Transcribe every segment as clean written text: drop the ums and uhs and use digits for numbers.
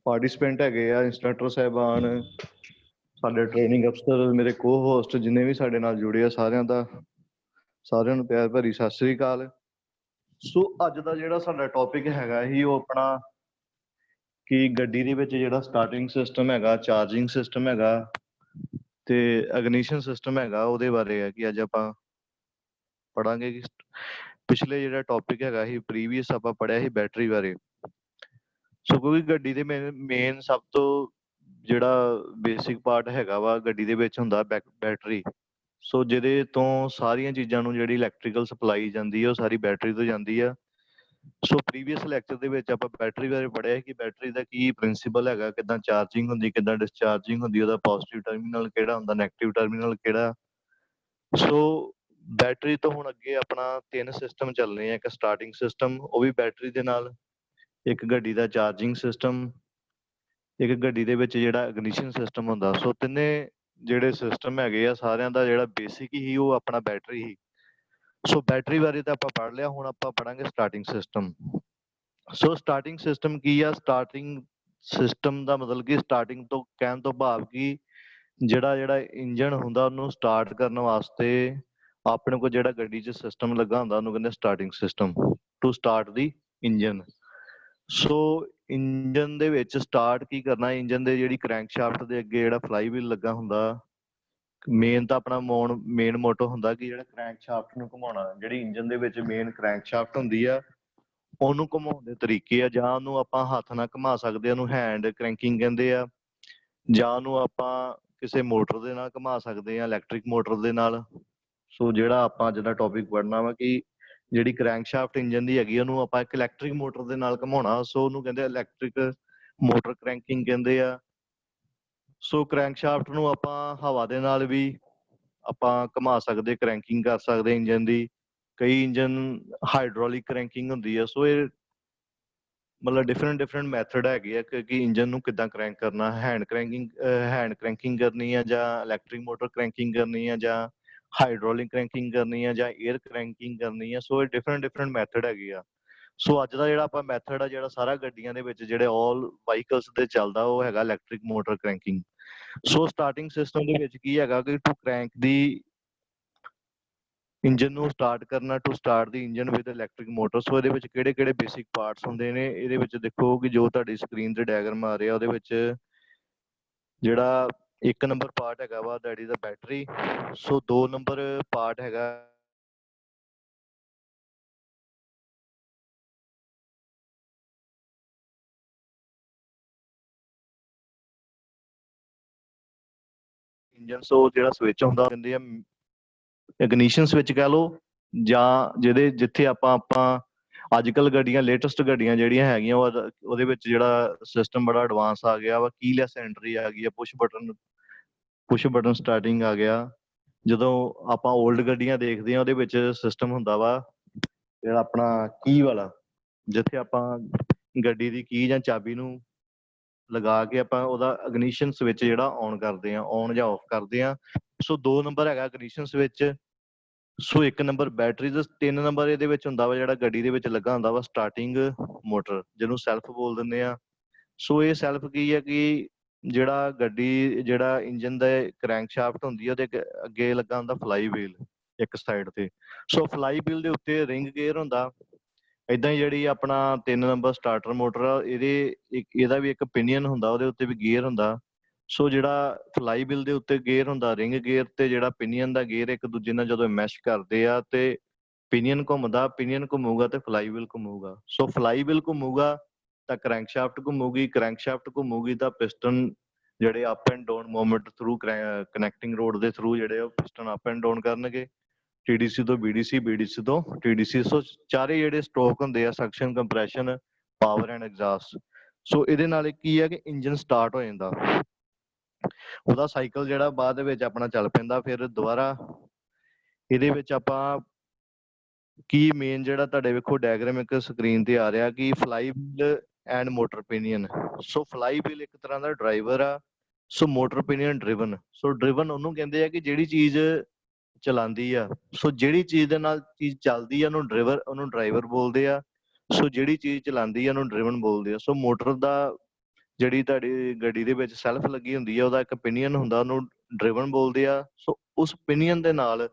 Participant ਹੈਗੇ ਆ, instructor ਸਾਹਿਬਾਨ, ਸਾਡੇ ਟ੍ਰੇਨਿੰਗ ਅਫਸਰ, ਮੇਰੇ ਕੋ ਹੋਸਟ ਜਿੰਨੇ ਵੀ ਸਾਡੇ ਨਾਲ ਜੁੜੇ ਆ, ਸਾਰਿਆਂ ਨੂੰ ਪਿਆਰ ਭਰੀ ਸਤਿ ਸ੍ਰੀ ਅਕਾਲ। ਸੋ ਅੱਜ ਦਾ ਜਿਹੜਾ ਸਾਡਾ ਟੌਪਿਕ ਹੈਗਾ ਹੀ ਉਹ ਆਪਣਾ ਕਿ ਗੱਡੀ ਦੇ ਵਿੱਚ ਜਿਹੜਾ ਸਟਾਰਟਿੰਗ ਸਿਸਟਮ ਹੈਗਾ, ਚਾਰਜਿੰਗ ਸਿਸਟਮ ਹੈਗਾ ਤੇ ਇਗਨੀਸ਼ਨ ਸਿਸਟਮ ਹੈਗਾ, ਉਹਦੇ ਬਾਰੇ ਹੈ ਕਿ ਅੱਜ ਆਪਾਂ ਪੜਾਂਗੇ। ਕਿ ਪਿਛਲੇ ਜਿਹੜਾ ਟੌਪਿਕ ਹੈਗਾ ਸੀ ਪ੍ਰੀਵੀਅਸ ਆਪਾਂ ਪੜਿਆ ਸੀ ਬੈਟਰੀ ਬਾਰੇ। ਸੋ ਕਿਉਂਕਿ ਗੱਡੀ ਦੇ ਮੇਨ ਸਭ ਤੋਂ ਜਿਹੜਾ ਬੇਸਿਕ ਪਾਰਟ ਹੈਗਾ ਵਾ ਗੱਡੀ ਦੇ ਵਿੱਚ ਹੁੰਦਾ ਬੈਟਰੀ। ਸੋ ਜਿਹਦੇ ਤੋਂ ਸਾਰੀਆਂ ਚੀਜ਼ਾਂ ਨੂੰ ਜਿਹੜੀ ਇਲੈਕਟ੍ਰੀਕਲ ਸਪਲਾਈ ਜਾਂਦੀ ਹੈ ਉਹ ਸਾਰੀ ਬੈਟਰੀ ਤੋਂ ਜਾਂਦੀ ਆ। ਸੋ ਪ੍ਰੀਵੀਅਸ ਲੈਕਚਰ ਦੇ ਵਿੱਚ ਆਪਾਂ ਬੈਟਰੀ ਬਾਰੇ ਪੜ੍ਹਿਆ ਕਿ ਬੈਟਰੀ ਦਾ ਕੀ ਪ੍ਰਿੰਸੀਪਲ ਹੈਗਾ, ਕਿੱਦਾਂ ਚਾਰਜਿੰਗ ਹੁੰਦੀ, ਕਿੱਦਾਂ ਡਿਸਚਾਰਜਿੰਗ ਹੁੰਦੀ, ਉਹਦਾ ਪੋਜ਼ਿਟਿਵ ਟਰਮੀਨਲ ਕਿਹੜਾ ਹੁੰਦਾ, ਨੈਗੇਟਿਵ ਟਰਮੀਨਲ ਕਿਹੜਾ। ਸੋ ਬੈਟਰੀ ਤੋਂ ਹੁਣ ਅੱਗੇ ਆਪਣਾ 3 ਸਿਸਟਮ ਚੱਲਣੇ ਆ। ਇੱਕ ਸਟਾਰਟਿੰਗ ਸਿਸਟਮ, ਉਹ ਵੀ ਬੈਟਰੀ ਦੇ ਨਾਲ, ਇੱਕ ਗੱਡੀ ਦਾ ਚਾਰਜਿੰਗ ਸਿਸਟਮ, ਇੱਕ ਗੱਡੀ ਦੇ ਵਿੱਚ ਜਿਹੜਾ ਇਗਨੀਸ਼ਨ ਸਿਸਟਮ ਹੁੰਦਾ। ਸੋ ਤਿੰਨੇ ਜਿਹੜੇ ਸਿਸਟਮ ਹੈਗੇ ਆ ਸਾਰਿਆਂ ਦਾ ਜਿਹੜਾ ਬੇਸਿਕ ਹੀ ਉਹ ਆਪਣਾ ਬੈਟਰੀ ਹੀ। ਸੋ ਬੈਟਰੀ ਬਾਰੇ ਤਾਂ ਆਪਾਂ ਪੜ੍ਹ ਲਿਆ, ਹੁਣ ਆਪਾਂ ਪੜਾਂਗੇ ਸਟਾਰਟਿੰਗ ਸਿਸਟਮ। ਸੋ ਸਟਾਰਟਿੰਗ ਸਿਸਟਮ ਕੀ ਆ? ਸਟਾਰਟਿੰਗ ਸਿਸਟਮ ਦਾ ਮਤਲਬ ਕਿ ਸਟਾਰਟਿੰਗ ਤੋਂ ਕਹਿਣ ਤੋਂ ਭਾਵ ਕਿ ਜਿਹੜਾ ਇੰਜਨ ਹੁੰਦਾ ਉਹਨੂੰ ਸਟਾਰਟ ਕਰਨ ਵਾਸਤੇ ਆਪਣੇ ਕੋਲ ਜਿਹੜਾ ਗੱਡੀ 'ਚ ਸਿਸਟਮ ਲੱਗਾ ਹੁੰਦਾ ਉਹਨੂੰ ਕਹਿੰਦੇ starting system, to start the engine. So engine ਦੇ ਵਿੱਚ ਸਟਾਰਟ ਕੀ ਕਰਨਾ, ਇੰਜਨ ਦੇ ਜਿਹੜੀ ਕ੍ਰੈਂਕਸ਼ਾਫਟ ਦੇ ਅੱਗੇ ਜਿਹੜਾ ਫਲਾਈ ਵੀਲ ਲੱਗਾ ਹੁੰਦਾ, ਮੇਨ ਤਾਂ ਆਪਣਾ ਮੇਨ ਮੋਟੋ ਹੁੰਦਾ ਕਿ ਜਿਹੜਾ ਕ੍ਰੈਂਕਸ਼ਾਫਟ ਨੂੰ ਘੁਮਾਉਣਾ। ਜਿਹੜੀ ਇੰਜਨ ਦੇ ਵਿੱਚ ਮੇਨ ਕ੍ਰੈਂਕਸ਼ਾਫਟ ਹੁੰਦੀ ਆ ਉਹਨੂੰ ਘੁਮਾਉਣ ਦੇ ਤਰੀਕੇ ਆ, ਜਾਂ ਉਹਨੂੰ ਆਪਾਂ ਹੱਥ ਨਾਲ ਘੁਮਾ ਸਕਦੇ ਆ, ਉਹਨੂੰ ਹੈਂਡ ਕ੍ਰੈਂਕਿੰਗ ਕਹਿੰਦੇ ਆ, ਜਾਂ ਉਹਨੂੰ ਆਪਾਂ ਕਿਸੇ ਮੋਟਰ ਦੇ ਨਾਲ ਘੁਮਾ ਸਕਦੇ ਆ, ਇਲੈਕਟ੍ਰਿਕ ਮੋਟਰ ਦੇ ਨਾਲ। ਸੋ ਜਿਹੜਾ ਆਪਾਂ ਅੱਜ ਦਾ ਟੌਪਿਕ ਪੜ੍ਹਨਾ ਵਾ ਕਿ ਜਿਹੜੀ ਕ੍ਰੈਂਕਸ਼ਾਫਟ ਇੰਜਨ ਦੀ ਹੈਗੀ ਉਹਨੂੰ ਆਪਾਂ ਇੱਕ ਇਲੈਕਟ੍ਰਿਕ ਮੋਟਰ ਦੇ ਨਾਲ ਘੁਮਾਉਣਾ। ਸੋ ਉਹਨੂੰ ਕਹਿੰਦੇ ਇਲੈਕਟ੍ਰਿਕ ਮੋਟਰ ਕ੍ਰੈਂਕਿੰਗ ਕਹਿੰਦੇ ਆ। ਸੋ ਕ੍ਰੈਂਕਸ਼ਾਫਟ ਨੂੰ ਆਪਾਂ ਹਵਾ ਦੇ ਨਾਲ ਵੀ ਆਪਾਂ ਘੁਮਾ ਸਕਦੇ, ਕ੍ਰੈਂਕਿੰਗ ਕਰ ਸਕਦੇ ਇੰਜਨ ਦੀ। ਕਈ ਇੰਜਨ ਹਾਈਡ੍ਰੋਲਿਕ ਕ੍ਰੈਂਕਿੰਗ ਹੁੰਦੀ ਆ। ਸੋ ਇਹ ਮਤਲਬ ਡਿਫਰੈਂਟ ਮੈਥਡ ਹੈਗੇ ਆ ਕਿ ਇੰਜਨ ਨੂੰ ਕਿੱਦਾਂ ਕਰੈਂਕ ਕਰਨਾ, ਹੈਂਡ ਕ੍ਰੈਂਕਿੰਗ ਕਰਨੀ ਆ, ਜਾਂ ਇਲੈਕਟ੍ਰਿਕ ਮੋਟਰ ਕ੍ਰੈਂਕਿੰਗ ਕਰਨੀ ਆ, ਜਾਂ ਹਾਈਡ੍ਰੋਲਿਕ ਕ੍ਰੈਂਕਿੰਗ ਕਰਨੀ ਆ, ਜਾਂ 에ਅਰ ਕ੍ਰੈਂਕਿੰਗ ਕਰਨੀ ਆ। ਸੋ ਇਹ ਡਿਫਰੈਂਟ ਮੈਥਡ ਹੈਗੇ ਆ। ਸੋ ਅੱਜ ਦਾ ਜਿਹੜਾ ਆਪਾਂ ਮੈਥਡ ਆ ਜਿਹੜਾ ਸਾਰਾ ਗੱਡੀਆਂ ਦੇ ਵਿੱਚ ਜਿਹੜੇ ਆਲ ਵਾਹੀਕਲਸ ਤੇ ਚੱਲਦਾ ਉਹ ਹੈਗਾ ਇਲੈਕਟ੍ਰਿਕ ਮੋਟਰ ਕ੍ਰੈਂਕਿੰਗ। ਸੋ ਸਟਾਰਟਿੰਗ ਸਿਸਟਮ ਦੇ ਵਿੱਚ ਕੀ ਹੈਗਾ ਕਿ ਟੂ ਕ੍ਰੈਂਕ ਦੀ ਇੰਜਨ ਨੂੰ ਸਟਾਰਟ ਕਰਨਾ, to start the engine with electric motor. ਸੋ ਇਹਦੇ ਵਿੱਚ ਕਿਹੜੇ ਕਿਹੜੇ ਬੇਸਿਕ ਪਾਰਟਸ ਹੁੰਦੇ ਨੇ, ਇਹਦੇ ਵਿੱਚ ਦੇਖੋ ਕਿ ਜੋ ਤੁਹਾਡੀ ਸਕਰੀਨ ਤੇ ਡਾਇਗਰਾਮ ਆ ਰਿਹਾ ਉਹਦੇ ਵਿੱਚ ਜਿਹੜਾ 1 ਨੰਬਰ ਪਾਰਟ ਹੈਗਾ ਵਾ that is the battery. So 2 number part ਹੈਗਾ ਇੰਜਨ। ਸੋ ਜਿਹੜਾ ਸਵਿਚ ਹੁੰਦਾ ਕਹਿੰਦੇ ਆ ਇਗਨੀਸ਼ਨ ਸਵਿਚ ਕਹਿ ਲਓ, ਜਾਂ ਜਿੱਥੇ ਆਪਾਂ ਅੱਜ ਕੱਲ੍ਹ ਗੱਡੀਆਂ ਲੇਟੈਸਟ ਗੱਡੀਆਂ ਜਿਹੜੀਆਂ ਹੈਗੀਆਂ ਉਹਦੇ ਵਿੱਚ ਜਿਹੜਾ ਸਿਸਟਮ ਬੜਾ ਐਡਵਾਂਸ ਆ ਗਿਆ ਵਾ, ਕੀਲੈਸ ਐਂਟਰੀ ਆ ਗਈ ਆ, ਪੁਸ਼ ਬਟਨ ਸਟਾਰਟਿੰਗ ਆ ਗਿਆ। ਜਦੋਂ ਆਪਾਂ ਓਲਡ ਗੱਡੀਆਂ ਦੇਖਦੇ ਹਾਂ ਉਹਦੇ ਵਿੱਚ ਸਿਸਟਮ ਹੁੰਦਾ ਵਾ ਜਿਹੜਾ ਆਪਣਾ ਕੀ ਵਾਲਾ, ਜਿੱਥੇ ਆਪਾਂ ਗੱਡੀ ਦੀ ਕੀ ਜਾਂ ਚਾਬੀ ਨੂੰ ਲਗਾ ਕੇ ਆਪਾਂ ਉਹਦਾ ਇਗਨੀਸ਼ਨ ਸਵਿਚ ਜਿਹੜਾ ਔਨ ਕਰਦੇ ਆ, ਔਨ ਜਾਂ ਆਫ ਕਰਦੇ ਆ। ਸੋ 2 ਨੰਬਰ ਹੈਗਾ ਇਗਨੀਸ਼ਨ ਸਵਿਚ। ਸੋ 1 ਨੰਬਰ ਬੈਟਰੀ ਦਾ। 3 ਨੰਬਰ ਇਹਦੇ ਵਿੱਚ ਹੁੰਦਾ ਵਾ ਜਿਹੜਾ ਗੱਡੀ ਦੇ ਵਿੱਚ ਲੱਗਾ ਹੁੰਦਾ ਵਾ ਸਟਾਰਟਿੰਗ ਮੋਟਰ, ਜਿਹਨੂੰ ਸੈਲਫ ਬੋਲ ਦਿੰਦੇ ਆ। ਸੋ ਇਹ ਸੈਲਫ ਕੀ ਹੈ ਕਿ ਜਿਹੜਾ ਇੰਜਨ ਦਾ ਕ੍ਰੈਂਕਸ਼ਾਫਟ ਹੁੰਦੀ ਹੈ ਉਹਦੇ ਅੱਗੇ ਲੱਗਾ ਹੁੰਦਾ ਫਲਾਈ ਵੀਲ ਇੱਕ ਸਾਈਡ ਤੇ। ਸੋ ਫਲਾਈ ਵੀਲ ਦੇ ਉੱਤੇ ਰਿੰਗ ਗੇਅਰ ਹੁੰਦਾ। ਏਦਾਂ ਹੀ ਜਿਹੜੀ ਆਪਣਾ 3 ਨੰਬਰ ਸਟਾਰਟਰ ਮੋਟਰ ਆ ਇਹਦਾ ਵੀ ਇੱਕ ਪਿਨੀਅਨ ਹੁੰਦਾ, ਉਹਦੇ ਉੱਤੇ ਵੀ ਗੇਅਰ ਹੁੰਦਾ। ਸੋ ਜਿਹੜਾ ਫਲਾਈ ਵੀਲ ਦੇ ਉੱਤੇ ਗੇਅਰ ਹੁੰਦਾ ਰਿੰਗ ਗੇਅਰ, ਤੇ ਜਿਹੜਾ ਪਿਨੀਅਨ ਦਾ ਗੇਅਰ ਇੱਕ ਦੂਜੇ ਨਾਲ ਜਦੋਂ ਮੈਸ਼ ਕਰਦੇ ਆ ਤੇ ਪਿਨੀਅਨ ਘੁੰਮਦਾ, ਪਿਨੀਅਨ ਘੁੰਮੂਗਾ ਤੇ ਫਲਾਈ ਵੀਲ ਘੁੰਮੂਗਾ। ਸੋ ਫਲਾਈ ਵੀਲ ਘੁੰਮੂਗਾ ਤਾਂ ਕਰੈਂਕਸ਼ਾਫਟ ਘੁੰਮੂਗੀ, ਕਰੈਂਕਸ਼ਾਫਟ ਘੁੰਮੂਗੀ ਤਾਂ ਪਿਸਟਨ ਜਿਹੜੇ up and down movement through connecting rod ਦੇ ਥਰੂ ਜਿਹੜੇ ਉਹ ਪਿਸਟਨ ਅਪ ਐਂਡ ਡਾਊਨ ਕਰਨਗੇ, TDC ਤੋਂ BDC, BDC ਤੋਂ TDC। ਸੋ ਚਾਰੇ ਜਿਹੜੇ ਸਟ੍ਰੋਕ ਹੁੰਦੇ ਆ, suction, compression, power and exhaust. So ਇਹਦੇ ਨਾਲ ਕੀ ਹੈ ਕਿ ਇੰਜਨ ਸਟਾਰਟ ਹੋ ਜਾਂਦਾ, ਉਹਦਾ ਸਾਈਕਲ ਜਿਹੜਾ ਬਾਅਦ ਦੇ ਵਿੱਚ ਆਪਣਾ ਚੱਲ ਪੈਂਦਾ। ਫਿਰ ਦੁਬਾਰਾ ਇਹਦੇ ਵਿੱਚ ਆਪਾਂ ਕੀ ਮੇਨ ਜਿਹੜਾ ਤੁਹਾਡੇ ਵੇਖੋ ਡਾਇਗਰਾਮ ਇੱਕ ਸਕਰੀਨ ਤੇ ਆ ਰਿਹਾ ਕਿ flywheel and motor pinion. So flywheel ਇੱਕ ਤਰ੍ਹਾਂ ਦਾ ਡਰਾਈਵਰ ਆ, so motor pinion driven. So driven ਉਹਨੂੰ ਕਹਿੰਦੇ ਆ ਕਿ ਜਿਹੜੀ ਚੀਜ਼ ਚਲਾਉਂਦੀ ਆ। ਸੋ ਜਿਹੜੀ ਚੀਜ਼ ਦੇ ਨਾਲ ਚੀਜ਼ ਚੱਲਦੀ ਆ ਉਹਨੂੰ ਡਰਾਈਵਰ ਬੋਲਦੇ ਆ। ਸੋ ਜਿਹੜੀ ਚੀਜ਼ ਚਲਾਉਂਦੀ ਆ ਉਹਨੂੰ ਡਰਿਵਨ ਬੋਲਦੇ ਆ। ਸੋ ਮੋਟਰ ਦਾ ਜਿਹੜੀ ਤੁਹਾਡੀ ਗੱਡੀ ਦੇ ਵਿੱਚ ਸੈਲਫ ਲੱਗੀ ਹੁੰਦੀ ਆ ਉਹਦਾ ਇੱਕ ਪਿਨੀਅਨ ਹੁੰਦਾ, ਉਹਨੂੰ ਡਰਿਵਨ ਬੋਲਦੇ ਆ। ਸੋ ਉਸ ਪਿਨੀਅਨ ਦੇ ਨਾਲ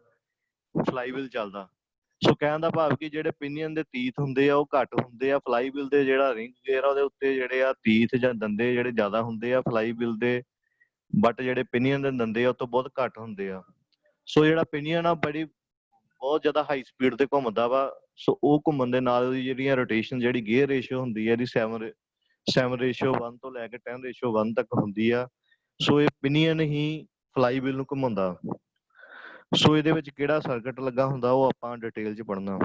ਫਲਾਈਵੀਲ ਚੱਲਦਾ। ਸੋ ਕਹਿਣ ਦਾ ਭਾਵ ਕਿ ਜਿਹੜੇ ਪਿਨੀਅਨ ਦੇ ਤੀਥ ਹੁੰਦੇ ਆ ਉਹ ਘੱਟ ਹੁੰਦੇ ਆ, ਫਲਾਈਵੀਲ ਦੇ ਜਿਹੜਾ ਰਿੰਗ ਗੇਅਰ ਆ ਉਹਦੇ ਉੱਤੇ ਜਿਹੜੇ ਆ ਤੀਥ ਜਾਂ ਦੰਦੇ ਜਿਹੜੇ ਜ਼ਿਆਦਾ ਹੁੰਦੇ ਆ ਫਲਾਈਵੀਲ ਦੇ, ਬਟ ਜਿਹੜੇ ਪਿਨੀਅਨ ਦੇ ਦੰਦੇ ਆ ਉਹ ਤੋਂ ਬਹੁਤ ਘੱਟ ਹੁੰਦੇ ਆ। ਸੋ ਜਿਹੜਾ ਪਿਨੀਅਨ ਆ ਬਹੁਤ ਜ਼ਿਆਦਾ ਹਾਈ ਸਪੀਡ ਤੇ ਘੁੰਮਦਾ ਵਾ। ਸੋ ਉਹ ਘੁੰਮਣ ਦੇ ਨਾਲ ਉਹਦੀ ਜਿਹੜੀਆਂ ਰੋਟੇਸ਼ਨ ਜਿਹੜੀ ਗੇਅਰ ਰੇਸ਼ੀਓ ਹੁੰਦੀ ਹੈ ਇਹਦੀ 7:1 ਤੋਂ ਲੈ ਕੇ 10:1 ਤੱਕ ਹੁੰਦੀ ਆ। ਸੋ ਇਹ ਪਿਨੀਅਨ ਹੀ ਫਲਾਈਵੀਲ ਨੂੰ ਘੁਮਾਉਂਦਾ। ਸੋ ਇਹਦੇ ਵਿੱਚ ਕਿਹੜਾ ਸਰਕਟ ਲੱਗਾ ਹੁੰਦਾ ਉਹ ਆਪਾਂ ਡਿਟੇਲ 'ਚ ਪੜ੍ਹਨਾ।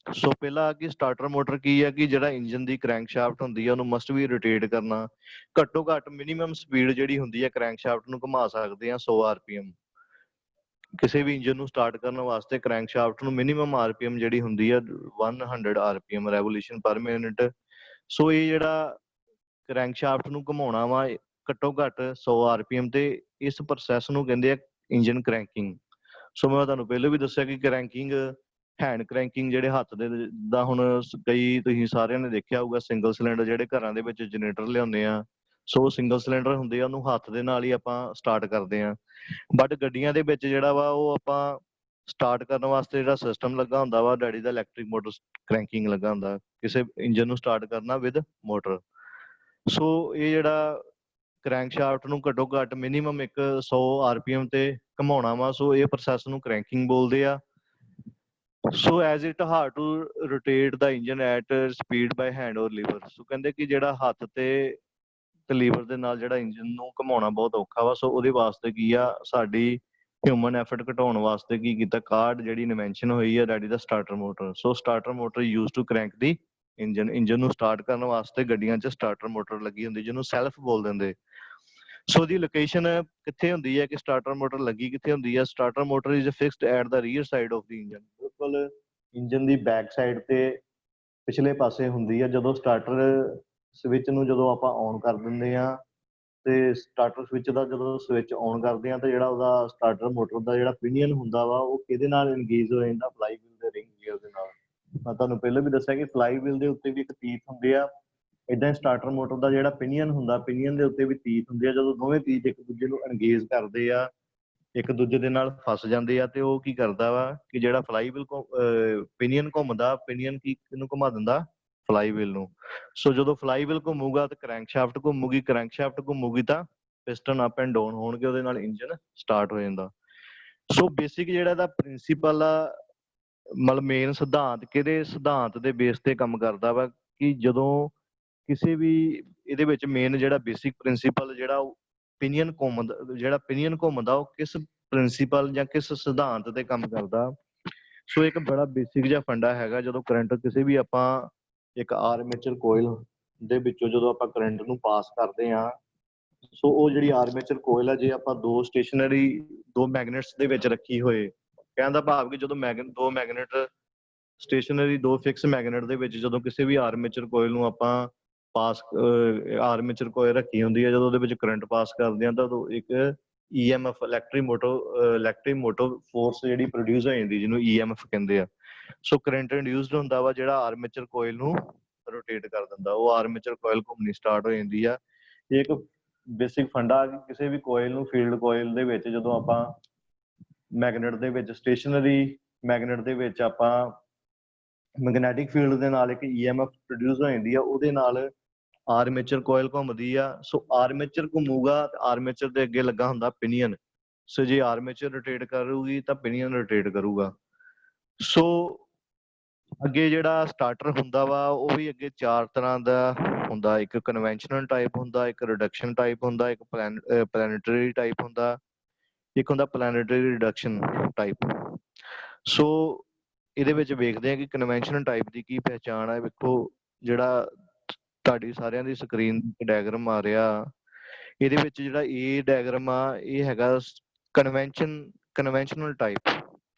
ਸੋ ਪਹਿਲਾਂ ਕਿ ਸਟਾਰਟਰ ਮੋਟਰ ਕੀ ਹੈ ਕਿ ਜਿਹੜਾ ਇੰਜਨ ਦੀ ਕ੍ਰੈਂਕਸ਼ਾਫਟ ਹੁੰਦੀ ਹੈ ਉਹਨੂੰ ਮਸਟ ਵੀ ਰੋਟੇਟ ਕਰਨਾ। ਘੱਟੋ ਘੱਟ ਮਿਨੀਮਮ ਸਪੀਡ ਜਿਹੜੀ ਹੁੰਦੀ ਹੈ ਕ੍ਰੈਂਕਸ਼ਾਫਟ ਨੂੰ ਘੁਮਾ ਸਕਦੇ ਆ 100 RPM। ਕਿਸੇ ਵੀ ਇੰਜਨ ਨੂੰ ਸਟਾਰਟ ਕਰਨ ਵਾਸਤੇ ਕ੍ਰੈਂਕਸ਼ਾਫਟ ਨੂੰ ਮਿਨੀਮਮ RPM ਜਿਹੜੀ ਹੁੰਦੀ ਹੈ 100 RPM ਰੈਵੋਲੂਸ਼ਨ ਪਰ ਮਿੰਟ। ਸੋ ਇਹ ਜਿਹੜਾ ਕ੍ਰੈਂਕਸ਼ਾਫਟ ਨੂੰ ਘੁਮਾਉਣਾ ਵਾ ਘੱਟੋ ਘੱਟ 100 RPM ਤੇ ਇਸ ਪ੍ਰੋਸੈਸ ਨੂੰ ਕਹਿੰਦੇ ਆ ਇੰਜਨ ਕ੍ਰੈਂਕਿੰਗ। ਸੋ ਮੈਂ ਤੁਹਾਨੂੰ ਪਹਿਲਾਂ ਵੀ ਦੱਸਿਆ ਕਿ ਕ੍ਰੈਂਕਿੰਗ ਹੈਂਡ ਕ੍ਰੈਂਕਿੰਗ ਜਿਹੜੇ ਹੱਥ ਦੇ ਦਾ ਹੁਣ ਕਈ ਤੁਸੀਂ ਸਾਰਿਆਂ ਨੇ ਦੇਖਿਆ ਹੋਊਗਾ ਸਿੰਗਲ ਸਿਲੰਡਰ ਜਿਹੜੇ ਘਰਾਂ ਦੇ ਵਿੱਚ ਜਨਰੇਟਰ ਲਿਆਉਂਦੇ ਆ। ਸੋ ਸਿੰਗਲ ਸਿਲੰਡਰ ਹੁੰਦੇ ਆ ਉਹਨੂੰ ਹੱਥ ਦੇ ਨਾਲ ਹੀ ਆਪਾਂ ਸਟਾਰਟ ਕਰਦੇ ਆ। ਬਟ ਗੱਡੀਆਂ ਦੇ ਵਿੱਚ ਜਿਹੜਾ ਵਾ ਉਹ ਆਪਾਂ ਸਟਾਰਟ ਕਰਨ ਵਾਸਤੇ ਜਿਹੜਾ ਸਿਸਟਮ ਲੱਗਾ ਹੁੰਦਾ ਵਾ ਡੈਡੀ ਦਾ ਇਲੈਕਟ੍ਰਿਕ ਮੋਟਰ ਕ੍ਰੈਂਕਿੰਗ ਲੱਗਾ ਹੁੰਦਾ ਕਿਸੇ ਇੰਜਨ ਨੂੰ ਸਟਾਰਟ ਕਰਨਾ ਵਿਦ ਮੋਟਰ। ਸੋ ਇਹ ਜਿਹੜਾ ਕ੍ਰੈਂਕਸ਼ਾਫਟ ਨੂੰ ਘੱਟੋ ਘੱਟ ਮਿਨੀਮਮ 100 RPM ਤੇ ਘੁਮਾਉਣਾ ਵਾ। ਸੋ ਇਹ ਪ੍ਰੋਸੈਸ ਨੂੰ ਕ੍ਰੈਂਕਿੰਗ ਬੋਲਦੇ ਆ। So as it hard to rotate the engine at speed by hand or lever. So ਕਹਿੰਦੇ ਕਿ ਜਿਹੜਾ ਹੱਥ ਤੇ ਲੀਵਰ ਦੇ ਨਾਲ ਜਿਹੜਾ ਇੰਜਨ ਨੂੰ ਘੁਮਾਉਣਾ ਬਹੁਤ ਔਖਾ ਵਾ। ਸੋ ਉਹਦੇ ਵਾਸਤੇ ਕੀ ਆ ਸਾਡੀ ਹਿਊਮਨ ਐਫਰਟ ਘਟਾਉਣ ਵਾਸਤੇ ਕੀ ਕੀਤਾ ਕਾਰਡ ਜਿਹੜੀ ਇਨਵੈਂਸ਼ਨ ਹੋਈ ਆ ਡੈਡੀ ਦਾ starter motor. So starter motor use to crank the engine ਨੂੰ ਸਟਾਰਟ ਕਰਨ ਵਾਸਤੇ ਗੱਡੀਆਂ 'ਚ ਸਟਾਰਟਰ ਮੋਟਰ ਲੱਗੀ ਹੁੰਦੀ ਜਿਹਨੂੰ ਸੈਲਫ ਬੋਲ ਦਿੰਦੇ। ਸੋ ਦੀ ਲੋਕੇਸ਼ਨ ਕਿੱਥੇ ਹੁੰਦੀ ਹੈ ਕਿ ਸਟਾਰਟਰ ਮੋਟਰ ਲੱਗੀ ਕਿੱਥੇ ਹੁੰਦੀ ਹੈ। Starter motor is fixed at the rear side of the engine. ਬਿਲਕੁਲ ਇੰਜਨ ਦੀ ਬੈਕ ਸਾਈਡ ਤੇ ਪਿਛਲੇ ਪਾਸੇ ਹੁੰਦੀ ਹੈ। ਜਦੋਂ ਸਟਾਰਟਰ ਸਵਿਚ ਨੂੰ ਜਦੋਂ ਆਪਾਂ ਔਨ ਕਰ ਦਿੰਦੇ ਆ ਤੇ ਸਟਾਰਟਰ ਸਵਿਚ ਦਾ ਜਦੋਂ ਸਵਿਚ ਔਨ ਕਰਦੇ ਆ ਤਾਂ ਜਿਹੜਾ ਉਹਦਾ ਸਟਾਰਟਰ ਮੋਟਰ ਦਾ ਜਿਹੜਾ ਪਿਨੀਅਨ ਹੁੰਦਾ ਵਾ ਉਹ ਕਿਹਦੇ ਨਾਲ ਇੰਗੇਜ ਹੋ ਜਾਂਦਾ ਫਲਾਈਵੀਲ ਦੇ ਰਿੰਗ ਗੇਅਰ ਦੇ ਨਾਲ। ਮੈਂ ਤੁਹਾਨੂੰ ਪਹਿਲਾਂ ਵੀ ਦੱਸਿਆ ਕਿ ਫਲਾਈਵੀਲ ਦੇ ਉੱਤੇ ਵੀ ਇੱਕ ਤੀਥ ਹੁੰਦੇ ਆ। ਇਦਾਂ ਸਟਾਰਟਰ ਮੋਟਰ ਦਾ ਜਿਹੜਾ ਪਿਨੀਅਨ ਹੁੰਦਾ ਪਿਨੀਅਨ ਦੇ ਉੱਤੇ ਵੀ ਤੀਥ ਹੁੰਦੇ ਆ। ਜਦੋਂ ਦੋਵੇਂ ਤੀਥ ਇੱਕ ਦੂਜੇ ਨੂੰ ਇੰਗੇਜ ਕਰਦੇ ਆ ਇੱਕ ਦੂਜੇ ਦੇ ਨਾਲ ਫਸ ਜਾਂਦੇ ਆ ਤੇ ਉਹ ਕੀ ਕਰਦਾ ਵਾ ਕਿ ਜਿਹੜਾ ਫਲਾਈਵੀਲ ਪਿਨੀਅਨ ਘੁੰਮਦਾ ਪਿਨੀਅਨ ਕੀ ਕਿਹਨੂੰ ਘੁਮਾ ਦਿੰਦਾ ਫਲਾਈਵੀਲ ਨੂੰ। ਸੋ ਜਦੋਂ ਫਲਾਈਵੀਲ ਘੁੰਮੂਗਾ ਤਾਂ ਕ੍ਰੈਂਕਸ਼ਾਫਟ ਘੁੰਮੂਗੀ ਕ੍ਰੈਂਕਸ਼ਾਫਟ ਘੁੰਮੂਗੀ ਤਾਂ ਪਿਸਟਨ ਅਪ ਐਂਡ ਡਾਊਨ ਹੋਣਗੇ ਉਹਦੇ ਨਾਲ ਇੰਜਨ ਸਟਾਰਟ ਹੋ ਜਾਂਦਾ। ਸੋ ਬੇਸਿਕ ਜਿਹੜਾ ਇਹਦਾ ਪ੍ਰਿੰਸੀਪਲ ਆ ਮਤਲਬ ਮੇਨ ਸਿਧਾਂਤ ਕਿਹਦੇ ਸਿਧਾਂਤ ਦੇ ਬੇਸ ਤੇ ਕੰਮ ਕਰਦਾ ਵਾ ਕਿ ਜਦੋਂ ਕਿਸੇ ਵੀ ਇਹਦੇ ਵਿੱਚ ਮੇਨ ਜਿਹੜਾ ਬੇਸਿਕ ਪ੍ਰਿੰਸੀਪਲ ਜਿਹੜਾ ਪਿਨੀਅਨ ਘੁੰਮਦਾ ਉਹ ਕਿਸ ਪ੍ਰਿੰਸੀਪਲ ਜਾਂ ਕਿਸ ਸਿਧਾਂਤ ਤੇ ਕੰਮ ਕਰਦਾ। ਸੋ ਇੱਕ ਬੜਾ ਬੇਸਿਕ ਜਿਹਾ ਫੰਡਾ ਹੈਗਾ ਜਦੋਂ ਕਰੰਟ ਕਿਸੇ ਵੀ ਆਪਾਂ ਇੱਕ ਆਰਮੇਚਰ ਕੋਇਲ ਦੇ ਵਿੱਚੋਂ ਜਦੋਂ ਆਪਾਂ ਕਰੰਟ ਨੂੰ ਪਾਸ ਕਰਦੇ ਆ। ਸੋ ਉਹ ਜਿਹੜੀ ਆਰਮੇਚਰ ਕੋਇਲ ਆ ਜੇ ਆਪਾਂ ਦੋ ਮੈਗਨੇਟਸ ਦੇ ਵਿੱਚ ਰੱਖੀ ਹੋਏ ਕਹਿਣ ਦਾ ਭਾਵ ਕਿ ਜਦੋਂ ਦੋ ਮੈਗਨੇਟ ਸਟੇਸ਼ਨਰੀ ਦੋ ਫਿਕਸ ਮੈਗਨੇਟ ਦੇ ਵਿੱਚ ਜਦੋਂ ਕਿਸੇ ਵੀ ਆਰਮੇਚਰ ਕੋਇਲ ਨੂੰ ਆਪਾਂ ਆਰਮੇਚਰ ਕੋਇਲ ਰੱਖੀ ਹੁੰਦੀ ਹੈ ਜਦੋਂ ਉਹਦੇ ਵਿੱਚ ਕਰੰਟ ਪਾਸ ਕਰਦੇ ਆ ਤਾਂ ਇੱਕ EMF ਇਲੈਕਟ੍ਰਿਕ ਮੋਟੋ ਫੋਰਸ ਜਿਹੜੀ ਪ੍ਰੋਡਿਊਸ ਹੋ ਜਾਂਦੀ ਜਿਹਨੂੰ EMF ਕਹਿੰਦੇ ਆ। ਸੋ ਕਰੰਟ ਇੰਡਿਊਸਡ ਹੁੰਦਾ ਵਾ ਜਿਹੜਾ ਆਰਮੇਚਰ ਕੋਇਲ ਨੂੰ ਰੋਟੇਟ ਕਰ ਦਿੰਦਾ ਉਹ ਆਰਮੇਚਰ ਕੋਇਲ ਘੁੰਮਣੀ ਸਟਾਰਟ ਹੋ ਜਾਂਦੀ ਆ। ਇਹ ਇੱਕ ਬੇਸਿਕ ਫੰਡਾ ਕਿਸੇ ਵੀ ਕੋਇਲ ਨੂੰ ਫੀਲਡ ਕੋਇਲ ਦੇ ਵਿੱਚ ਜਦੋਂ ਆਪਾਂ ਮੈਗਨੇਟ ਦੇ ਵਿੱਚ ਸਟੇਸ਼ਨਰੀ ਮੈਗਨੇਟ ਦੇ ਵਿੱਚ ਆਪਾਂ ਮੈਗਨੈਟਿਕ ਫੀਲਡ ਦੇ ਨਾਲ ਇੱਕ EMF ਪ੍ਰੋਡਿਊਸ ਹੋ ਜਾਂਦੀ ਆ ਉਹਦੇ ਨਾਲ ਆਰਮੇਚਰ ਕੋਇਲ ਘੁੰਮਦੀ ਆ। ਸੋ ਆਰਮੇਚਰ ਘੁੰਮੂਗਾ ਤੇ ਆਰਮੇਚਰ ਦੇ ਅੱਗੇ ਲੱਗਾ ਹੁੰਦਾ ਪਿਨੀਅਨ। ਸੋ ਜੇ ਆਰਮੇਚਰ ਰੋਟੇਟ ਕਰੂਗੀ ਤਾਂ ਪਿਨੀਅਨ ਰੋਟੇਟ ਕਰੂਗਾ। ਸੋ ਅੱਗੇ ਜਿਹੜਾ ਸਟਾਰਟਰ ਹੁੰਦਾ ਵਾ ਉਹ ਵੀ ਅੱਗੇ ਚਾਰ ਤਰ੍ਹਾਂ ਦਾ ਹੁੰਦਾ ਇੱਕ ਕਨਵੈਨਸ਼ਨਲ ਟਾਈਪ ਹੁੰਦਾ ਇੱਕ ਰਿਡਕਸ਼ਨ ਟਾਈਪ ਹੁੰਦਾ ਇੱਕ ਪਲੈਨੇਟਰੀ ਟਾਈਪ ਹੁੰਦਾ ਇੱਕ ਹੁੰਦਾ ਪਲੈਨੇਟਰੀ ਰਿਡਕਸ਼ਨ ਟਾਈਪ। ਸੋ ਇਹਦੇ ਵਿੱਚ ਵੇਖਦੇ ਆ ਕਿ ਕਨਵੈਨਸ਼ਨਲ ਟਾਈਪ ਦੀ ਕੀ ਪਹਿਚਾਣ ਹੈ। ਵੇਖੋ ਜਿਹੜਾ ਤੁਹਾਡੀ ਸਾਰਿਆਂ ਦੀ ਸਕਰੀਨ ਤੇ ਡਾਇਗਰਾਮ ਆ ਰਿਹਾ ਇਹਦੇ ਵਿੱਚ ਜਿਹੜਾ ਇਹ ਡਾਇਗਰਾਮ ਆ ਇਹ ਹੈਗਾ ਕਨਵੈਨਸ਼ਨਲ ਟਾਈਪ।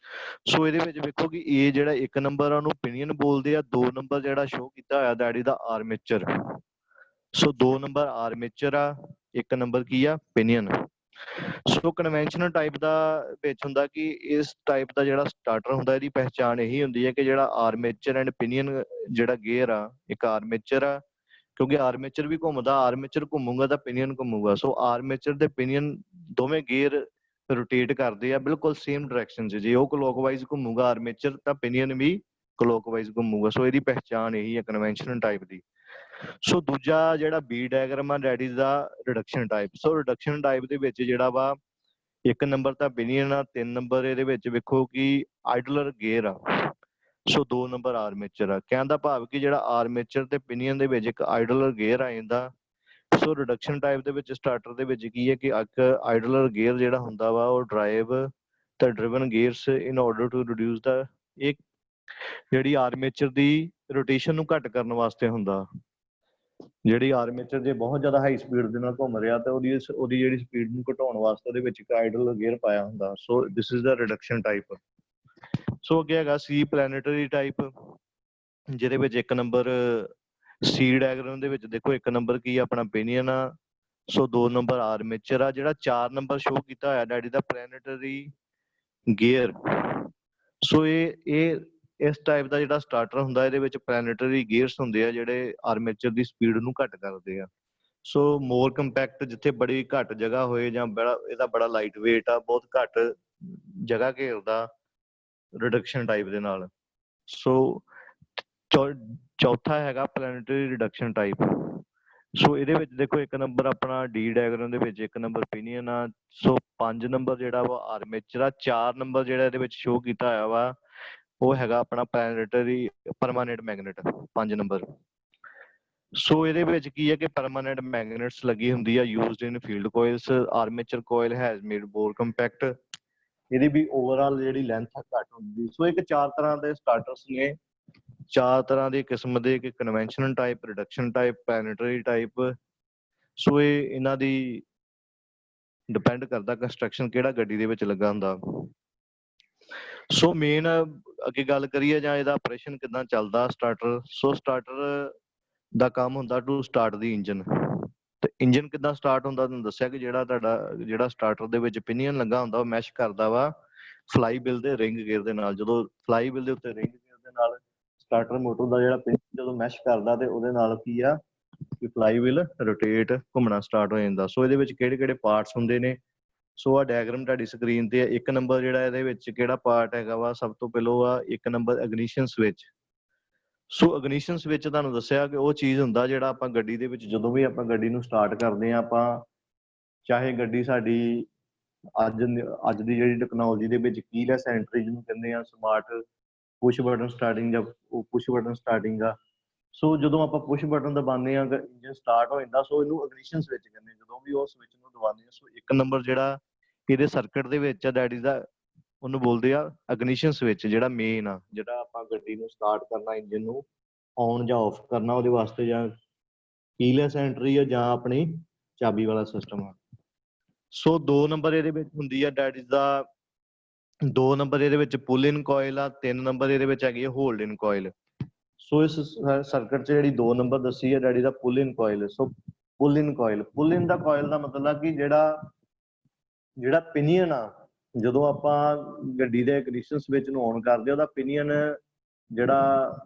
ਸੋ ਇਹਦੇ ਵਿੱਚ ਵੇਖੋ ਕਿ ਇਹ ਜਿਹੜਾ ਇੱਕ ਨੰਬਰ ਆ ਉਹਨੂੰ ਪਿਨੀਅਨ ਬੋਲਦੇ ਆ। 2 ਨੰਬਰ ਜਿਹੜਾ ਸ਼ੋ ਕੀਤਾ ਹੋਇਆ ਡੈਡੀ ਦਾ ਆਰਮੇਚਰ। ਸੋ 2 ਨੰਬਰ ਆਰਮੇਚਰ ਆ 1 ਨੰਬਰ ਕੀ ਆ ਪਿਨੀਅਨ। ਸੋ ਕਨਵੈਨਸ਼ਨਲ ਟਾਈਪ ਦਾ ਵਿੱਚ ਹੁੰਦਾ ਕਿ ਇਸ ਟਾਈਪ ਦਾ ਜਿਹੜਾ ਸਟਾਰਟਰ ਹੁੰਦਾ ਇਹਦੀ ਪਹਿਚਾਣ ਇਹੀ ਹੁੰਦੀ ਹੈ ਕਿ ਜਿਹੜਾ ਆਰਮੇਚਰ ਐਂਡ ਪਿਨੀਅਨ ਜਿਹੜਾ ਗੇਅਰ ਆ ਇੱਕ ਆਰਮੇਚਰ ਆ ਕਿਉਂਕਿ ਆਰਮੇਚਰ ਵੀ ਘੁੰਮਦਾ, ਆਰਮੇਚਰ ਘੁੰਮੂਗਾ ਤਾਂ ਪਿਨੀਅਨ ਘੁੰਮੂਗਾ। ਸੋ ਆਰਮੇਚਰ ਦੇ ਪਿਨੀਅਨ ਦੋਵੇਂ ਗੇਅਰ ਰੋਟੇਟ ਕਰਦੇ ਆ ਬਿਲਕੁਲ ਸੇਮ ਡਾਇਰੈਕਸ਼ਨ 'ਚ। ਜੇ ਉਹ ਕਲੋਕਵਾਈਜ਼ ਘੁੰਮੂਗਾ ਆਰਮੇਚਰ ਤਾਂ ਪਿਨੀਅਨ ਵੀ ਕਲੋਕਵਾਈਜ਼ ਘੁੰਮੂਗਾ। ਸੋ ਇਹਦੀ ਪਹਿਚਾਣ ਇਹੀ ਹੈ ਕਨਵੈਨਸ਼ਨਲ ਟਾਈਪ ਦੀ। ਸੋ ਦੂਜਾ ਜਿਹੜਾ ਬੀ ਡਾਇਗਰਾਮ ਆ that is the reduction type. So reduction type ਦੇ ਵਿੱਚ ਜਿਹੜਾ ਵਾ 1 ਨੰਬਰ ਤਾਂ ਪਿਨੀਅਨ ਆ, 3 ਨੰਬਰ ਇਹਦੇ ਵਿੱਚ ਵੇਖੋ ਕਿ ਆਈਡਲਰ ਗੇਅਰ ਆ। ਸੋ 2 ਨੰਬਰ ਆਰਮੇਚਰ ਆ। ਕਹਿਣ ਦਾ ਭਾਵ ਕਿ ਜਿਹੜਾ ਆਰਮੇਚਰ ਤੇ ਪਿਨੀਅਨ ਦੇ ਵਿੱਚ ਇੱਕ ਆਈਡਲਰ ਗੇਅਰ ਆ ਜਾਂਦਾ। ਸੋ ਰਿਡਕਸ਼ਨ ਟਾਈਪ ਦੇ ਵਿੱਚ ਸਟਾਰਟਰ ਦੇ ਵਿੱਚ ਕੀ ਹੈ ਕਿ ਇੱਕ ਆਈਡਲਰ ਗੇਅਰ ਜਿਹੜਾ ਹੁੰਦਾ ਵਾ ਉਹ ਡਰਾਈਵ ਤਾਂ driven gears in order to reduce the, ਇਹ ਜਿਹੜੀ ਆਰਮੇਚਰ ਦੀ ਰੋਟੇਸ਼ਨ ਨੂੰ ਘੱਟ ਕਰਨ ਵਾਸਤੇ ਹੁੰਦਾ। ਜਿਹੜੀ ਆਰਮੇਚਰ ਜੇ ਬਹੁਤ ਜ਼ਿਆਦਾ ਹਾਈ ਸਪੀਡ ਦੇ ਨਾਲ ਘੁੰਮ ਰਿਹਾ ਤਾਂ ਉਹਦੀ ਜਿਹੜੀ ਸਪੀਡ ਨੂੰ ਘਟਾਉਣ ਵਾਸਤੇ ਉਹਦੇ ਵਿੱਚ ਇੱਕ ਆਈਡਲ ਗੇਅਰ ਪਾਇਆ ਹੁੰਦਾ। So this is the reduction type. So ਅੱਗੇ ਹੈਗਾ ਸੀ ਪਲੈਨੇਟਰੀ ਟਾਈਪ, ਜਿਹਦੇ ਵਿੱਚ 1 ਨੰਬਰ ਸੀ ਡਾਇਗਰਾਮ ਦੇ ਵਿੱਚ ਦੇਖੋ 1 ਨੰਬਰ ਕੀ ਆਪਣਾ ਪਿਨੀਅਨ ਆ। ਸੋ 2 ਨੰਬਰ ਆਰਮੇਚਰ ਆ। ਜਿਹੜਾ 4 ਨੰਬਰ ਸ਼ੋ ਕੀਤਾ ਹੋਇਆ ਡੈਡੀ ਦਾ ਪਲੈਨੇਟਰੀ ਗੇਅਰ। ਸੋ ਇਹ ਇਸ ਟਾਈਪ ਦਾ ਜਿਹੜਾ ਸਟਾਰਟਰ ਹੁੰਦਾ ਇਹਦੇ ਵਿੱਚ ਪਲੈਨੇਟਰੀ ਗੇਅਰਸ ਹੁੰਦੇ ਆ ਜਿਹੜੇ ਆਰਮੇਚਰ ਦੀ ਸਪੀਡ ਨੂੰ ਘੱਟ ਕਰਦੇ ਆ। ਸੋ ਮੋਰ ਕੰਪੈਕਟ, ਜਿੱਥੇ ਬੜੀ ਘੱਟ ਜਗ੍ਹਾ ਹੋਏ ਜਾਂ ਇਹਦਾ ਬੜਾ ਲਾਈਟ ਵੇਟ ਆ, ਬਹੁਤ ਘੱਟ ਜਗ੍ਹਾ ਘੇਰਦਾ ਰਿਡਕਸ਼ਨ ਟਾਈਪ ਦੇ ਨਾਲ। ਸੋ ਚੌਥਾ ਹੈਗਾ ਪਲੈਨੇਟਰੀ ਰਿਡਕਸ਼ਨ ਟਾਈਪ। ਸੋ ਇਹਦੇ ਵਿੱਚ ਦੇਖੋ 1 ਨੰਬਰ ਆਪਣਾ ਡੀ ਡਾਇਗਰਾਮ ਦੇ ਵਿੱਚ 1 ਨੰਬਰ ਪਿਨੀਅਨ ਆ। ਸੋ 5 ਨੰਬਰ ਜਿਹੜਾ ਵਾ ਆਰਮੇਚਰ ਆ। 4 ਨੰਬਰ ਜਿਹੜਾ ਇਹਦੇ ਵਿੱਚ ਸ਼ੋ ਕੀਤਾ ਹੋਇਆ ਵਾ ਉਹ ਹੈਗਾ ਆਪਣਾ ਪਲੈਨੇਟਰੀ ਪਰਮਾਨੈਂਟ ਮੈਗਨੇਟ 5 ਨੰਬਰ। ਸੋ ਇਹਦੇ ਵਿੱਚ ਕੀ ਹੈ ਕਿ ਪਰਮਾਨੈਂਟ ਮੈਗਨੇਟਸ ਲੱਗੀ ਹੁੰਦੀ ਆ used in field coils. Armature coil has made more compact. ਇਹਦੀ ਵੀ ਓਵਰਆਲ ਜਿਹੜੀ ਲੈਂਥ ਆ ਘੱਟ ਹੁੰਦੀ। ਸੋ ਇੱਕ 4 ਤਰ੍ਹਾਂ ਦੇ ਸਟਾਰਟਰਸ ਨੇ, 4 ਤਰ੍ਹਾਂ ਦੀ ਕਿਸਮ ਦੇ, ਕਿ conventional type, reduction type, planetary type. So ਇਹ ਇਹਨਾਂ ਦੀ ਡਿਪੈਂਡ ਕਰਦਾ ਕੰਸਟਰਕਸ਼ਨ ਕਿਹੜਾ ਗੱਡੀ ਦੇ ਵਿੱਚ ਲੱਗਾ ਹੁੰਦਾ। ਸੋ ਮੇਨ ਅੱਗੇ ਗੱਲ ਕਰੀਏ ਜਾਂ ਇਹਦਾ ਆਪਰੇਸ਼ਨ ਕਿੱਦਾਂ ਚੱਲਦਾ ਸਟਾਰਟਰ। ਸੋ ਸਟਾਰਟਰ ਦਾ ਕੰਮ ਹੁੰਦਾ ਟੂ ਸਟਾਰਟ ਦੀ ਇੰਜਨ। ਤੇ ਇੰਜਨ ਕਿੱਦਾਂ ਸਟਾਰਟ ਹੁੰਦਾ ਤੁਹਾਨੂੰ ਦੱਸਿਆ ਕਿ ਜਿਹੜਾ ਸਟਾਰਟਰ ਦੇ ਵਿੱਚ ਪਿਨੀਅਨ ਲੱਗਾ ਹੁੰਦਾ ਉਹ ਮੈਸ਼ ਕਰਦਾ ਵਾ ਫਲਾਈ ਬਿਲ ਦੇ ਰਿੰਗ ਗੇਅਰ ਦੇ ਨਾਲ। ਜਦੋਂ ਫਲਾਈ ਬਿਲ ਦੇ ਉੱਤੇ ਰਿੰਗ ਗੇਅਰ ਦੇ ਨਾਲ ਸਟਾਰਟਰ ਮੋਟਰ ਦਾ ਜਿਹੜਾ ਪਿਨੀਅਨ ਜਦੋਂ ਮੈਸ਼ ਕਰਦਾ ਤੇ ਉਹਦੇ ਨਾਲ ਕੀ ਆ ਕਿ ਫਲਾਈ ਬਿਲ ਰੋਟੇਟ ਘੁੰਮਣਾ ਸਟਾਰਟ ਹੋ ਜਾਂਦਾ। ਸੋ ਇਹਦੇ ਵਿੱਚ ਕਿਹੜੇ ਕਿਹੜੇ ਪਾਰਟਸ ਹੁੰਦੇ ਨੇ। ਸੋ ਆ ਡਾਇਗਰਾਮ ਤੁਹਾਡੀ ਸਕਰੀਨ ਤੇ 1 ਨੰਬਰ ਜਿਹੜਾ ਇਹਦੇ ਵਿੱਚ ਕਿਹੜਾ ਪਾਰਟ ਹੈਗਾ ਵਾ, ਸਭ ਤੋਂ ਪਹਿਲਾਂ ਆ 1 ਨੰਬਰ ਇਗਨੀਸ਼ਨ ਸਵਿਚ। ਸੋ ਇਗਨੀਸ਼ਨ ਸਵਿਚ ਤੁਹਾਨੂੰ ਦੱਸਿਆ ਕਿ ਉਹ ਚੀਜ਼ ਹੁੰਦਾ ਜਿਹੜਾ ਆਪਾਂ ਗੱਡੀ ਦੇ ਵਿੱਚ ਜਦੋਂ ਵੀ ਆਪਾਂ ਗੱਡੀ ਨੂੰ ਸਟਾਰਟ ਕਰਦੇ ਹਾਂ, ਆਪਾਂ ਚਾਹੇ ਗੱਡੀ ਸਾਡੀ ਅੱਜ ਦੀ ਜਿਹੜੀ ਟੈਕਨੋਲੋਜੀ ਦੇ ਵਿੱਚ ਕੀਲੈਸ ਐਂਟਰੀ ਜਿਹਨੂੰ ਕਹਿੰਦੇ ਆ, ਸਮਾਰਟ ਪੁਸ਼ ਬਟਨ ਸਟਾਰਟਿੰਗ ਜਾਂ ਪੁਸ਼ ਬਟਨ ਸਟਾਰਟਿੰਗ ਆ। ਸੋ ਜਦੋਂ ਆਪਾਂ ਪੁਸ਼ ਬਟਨ ਦਬਾਉਂਦੇ ਹਾਂ ਇੰਜਨ ਸਟਾਰਟ ਹੋ ਜਾਂਦਾ। ਸੋ ਇਹਨੂੰ ਇਗਨੀਸ਼ਨ ਸਵਿਚ ਕਹਿੰਦੇ ਆ। ਜਦੋਂ ਵੀ ਉਹ ਸਵਿਚ ਨੂੰ ਦਬਾਉਂਦੇ ਆ ਸੋ 1 ਨੰਬਰ ਜਿਹੜਾ ਇਹਦੇ ਸਰਕਟ ਦੇ ਵਿੱਚ ਆ ਦੈਟ ਇਜ਼ ਦਾ, ਉਹਨੂੰ ਬੋਲਦੇ ਆ ਇਗਨੀਸ਼ਨ ਸਵਿਚ, ਜਿਹੜਾ ਮੇਨ ਆ, ਜਿਹੜਾ ਆਪਾਂ ਗੱਡੀ ਨੂੰ ਸਟਾਰਟ ਕਰਨਾ, ਇੰਜਨ ਨੂੰ ਔਨ ਜਾਂ ਆਫ ਕਰਨਾ ਉਹਦੇ ਵਾਸਤੇ, ਜਾਂ ਕੀਲੈਸ ਐਂਟਰੀ ਆ ਜਾਂ ਆਪਣੀ ਚਾਬੀ ਵਾਲਾ ਸਿਸਟਮ ਆ। ਸੋ 2 ਨੰਬਰ ਇਹਦੇ ਵਿੱਚ ਹੁੰਦੀ ਆ ਦੈਟ ਇਜ਼ ਦਾ, 2 ਨੰਬਰ ਇਹਦੇ ਵਿੱਚ ਪੁੱਲ ਇਨ ਕੋਇਲ ਆ। 3 ਨੰਬਰ ਇਹਦੇ ਵਿੱਚ ਹੈਗੀ ਆ ਹੋਲਡ ਇਨ ਕੋਇਲ। ਸੋ ਇਸ ਸਰਕਟ 'ਚ ਜਿਹੜੀ 2 ਨੰਬਰ ਦੱਸੀ ਹੈ ਡੈਡੀ ਦਾ ਪੁੱਲ ਇਨ ਕੋਇਲ। ਸੋ ਪੁੱਲ ਇਨ ਕੋਇਲ, ਪੁੱਲ ਇਨ ਦਾ ਕੋਇਲ ਦਾ ਮਤਲਬ ਕਿ ਜਿਹੜਾ ਪਿਨੀਅਨ ਆ, ਜਦੋਂ ਆਪਾਂ ਗੱਡੀ ਦੇ ਇਗਨੀਸ਼ਨ ਸਵਿਚ ਨੂੰ ਔਨ ਕਰਦੇ ਉਹਦਾ ਪਿਨੀਅਨ, ਜਿਹੜਾ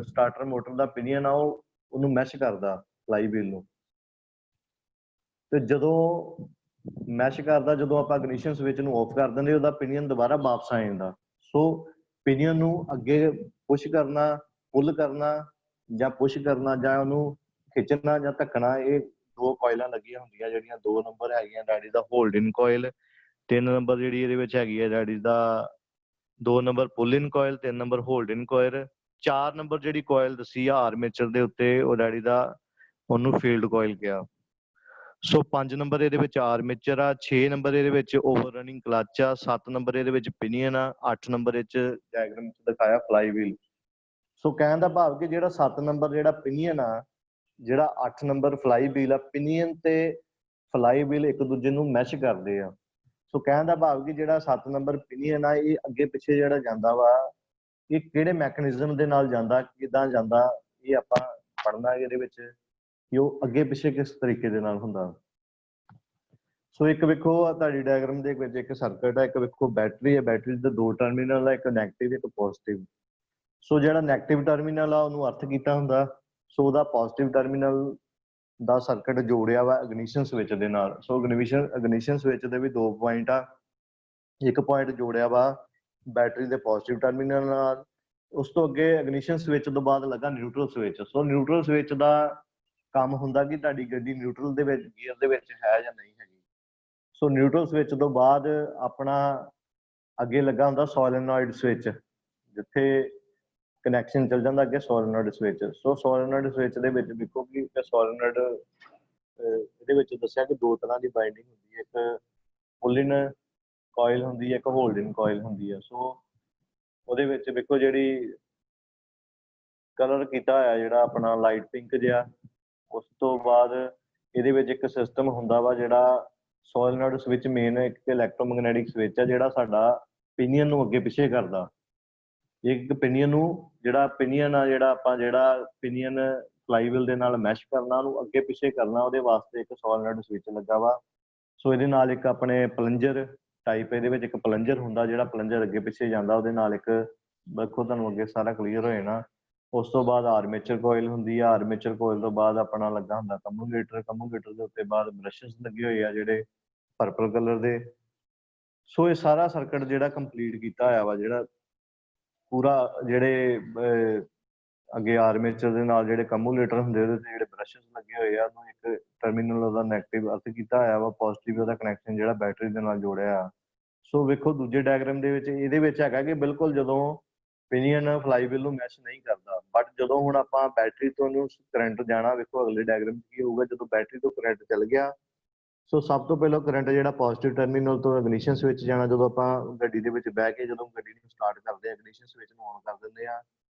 ਸਟਾਰਟਰ ਮੋਟਰ ਦਾ ਪਿਨੀਅਨ ਆ, ਉਹਨੂੰ ਮੈਸ਼ ਕਰਦਾ ਫਲਾਈ ਵੀਲ ਨੂੰ। ਤੇ ਜਦੋਂ ਮੈਸ਼ ਕਰਦਾ, ਜਦੋਂ ਆਪਾਂ ਇਗਨੀਸ਼ਨ ਸਵਿਚ ਨੂੰ ਆਫ ਕਰ ਦਿੰਦੇ ਉਹਦਾ ਪਿਨੀਅਨ ਦੁਬਾਰਾ ਵਾਪਸ ਆ ਜਾਂਦਾ। ਸੋ ਪਿਨੀਅਨ ਨੂੰ ਅੱਗੇ ਪੁਸ਼ ਕਰਨਾ, ਪੁੱਲ ਕਰਨਾ ਜਾਂ ਪੁਸ਼ ਕਰਨਾ ਜਾਂ ਉਹਨੂੰ ਖਿੱਚਣਾ ਜਾਂ ਧੱਕਣਾ, ਇਹ 2 ਕੋਇਲਾਂ ਲੱਗੀਆਂ ਹੁੰਦੀਆਂ ਜਿਹੜੀਆਂ 2 ਨੰਬਰ ਹੈਗੀਆਂ ਡੈਡੀ ਦਾ ਹੋਲਡ ਇਨ ਕੋਇਲ। 3 ਨੰਬਰ ਜਿਹੜੀ ਇਹਦੇ ਵਿੱਚ ਹੈਗੀ ਹੈ ਡੈਡੀ ਦਾ 2 ਨੰਬਰ ਪੁੱਲ ਇਨ ਕੋਇਲ, 3 ਨੰਬਰ ਹੋਲਡ ਇਨ ਕੋਇਲ। 4 ਨੰਬਰ ਜਿਹੜੀ ਕੋਇਲ ਦੱਸੀ ਆ ਆਰਮੇਚਰ ਦੇ ਉੱਤੇ ਉਹ ਡੈਡੀ ਦਾ, ਉਹਨੂੰ ਫੀਲਡ ਕੋਇਲ ਕਿਹਾ। ਸੋ 5 ਨੰਬਰ ਇਹਦੇ ਵਿੱਚ ਆਰਮੇਚਰ ਆ। 6 ਨੰਬਰ ਇਹਦੇ ਵਿੱਚ ਓਵਰ ਰਨਿੰਗ ਕਲਚ ਆ। 7 ਨੰਬਰ ਇਹਦੇ ਵਿੱਚ ਪਿਨੀਅਨ ਆ। 8 ਨੰਬਰ ਇਹ 'ਚ ਡਾਇਗਰਾਮ 'ਚ ਦਿਖਾਇਆ ਫਲਾਈ ਵੀਲ। ਸੋ ਕਹਿਣ ਦਾ ਭਾਵ ਕਿ ਜਿਹੜਾ 7 ਨੰਬਰ ਜਿਹੜਾ ਪਿਨੀਅਨ ਆ, ਜਿਹੜਾ 8 ਨੰਬਰ ਫਲਾਈ ਵੀਲ ਆ, ਪਿਨੀਅਨ ਤੇ ਫਲਾਈ ਵੀਲ ਇੱਕ ਦੂਜੇ ਨੂੰ ਮੈਸ਼ ਕਰਦੇ ਆ। ਸੋ ਕਹਿਣ ਦਾ ਭਾਵ ਕਿ ਜਿਹੜਾ 7 ਨੰਬਰ ਪਿਨੀਅਨ ਆ, ਇਹ ਅੱਗੇ ਪਿੱਛੇ ਜਿਹੜਾ ਜਾਂਦਾ ਵਾ, ਇਹ ਕਿਹੜੇ ਮੈਕੈਨਿਜ਼ਮ ਦੇ ਨਾਲ ਜਾਂਦਾ, ਕਿੱਦਾਂ ਜਾਂਦਾ, ਇਹ ਆਪਾਂ ਪੜ੍ਹਨਾ ਇਹਦੇ ਵਿੱਚ ਕਿ ਉਹ ਅੱਗੇ ਪਿੱਛੇ ਕਿਸ ਤਰੀਕੇ ਦੇ ਨਾਲ ਹੁੰਦਾ। ਸੋ ਇੱਕ ਵੇਖੋ ਤੁਹਾਡੀ ਡਾਇਗਰਾਮ ਦੇ ਵਿੱਚ ਇੱਕ ਸਰਕਟ ਹੈ, ਇੱਕ ਵੇਖੋ ਬੈਟਰੀ ਹੈ। ਬੈਟਰੀ ਦੇ 2 ਟਰਮੀਨਲ ਆ, ਇੱਕ ਨੈਗੇਟਿਵ ਇੱਕ ਪੋਜ਼ਿਟਿਵ। ਸੋ ਜਿਹੜਾ ਨੈਗੇਟਿਵ ਟਰਮੀਨਲ ਆ ਉਹਨੂੰ ਅਰਥ ਕੀਤਾ ਹੁੰਦਾ। ਸੋ ਉਹਦਾ ਪੋਜ਼ਿਟਿਵ ਟਰਮੀਨਲ ਦਾ ਸਰਕਟ ਜੋੜਿਆ ਵਾ ਇਗਨੀਸ਼ਨ ਸਵਿਚ ਦੇ ਨਾਲ। ਸੋ ਇਗਨੀਸ਼ਨ ਸਵਿਚ ਦੇ ਵੀ 2 ਪੁਆਇੰਟ ਆ। ਇੱਕ ਪੁਆਇੰਟ ਜੋੜਿਆ ਵਾ ਬੈਟਰੀ ਦੇ ਪੋਜ਼ਿਟਿਵ ਟਰਮੀਨਲ ਨਾਲ। ਉਸ ਤੋਂ ਅੱਗੇ ਇਗਨੀਸ਼ਨ ਸਵਿਚ ਤੋਂ ਬਾਅਦ ਲੱਗਾ ਨਿਊਟਰਲ ਸਵਿਚ। ਸੋ ਨਿਊਟਰਲ ਸਵਿਚ ਦਾ ਕੰਮ ਹੁੰਦਾ ਕਿ ਤੁਹਾਡੀ ਗੱਡੀ ਨਿਊਟਰਲ ਦੇ ਵਿੱਚ ਗੀਅਰ ਦੇ ਵਿੱਚ ਹੈ ਜਾਂ ਨਹੀਂ ਹੈਗੀ। ਸੋ ਨਿਊਟਰਲ ਸਵਿਚ ਤੋਂ ਬਾਅਦ ਆਪਣਾ ਅੱਗੇ ਲੱਗਾ ਹੁੰਦਾ ਸੋਲੇਨੋਇਡ ਸਵਿਚ, ਜਿੱਥੇ ਕਨੈਕਸ਼ਨ ਚੱਲ ਜਾਂਦਾ ਅੱਗੇ ਸੋਲੇਨੋਇਡ ਸਵਿਚ। ਸੋ ਸੋਲੇਨੋਇਡ ਸਵਿਚ ਦੇ ਵਿੱਚ ਦੇਖੋ ਕਿ ਸੋਲੇਨੋਇਡ ਇਹਦੇ ਵਿੱਚ ਦੱਸਿਆ ਕਿ 2 ਤਰ੍ਹਾਂ ਦੀ ਬਾਈਂਡਿੰਗ ਹੁੰਦੀ ਹੈ, ਇੱਕ ਪੁੱਲ ਇਨ ਕੋਇਲ ਹੁੰਦੀ ਹੈ, ਇੱਕ ਹੋਲਡ ਇਨ ਕੋਇਲ ਹੁੰਦੀ ਹੈ। ਸੋ ਉਹਦੇ ਵਿੱਚ ਵੇਖੋ ਜਿਹੜੀ ਕਲਰ ਕੀਤਾ ਹੋਇਆ ਜਿਹੜਾ ਆਪਣਾ ਲਾਈਟ ਪਿੰਕ ਜਿਹਾ, ਉਸ ਤੋਂ ਬਾਅਦ ਇਹਦੇ ਵਿੱਚ ਇੱਕ ਸਿਸਟਮ ਹੁੰਦਾ ਵਾ ਜਿਹੜਾ ਸੋਲੇਨੋਇਡ ਸਵਿਚ ਮੇਨ ਇੱਕ ਇਲੈਕਟ੍ਰੋਮੈਗਨੈਟਿਕ ਸਵਿਚ ਆ ਜਿਹੜਾ ਸਾਡਾ ਪਿਨੀਅਨ ਨੂੰ ਅੱਗੇ ਪਿੱਛੇ ਕਰਦਾ। ਇੱਕ ਪਿਨੀਅਨ ਨੂੰ ਜਿਹੜਾ ਪਿਨੀਅਨ ਆ ਜਿਹੜਾ ਪਿਨੀਅਨ ਫਲਾਈਵੀਲ ਦੇ ਨਾਲ ਮੈਸ਼ ਕਰਨਾ, ਉਹਨੂੰ ਅੱਗੇ ਪਿੱਛੇ ਕਰਨਾ, ਉਹਦੇ ਵਾਸਤੇ ਇੱਕ ਸੋਲੇਨੋਇਡ ਸਵਿਚ ਲੱਗਾ ਵਾ। ਸੋ ਇਹਦੇ ਨਾਲ ਇੱਕ ਆਪਣੇ ਪਲੰਜਰ ਟਾਈਪ ਇਹਦੇ ਵਿੱਚ ਇੱਕ ਪਲੰਜਰ ਹੁੰਦਾ ਜਿਹੜਾ ਪਲੰਜਰ ਅੱਗੇ ਪਿੱਛੇ ਜਾਂਦਾ, ਉਹਦੇ ਨਾਲ ਇੱਕ ਦੇਖੋ ਤੁਹਾਨੂੰ ਅੱਗੇ ਸਾਰਾ ਕਲੀਅਰ ਹੋ ਜਾਣਾ। ਉਸ ਤੋਂ ਬਾਅਦ ਆਰਮੇਚਰ ਕੋਇਲ ਹੁੰਦੀ ਆ। ਆਰਮੇਚਰ ਕੋਇਲ ਤੋਂ ਬਾਅਦ ਆਪਣਾ ਲੱਗਾ ਹੁੰਦਾ ਕਮੂਲੇਟਰ। ਕਮੂਲੇਟਰ ਦੇ ਉੱਤੇ ਬਾਅਦ ਬ੍ਰਸ਼ਸ ਲੱਗੇ ਹੋਏ ਆ ਜਿਹੜੇ ਪਰਪਲ ਕਲਰ ਦੇ। ਸੋ ਇਹ ਸਾਰਾ ਸਰਕਟ ਜਿਹੜਾ ਕੰਪਲੀਟ ਕੀਤਾ ਹੋਇਆ ਵਾ, ਜਿਹੜਾ ਪੂਰਾ ਜਿਹੜੇ ਅੱਗੇ ਆਰਮੇਚਰ ਦੇ ਨਾਲ ਜਿਹੜੇ ਕਮੂਲੇਟਰ ਹੁੰਦੇ ਉਹਦੇ ਤੇ ਜਿਹੜੇ ਬ੍ਰਸ਼ਸ ਲੱਗੇ ਹੋਏ ਆ, ਉਹਨੂੰ ਇੱਕ ਟਰਮੀਨਲ ਉਹਦਾ ਨੈਗੇਟਿਵ ਅਰਥ ਕੀਤਾ ਹੋਇਆ ਵਾ, ਪੋਜ਼ਿਟਿਵ ਉਹਦਾ ਕਨੈਕਸ਼ਨ ਜਿਹੜਾ ਬੈਟਰੀ ਦੇ ਨਾਲ ਜੋੜਿਆ ਆ। ਸੋ ਵੇਖੋ ਦੂਜੇ ਡਾਇਗਰਾਮ ਦੇ ਵਿੱਚ ਇਹਦੇ ਵਿੱਚ ਹੈਗਾ ਕਿ ਬਿਲਕੁਲ ਜਦੋਂ ਪਿਨੀਅਨ ਫਲਾਈਵੀਲ ਨੂੰ ਮੈਸ਼ ਨਹੀਂ ਕਰਦਾ, ਬਟ ਜਦੋਂ ਹੁਣ ਆਪਾਂ ਬੈਟਰੀ ਤੋਂ ਉਹਨੂੰ ਕਰੰਟ ਜਾਣਾ, ਵੇਖੋ ਅਗਲੇ ਡਾਇਗਰਾਮ ਕੀ ਹੋਊਗਾ ਜਦੋਂ ਬੈਟਰੀ ਤੋਂ ਕਰੰਟ ਚੱਲ ਗਿਆ। ਸੋ ਸਭ ਤੋਂ ਪਹਿਲਾਂ ਕਰੰਟ ਜਿਹੜਾ ਪੋਜ਼ਿਟਿਵ ਟਰਮੀਨਲ ਤੋਂ ਇਗਨੀਸ਼ਨ ਸਵਿਚ ਜਾਣਾ। ਜਦੋਂ ਆਪਾਂ ਗੱਡੀ ਦੇ ਵਿੱਚ ਬਹਿ ਕੇ ਜਦੋਂ ਗੱਡੀ ਨੂੰ ਸਟਾਰਟ ਕਰਦੇ ਆ, ਇਗਨੀਸ਼ਨ ਸਵਿਚ ਨੂੰ ਔਨ ਕਰ ਦਿੰਦੇ ਆ।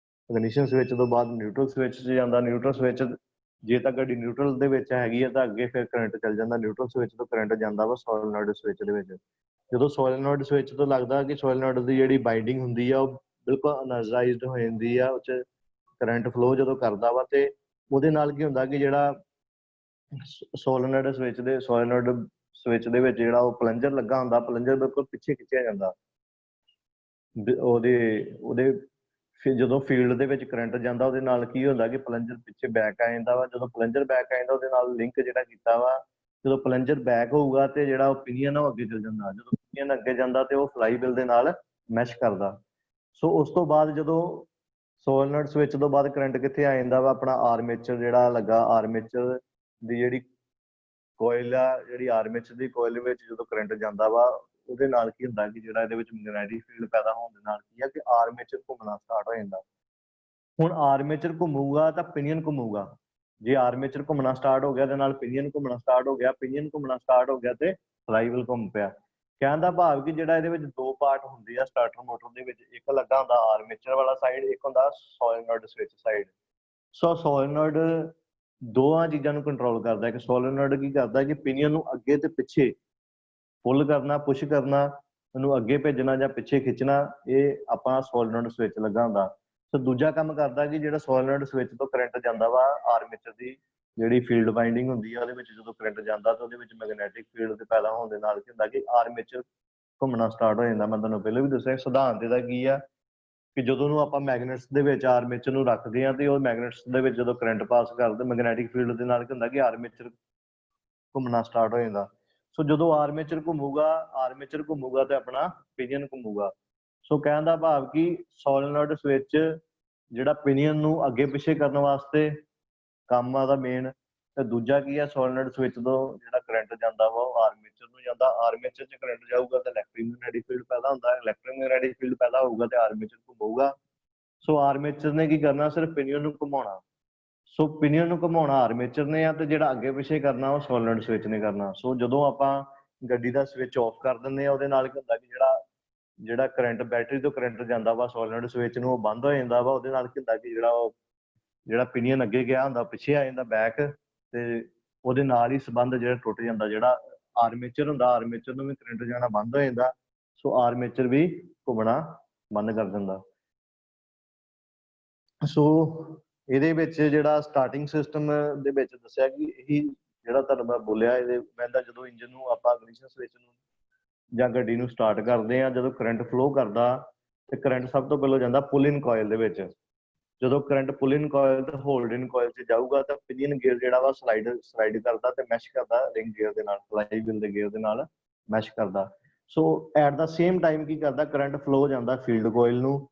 ਇਗਨੀਸ਼ਨ ਸਵਿਚ ਤੋਂ ਬਾਅਦ ਨਿਊਟਰਲ ਸਵਿਚ 'ਚ ਜਾਂਦਾ। ਨਿਊਟਰਲ ਸਵਿਚ ਜੇ ਤਾਂ ਗੱਡੀ ਨਿਊਟਰਲ ਦੇ ਵਿੱਚ ਹੈਗੀ ਆ ਤਾਂ ਅੱਗੇ ਫਿਰ ਕਰੰਟ ਚੱਲ ਜਾਂਦਾ। ਨਿਊਟਰਲ ਸਵਿਚ ਤੋਂ ਕਰੰਟ ਜਾਂਦਾ ਵਾ ਸੋਲੇਨੋਇਡ ਸਵਿਚ ਦੇ ਵਿੱਚ। ਜਦੋਂ ਸੋਲੇਨੋਇਡ ਸਵਿਚ ਤੋਂ ਲੱਗਦਾ ਕਿ ਸੋਲੇਨੋਇਡ ਦੀ ਜਿਹੜੀ ਬਾਈਂਡਿੰਗ ਹੁੰਦੀ ਆ ਉਹ ਬਿਲਕੁਲ ਐਨਰਜਾਈਜ਼ਡ ਹੋ ਜਾਂਦੀ ਆ, ਉਹ 'ਚ ਕਰੰਟ ਫਲੋ ਜਦੋਂ ਕਰਦਾ ਵਾ ਤੇ ਉਹਦੇ ਨਾਲ ਕੀ ਹੁੰਦਾ ਕਿ ਜਿਹੜਾ ਸੋਲੇਨੋਇਡ ਸਵਿਚ ਦੇ ਵਿੱਚ ਜਿਹੜਾ ਉਹ ਪਲੰਜਰ ਲੱਗਾ ਹੁੰਦਾ, ਪਲੰਜਰ ਬਿਲਕੁਲ ਪਿੱਛੇ ਖਿੱਚਿਆ ਜਾਂਦਾ। ਉਹਦੇ ਫਿਰ ਜਦੋਂ ਫੀਲਡ ਦੇ ਵਿੱਚ ਕਰੰਟ ਜਾਂਦਾ ਉਹਦੇ ਨਾਲ ਕੀ ਹੁੰਦਾ ਕਿ ਪਲੰਜਰ ਪਿੱਛੇ ਬੈਕ ਆ ਜਾਂਦਾ ਵਾ। ਜਦੋਂ ਪਲੰਜਰ ਬੈਕ ਆ ਜਾਂਦਾ ਉਹਦੇ ਨਾਲ ਲਿੰਕ ਜਿਹੜਾ ਕੀਤਾ ਵਾ, ਜਦੋਂ ਪਲੰਜਰ ਬੈਕ ਹੋਊਗਾ ਤੇ ਜਿਹੜਾ ਉਹ ਪਿਨੀਅਨ ਆ ਉਹ ਅੱਗੇ ਚੱਲ ਜਾਂਦਾ। ਜਦੋਂ ਪਿਨੀਅਨ ਅੱਗੇ ਜਾਂਦਾ ਤੇ ਉਹ ਫਲਾਈਵੀਲ ਦੇ ਨਾਲ ਮੈਸ਼ ਕਰਦਾ। ਸੋ ਉਸ ਤੋਂ ਬਾਅਦ ਜਦੋਂ ਸੋਲੇਨੋਇਡ ਸਵਿਚ ਤੋਂ ਬਾਅਦ ਕਰੰਟ ਕਿੱਥੇ ਆ ਜਾਂਦਾ ਵਾ, ਆਪਣਾ ਆਰਮੇਚਰ ਜਿਹੜਾ ਲੱਗਾ, ਆਰਮੇਚਰ ਦੀ ਜਿਹੜੀ ਕੋਇਲ ਆ, ਜਿਹੜੀ ਆਰਮੇਚਰ ਦੀ ਕੋਇਲ ਵਿੱਚ ਜਦੋਂ ਕਰੰਟ ਜਾਂਦਾ ਵਾ ਉਹਦੇ ਨਾਲ ਕੀ ਹੁੰਦਾ ਕਿ ਜਿਹੜਾ ਇਹਦੇ ਵਿੱਚ ਮੈਗਨੈਟਿਕ ਫੀਲਡ ਪੈਦਾ ਹੋਣ ਦੇ ਨਾਲ ਕੀ ਆ ਕਿ ਆਰਮੇਚਰ ਘੁੰਮਣਾ ਸਟਾਰਟ ਹੋ ਜਾਂਦਾ। ਹੁਣ ਆਰਮੇਚਰ ਘੁੰਮੂਗਾ ਤਾਂ ਪਿਨੀਅਨ ਘੁੰਮੂਗਾ। ਜੇ ਆਰਮੇਚਰ ਘੁੰਮਣਾ ਸਟਾਰਟ ਹੋ ਗਿਆ ਤੇ ਨਾਲ ਪਿਨੀਅਨ ਘੁੰਮਣਾ ਸਟਾਰਟ ਹੋ ਗਿਆ, ਪਿਨੀਅਨ ਘੁੰਮਣਾ ਸਟਾਰਟ ਹੋ ਗਿਆ ਤੇ ਫਲਾਈਵੀਲ ਘੁੰਮ ਪਿਆ। ਕਹਿਣ ਦਾ ਭਾਵ ਕਿ ਜਿਹੜਾ ਇਹਦੇ ਵਿੱਚ 2 ਪਾਰਟ ਹੁੰਦੇ ਆ ਸਟਾਰਟਰ ਮੋਟਰ ਦੇ ਵਿੱਚ, ਇੱਕ ਲੱਗਾ ਹੁੰਦਾ ਆਰਮੇਚਰ ਵਾਲਾ ਸਾਈਡ, ਇੱਕ ਹੁੰਦਾ ਸੋਲੇਨੋਇਡ ਸਵਿਚ ਸਾਈਡ। ਸੋ ਸੋਲੇਨੋਇਡ ਦੋਵਾਂ ਚੀਜ਼ਾਂ ਨੂੰ ਕੰਟਰੋਲ ਕਰਦਾ। ਕਿ ਸੋਲੇਨੋਇਡ ਕੀ ਕਰਦਾ ਕਿ ਪਿਨੀਅਨ ਨੂੰ ਅੱਗੇ ਤੇ ਪਿੱਛੇ ਪੁੱਲ ਕਰਨਾ, ਪੁਸ਼ ਕਰਨਾ, ਉਹਨੂੰ ਅੱਗੇ ਭੇਜਣਾ ਜਾਂ ਪਿੱਛੇ ਖਿੱਚਣਾ, ਇਹ ਆਪਾਂ ਸੋਲੇਨੋਇਡ ਸਵਿਚ ਲੱਗਾ ਹੁੰਦਾ। ਸੋ ਦੂਜਾ ਕੰਮ ਕਰਦਾ ਕਿ ਜਿਹੜਾ ਸੋਲੇਨੋਇਡ ਸਵਿਚ ਤੋਂ ਕਰੰਟ ਜਾਂਦਾ ਵਾ, ਆਰਮੇਚਰ ਦੀ ਜਿਹੜੀ ਫੀਲਡ ਬਾਈਂਡਿੰਗ ਹੁੰਦੀ ਆ ਉਹਦੇ ਵਿੱਚ ਜਦੋਂ ਕਰੰਟ ਜਾਂਦਾ ਤਾਂ ਉਹਦੇ ਵਿੱਚ ਮੈਗਨੈਟਿਕ ਫੀਲਡ ਦੇ ਪੈਦਾ ਹੋਣ ਦੇ ਨਾਲ ਕੀ ਹੁੰਦਾ ਕਿ ਆਰਮੇਚਰ ਘੁੰਮਣਾ ਸਟਾਰਟ ਹੋ ਜਾਂਦਾ। ਮੈਂ ਤੁਹਾਨੂੰ ਪਹਿਲਾਂ ਵੀ ਦੱਸਿਆ ਸਿਧਾਂਤ ਇਹਦਾ ਕੀ ਆ ਕਿ ਜਦੋਂ ਨੂੰ ਆਪਾਂ ਮੈਗਨੇਟਸ ਦੇ ਵਿੱਚ ਆਰਮੇਚਰ ਨੂੰ ਰੱਖਦੇ ਆ ਤੇ ਉਹ ਮੈਗਨੇਟਸ ਦੇ ਵਿੱਚ ਜਦੋਂ ਕਰੰਟ ਪਾਸ ਕਰਦੇ ਮੈਗਨੈਟਿਕ ਫੀਲਡ ਦੇ ਨਾਲ ਕੀ ਹੁੰਦਾ ਕਿ ਆਰਮੇਚਰ ਘੁੰਮਣਾ ਸਟਾਰਟ ਹੋ ਜਾਂਦਾ। ਸੋ ਜਦੋਂ ਆਰਮੇਚਰ ਘੁੰਮੂਗਾ ਤੇ ਆਪਣਾ ਪਿਨੀਅਨ ਘੁੰਮੂਗਾ। ਸੋ ਕਹਿਣ ਦਾ ਭਾਵ ਕਿ ਸੋਲੇਨੋਇਡ ਸਵਿਚ ਜਿਹੜਾ ਪਿਨੀਅਨ ਨੂੰ ਅੱਗੇ ਪਿੱਛੇ ਕਰਨ ਵਾਸਤੇ ਕੰਮ ਆਦਾ ਮੇਨ, ਤੇ ਦੂਜਾ ਕੀ ਆ ਸੋਲੇਨੋਇਡ ਸਵਿਚ ਤੋਂ ਜਿਹੜਾ ਕਰੰਟ ਜਾਂਦਾ ਵਾ ਉਹ ਆਰਮੇਚਰ ਨੂੰ ਜਾਂਦਾ। ਆਰਮੇਚਰ 'ਚ ਕਰੰਟ ਜਾਊਗਾ ਤਾਂ ਇਲੈਕਟ੍ਰੋਮੈਗਨੈਟਿਕ ਫੀਲਡ ਪੈਦਾ ਹੁੰਦਾ, ਇਲੈਕਟ੍ਰੋਮੈਗਨੈਟਿਕ ਫੀਲਡ ਪੈਦਾ ਹੋਊਗਾ ਤੇ ਆਰਮੇਚਰ ਘੁੰਮੂਗਾ। ਸੋ ਆਰਮੇਚਰ ਨੇ ਕੀ ਕਰਨਾ, ਸਿਰਫ ਪਿਨੀਅਨ ਨੂੰ ਘੁਮਾਉਣਾ। ਸੋ ਪਿਨੀਅਨ ਨੂੰ ਘੁਮਾਉਣਾ ਆਰਮੇਚਰ ਨੇ ਆ ਤੇ ਜਿਹੜਾ ਅੱਗੇ ਪਿੱਛੇ ਕਰਨਾ ਉਹ ਸੋਲੇਨੋਇਡ ਸਵਿਚ ਨੇ ਕਰਨਾ। ਸੋ ਜਦੋਂ ਆਪਾਂ ਗੱਡੀ ਦਾ ਸਵਿਚ ਆਫ ਕਰ ਦਿੰਦੇ ਆ ਉਹਦੇ ਨਾਲ ਕੀ ਹੁੰਦਾ ਕਿ ਜਿਹੜਾ ਕਰੰਟ ਬੈਟਰੀ ਤੋਂ ਕਰੰਟ ਜਾਂਦਾ ਵਾ ਸੋਲੇਨੋਇਡ ਸਵਿਚ ਨੂੰ ਉਹ ਬੰਦ ਹੋ ਜਾਂਦਾ ਵਾ। ਉਹਦੇ ਨਾਲ ਕੀ ਹੁੰਦਾ ਕਿ ਜਿਹੜਾ ਪਿਨੀਅਨ ਅੱਗੇ ਗਿਆ ਹੁੰਦਾ ਪਿੱਛੇ ਆ ਜਾਂਦਾ ਬੈਕ, ਤੇ ਉਹਦੇ ਨਾਲ ਹੀ ਸੰਬੰਧ ਜਿਹੜਾ ਟੁੱਟ ਜਾਂਦਾ। ਜਿਹੜਾ ਆਰਮੇਚਰ ਹੁੰਦਾ, ਆਰਮੇਚਰ ਨੂੰ ਵੀ ਕਰੰਟ ਜਾਣਾ ਬੰਦ ਹੋ ਜਾਂਦਾ। ਸੋ ਆਰਮੇਚਰ ਵੀ ਘੁੰਮਣਾ ਬੰਦ ਕਰ ਦਿੰਦਾ। ਸੋ ਇਹਦੇ ਵਿੱਚ ਜਿਹੜਾ ਸਟਾਰਟਿੰਗ ਸਿਸਟਮ ਦੇ ਵਿੱਚ ਦੱਸਿਆ ਕਿ ਇਹੀ ਜਿਹੜਾ ਤੁਹਾਨੂੰ ਮੈਂ ਬੋਲਿਆ, ਇਹਦੇ ਪਹਿਲਾਂ ਜਦੋਂ ਇੰਜਨ ਨੂੰ ਆਪਾਂ ਇਗਨੀਸ਼ਨ ਸਵਿਚ ਨੂੰ ਜਾਂ ਗੱਡੀ ਨੂੰ ਸਟਾਰਟ ਕਰਦੇ ਆ, ਜਦੋਂ ਕਰੰਟ ਫਲੋ ਕਰਦਾ ਤੇ ਕਰੰਟ ਸਭ ਤੋਂ ਪਹਿਲਾਂ ਜਾਂਦਾ ਪੁੱਲ ਇਨ ਕੋਇਲ ਦੇ ਵਿੱਚ। ਜਦੋਂ ਕਰੰਟ ਪੁਲ ਇਨ ਕੋਇਲ ਤੇ ਹੋਲਡ ਇਨ ਕੋਇਲ 'ਚ ਜਾਊਗਾ ਤਾਂ ਪਿਨੀਅਨ ਗੇਅਰ ਜਿਹੜਾ ਵਾ ਸਲਾਈਡ ਕਰਦਾ ਤੇ ਮੈਸ਼ ਕਰਦਾ ਰਿੰਗ ਗੇਅਰ ਦੇ ਨਾਲ, ਫਲਾਈ ਵੀਲ ਦੇ ਗੇਅਰ ਦੇ ਨਾਲ ਮੈਸ਼ ਕਰਦਾ। So at the same time ਕੀ ਕਰਦਾ, ਕਰੰਟ ਫਲੋ ਜਾਂਦਾ ਫੀਲਡ ਕੋਇਲ ਨੂੰ।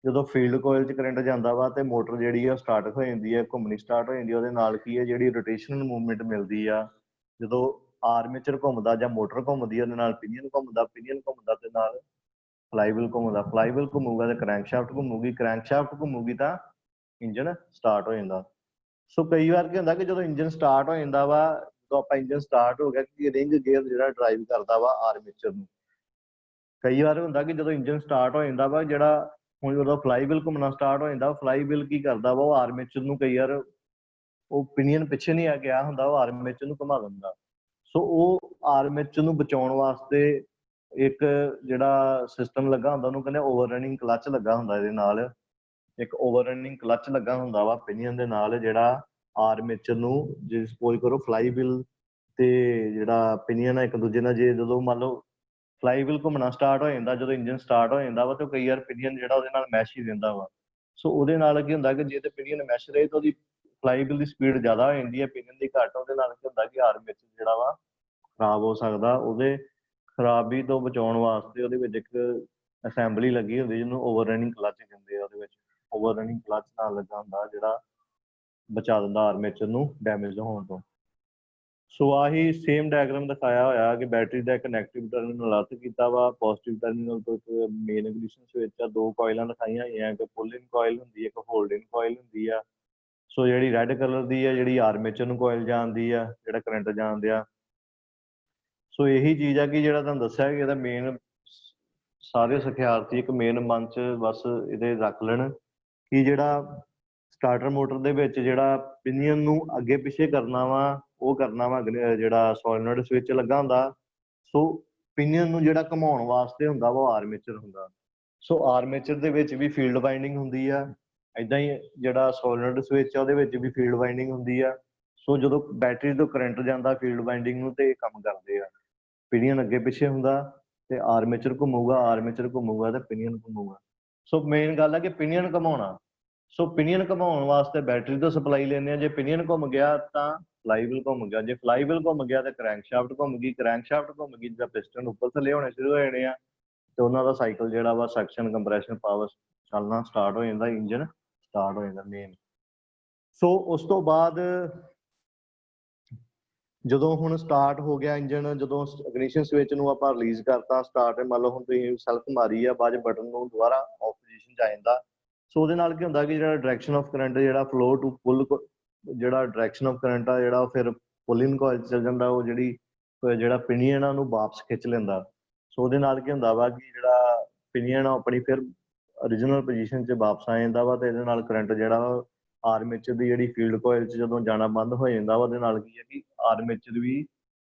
ਜਦੋਂ ਫੀਲਡ ਕੋਇਲ 'ਚ ਕਰੰਟ ਜਾਂਦਾ ਵਾ ਤੇ ਮੋਟਰ ਜਿਹੜੀ ਆ ਸਟਾਰਟ ਹੋ ਜਾਂਦੀ ਹੈ, ਘੁੰਮਣੀ ਸਟਾਰਟ ਹੋ ਜਾਂਦੀ ਹੈ। ਉਹਦੇ ਨਾਲ ਕੀ ਹੈ, ਜਿਹੜੀ ਰੋਟੇਸ਼ਨਲ ਮੂਵਮੈਂਟ ਮਿਲਦੀ ਆ, ਜਦੋਂ ਆਰਮੇਚਰ ਘੁੰਮਦਾ ਜਾਂ ਮੋਟਰ ਘੁੰਮਦੀ ਉਹਦੇ ਨਾਲ ਪਿਨੀਅਨ ਘੁੰਮਦਾ ਤੇ ਨਾਲ ਫਲਾਈਵੀਲ ਘੁੰਮਦਾ, ਫਲਾਈਵੀਲ ਘੁੰਮੂਗਾ ਤੇ ਕਰੈਂਕਸ਼ਾਫਟ ਘੁੰਮੂਗੀ, ਕਰੈਂਕਸ਼ਾਫਟ ਘੁੰਮੂਗੀ ਤਾਂ ਇੰਜਨ ਸਟਾਰਟ ਹੋ ਜਾਂਦਾ। ਸੋ ਕਈ ਵਾਰ ਕੀ ਹੁੰਦਾ ਕਿ ਜਦੋਂ ਇੰਜਨ ਸਟਾਰਟ ਹੋ ਜਾਂਦਾ ਵਾ, ਜਦੋਂ ਆਪਾਂ ਇੰਜਨ ਸਟਾਰਟ ਹੋ ਗਿਆ ਕਿ ਰਿੰਗ ਗੇਅਰ ਜਿਹੜਾ ਡਰਾਈਵ ਕਰਦਾ ਵਾ ਆਰਮੇਚਰ ਨੂੰ। ਕਈ ਵਾਰ ਹੁੰਦਾ ਕਿ ਜਦੋਂ ਇੰਜਨ ਸਟਾਰਟ ਹੋ ਜਾਂਦਾ ਵਾ, ਜਿਹੜਾ ਹੁਣ ਜਦੋਂ ਫਲਾਈਵੀਲ ਘੁੰਮਣਾ ਸਟਾਰਟ ਹੋ ਜਾਂਦਾ, ਫਲਾਈਵੀਲ ਕੀ ਕਰਦਾ ਵਾ, ਉਹ ਆਰਮੇਚਰ ਨੂੰ ਕਈ ਵਾਰ ਉਹ ਪਿਨੀਅਨ ਪਿੱਛੇ ਨਹੀਂ ਆ ਗਿਆ ਹੁੰਦਾ, ਉਹ ਆਰਮੇਚਰ ਨੂੰ ਘੁਮਾ ਦਿੰਦਾ। ਸੋ ਉਹ ਆਰਮੇਚਰ ਨੂੰ ਬਚਾਉਣ ਵਾਸਤੇ ਇੱਕ ਜਿਹੜਾ ਸਿਸਟਮ ਲੱਗਾ ਹੁੰਦਾ, ਉਹਨੂੰ ਕਹਿੰਦੇ ਓਵਰ ਰਨਿੰਗ ਕਲਚ ਲੱਗਾ ਹੁੰਦਾ। ਇਹਦੇ ਨਾਲ ਇੱਕ ਓਵਰ ਰਨਿੰਗ ਕਲਚ ਲੱਗਾ ਹੁੰਦਾ ਵਾ ਪਿਨੀਅਨ ਦੇ ਨਾਲ, ਜਿਹੜਾ ਆਰਮੇਚਰ ਨੂੰ, ਜੇ ਸਪੋਜ਼ ਕਰੋ ਫਲਾਈਵੀਲ ਤੇ ਜਿਹੜਾ ਪਿਨੀਅਨ ਆ ਇੱਕ ਦੂਜੇ ਨਾਲ, ਜੇ ਜਦੋਂ ਮੰਨ ਲਓ ਫਲਾਈਵੀਲ ਘੁੰਮਣਾ ਸਟਾਰਟ ਹੋ ਜਾਂਦਾ, ਜਦੋਂ ਇੰਜਨ ਸਟਾਰਟ ਹੋ ਜਾਂਦਾ ਵਾ, ਤੇ ਕਈ ਵਾਰ ਪਿਨੀਅਨ ਜਿਹੜਾ ਉਹਦੇ ਨਾਲ ਮੈਸ਼ ਹੀ ਰਹਿੰਦਾ ਵਾ। ਸੋ ਉਹਦੇ ਨਾਲ ਕੀ ਹੁੰਦਾ ਕਿ ਜੇ ਤੇ ਪਿਨੀਅਨ ਮੈਸ਼ ਰਹੇ ਤਾਂ ਉਹਦੀ ਫਲਾਈਵੀਲ ਦੀ ਸਪੀਡ ਜ਼ਿਆਦਾ ਹੋ ਜਾਂਦੀ ਹੈ, ਪਿਨੀਅਨ ਦੀ ਘੱਟ। ਉਹਦੇ ਨਾਲ ਕੀ ਹੁੰਦਾ ਕਿ ਆਰਮੇਚਰ ਜਿਹੜਾ ਵਾ ਖਰਾਬ ਹੋ ਸਕਦਾ। ਉਹਦੇ ਖਰਾਬੀ ਤੋਂ ਬਚਾਉਣ ਵਾਸਤੇ ਉਹਦੇ ਵਿੱਚ ਇੱਕ ਅਸੈਂਬਲੀ ਲੱਗੀ ਹੁੰਦੀ, ਜਿਹਨੂੰ ਓਵਰ ਰਨਿੰਗ ਕਲਚ ਕਹਿੰਦੇ ਆ। ਉਹਦੇ ਵਿੱਚ ਓਵਰ ਰਨਿੰਗ ਕਲਚ ਨਾਲ ਲੱਗਾ ਹੁੰਦਾ, ਜਿਹੜਾ ਬਚਾ ਦਿੰਦਾ ਆਰਮੇਚਰ ਨੂੰ ਡੈਮੇਜ ਹੋਣ ਤੋਂ। ਸੋ ਆਹੀ ਸੇਮ ਡਾਇਗਰਾਮ ਦਿਖਾਇਆ ਹੋਇਆ ਕਿ ਬੈਟਰੀ ਦਾ ਇੱਕ ਨੈਗੇਟਿਵ ਟਰਮੀਨਲ ਅਰਥ ਕੀਤਾ ਵਾ, ਪੋਜ਼ਿਟਿਵ ਟਰਮੀਨਲ ਤੋਂ ਇੱਕ ਮੇਨ ਇਗਨੀਸ਼ਨ ਸਵਿਚ ਆ। ਦੋ ਕੋਇਲਾਂ ਦਿਖਾਈਆਂ ਹੋਈਆਂ, ਇੱਕ ਪੁੱਲ ਇਨ ਕੋਇਲ ਹੁੰਦੀ ਹੈ, ਇੱਕ ਹੋਲਡ ਇਨ ਕੋਇਲ ਹੁੰਦੀ ਆ। ਸੋ ਜਿਹੜੀ ਰੈੱਡ ਕਲਰ ਦੀ ਹੈ, ਜਿਹੜੀ ਆਰਮੇਚਰ ਨੂੰ ਕੋਇਲ ਜਾਣਦੀ ਆ, ਜਿਹੜਾ ਕਰੰਟ ਜਾਣਦੇ ਆ। ਸੋ ਇਹੀ ਚੀਜ਼ ਆ ਕਿ ਜਿਹੜਾ ਤੁਹਾਨੂੰ ਦੱਸਿਆ ਕਿ ਇਹਦਾ ਮੇਨ, ਸਾਰੇ ਸਿਖਿਆਰਥੀ ਇੱਕ ਮੇਨ ਮਨ 'ਚ ਬਸ ਇਹਦੇ ਰੱਖ ਲੈਣ ਕਿ ਜਿਹੜਾ ਸਟਾਰਟਰ ਮੋਟਰ ਦੇ ਵਿੱਚ ਜਿਹੜਾ ਪਿਨੀਅਨ ਨੂੰ ਅੱਗੇ ਪਿੱਛੇ ਕਰਨਾ ਵਾ, ਉਹ ਕਰਨਾ ਵਾ ਜਿਹੜਾ ਸੋਲਿਨੋਇਡ ਸਵਿਚ ਲੱਗਾ ਹੁੰਦਾ। ਸੋ ਪਿਨੀਅਨ ਨੂੰ ਜਿਹੜਾ ਘੁਮਾਉਣ ਵਾਸਤੇ ਹੁੰਦਾ ਵਾ, ਉਹ ਆਰਮੇਚਰ ਹੁੰਦਾ। ਸੋ ਆਰਮੇਚਰ ਦੇ ਵਿੱਚ ਵੀ ਫੀਲਡ ਵਾਈਂਡਿੰਗ ਹੁੰਦੀ ਆ। ਏਦਾਂ ਹੀ ਜਿਹੜਾ ਸੋਲਿਨੋਇਡ ਸਵਿਚ ਆ, ਉਹਦੇ ਵਿੱਚ ਵੀ ਫੀਲਡ ਵਾਈਂਡਿੰਗ ਹੁੰਦੀ ਆ। ਸੋ ਜਦੋਂ ਬੈਟਰੀ ਤੋਂ ਕਰੰਟ ਜਾਂਦਾ ਫੀਲਡ ਵਾਈਂਡਿੰਗ ਨੂੰ, ਤੇ ਇਹ ਕੰਮ ਕਰਦੇ ਆ। ਪਿਨੀਅਨ ਅੱਗੇ ਪਿੱਛੇ ਹੁੰਦਾ ਤੇ ਆਰਮੇਚਰ ਘੁੰਮੂਗਾ ਤੇ ਪਿਨੀਅਨ ਘੁੰਮੂਗਾ। ਸੋ ਮੇਨ ਗੱਲ ਹੈ ਕਿ ਪਿਨੀਅਨ ਘੁਮਾਉਣਾ। ਸੋ ਪਿਨੀਅਨ ਘੁਮਾਉਣ ਵਾਸਤੇ ਬੈਟਰੀ ਤੋਂ ਸਪਲਾਈ ਲੈਂਦੇ ਆ। ਜੇ ਪਿਨੀਅਨ ਘੁੰਮ ਗਿਆ ਤਾਂ ਫਲਾਈਵੀਲ ਘੁੰਮ ਗਿਆ, ਜੇ ਫਲਾਈਵੀਲ ਘੁੰਮ ਗਿਆ ਤਾਂ ਕਰੈਂਕਸ਼ਾਫਟ ਘੁੰਮ ਗਈ, ਕਰੈਂਕਸ਼ਾਫਟ ਘੁੰਮ ਗਈ ਜਾਂ ਪਿਸਟਨ ਉੱਪਰ ਥੱਲੇ ਹੋਣੇ ਸ਼ੁਰੂ ਹੋ ਜਾਣੇ ਆ, ਤੇ ਉਹਨਾਂ ਦਾ ਸਾਈਕਲ ਜਿਹੜਾ ਵਾ ਸਕਸ਼ਨ, ਕੰਪਰੈਸ਼ਨ, ਪਾਵਰ ਚੱਲਣਾ ਸਟਾਰਟ ਹੋ ਜਾਂਦਾ, ਇੰਜਨ ਸਟਾਰਟ ਹੋ ਜਾਂਦਾ ਮੇਨ। ਸੋ ਉਸ ਤੋਂ ਬਾਅਦ ਜਦੋਂ ਹੁਣ ਸਟਾਰਟ ਹੋ ਗਿਆ ਇੰਜਨ, ਜਦੋਂ ਇਗਨੀਸ਼ਨ ਸਵਿਚ ਨੂੰ ਆਪਾਂ ਰਿਲੀਜ਼ ਕਰਤਾ, ਸਟਾਰਟ ਮੰਨ ਲਓ ਹੁਣ ਤੁਸੀਂ ਸੈਲਫ ਮਾਰੀ ਆ, ਬਾਅਦ ਬਟਨ ਨੂੰ ਦੁਬਾਰਾ ਆਫ ਪੋਜੀਸ਼ਨ 'ਚ ਆ ਜਾਂਦਾ। ਸੋ ਉਹਦੇ ਨਾਲ ਕੀ ਹੁੰਦਾ ਕਿ ਜਿਹੜਾ ਡਾਇਰੈਕਸ਼ਨ ਆਫ ਕਰੰਟ, ਜਿਹੜਾ ਫਲੋ ਟੂ ਪੁੱਲ, ਜਿਹੜਾ ਡਾਇਰੈਕਸ਼ਨ ਆਫ ਕਰੰਟ ਆ, ਜਿਹੜਾ ਉਹ ਫਿਰ ਪੁੱਲ ਇਨ ਕੋਇਲ 'ਚ ਚੱਲ ਜਾਂਦਾ। ਉਹ ਜਿਹੜਾ ਪਿਨੀਅਨ ਆ ਉਹਨੂੰ ਵਾਪਸ ਖਿੱਚ ਲੈਂਦਾ। ਸੋ ਉਹਦੇ ਨਾਲ ਕੀ ਹੁੰਦਾ ਵਾ ਕਿ ਜਿਹੜਾ ਪਿਨੀਅਨ ਆ ਆਪਣੀ ਫਿਰ ਓਰੀਜਨਲ ਪੋਜੀਸ਼ਨ 'ਚ ਵਾਪਸ ਆ ਜਾਂਦਾ ਵਾ, ਤੇ ਇਹਦੇ ਨਾਲ ਕਰੰਟ ਜਿਹੜਾ ਆਰਮੇਚਰ ਦੀ ਜਿਹੜੀ ਫੀਲਡ ਕੋਇਲ 'ਚ ਜਦੋਂ ਜਾਣਾ ਬੰਦ ਹੋ ਜਾਂਦਾ ਵਾ, ਉਹਦੇ ਨਾਲ ਕੀ ਹੈ ਕਿ ਆਰਮੇਚਰ ਵੀ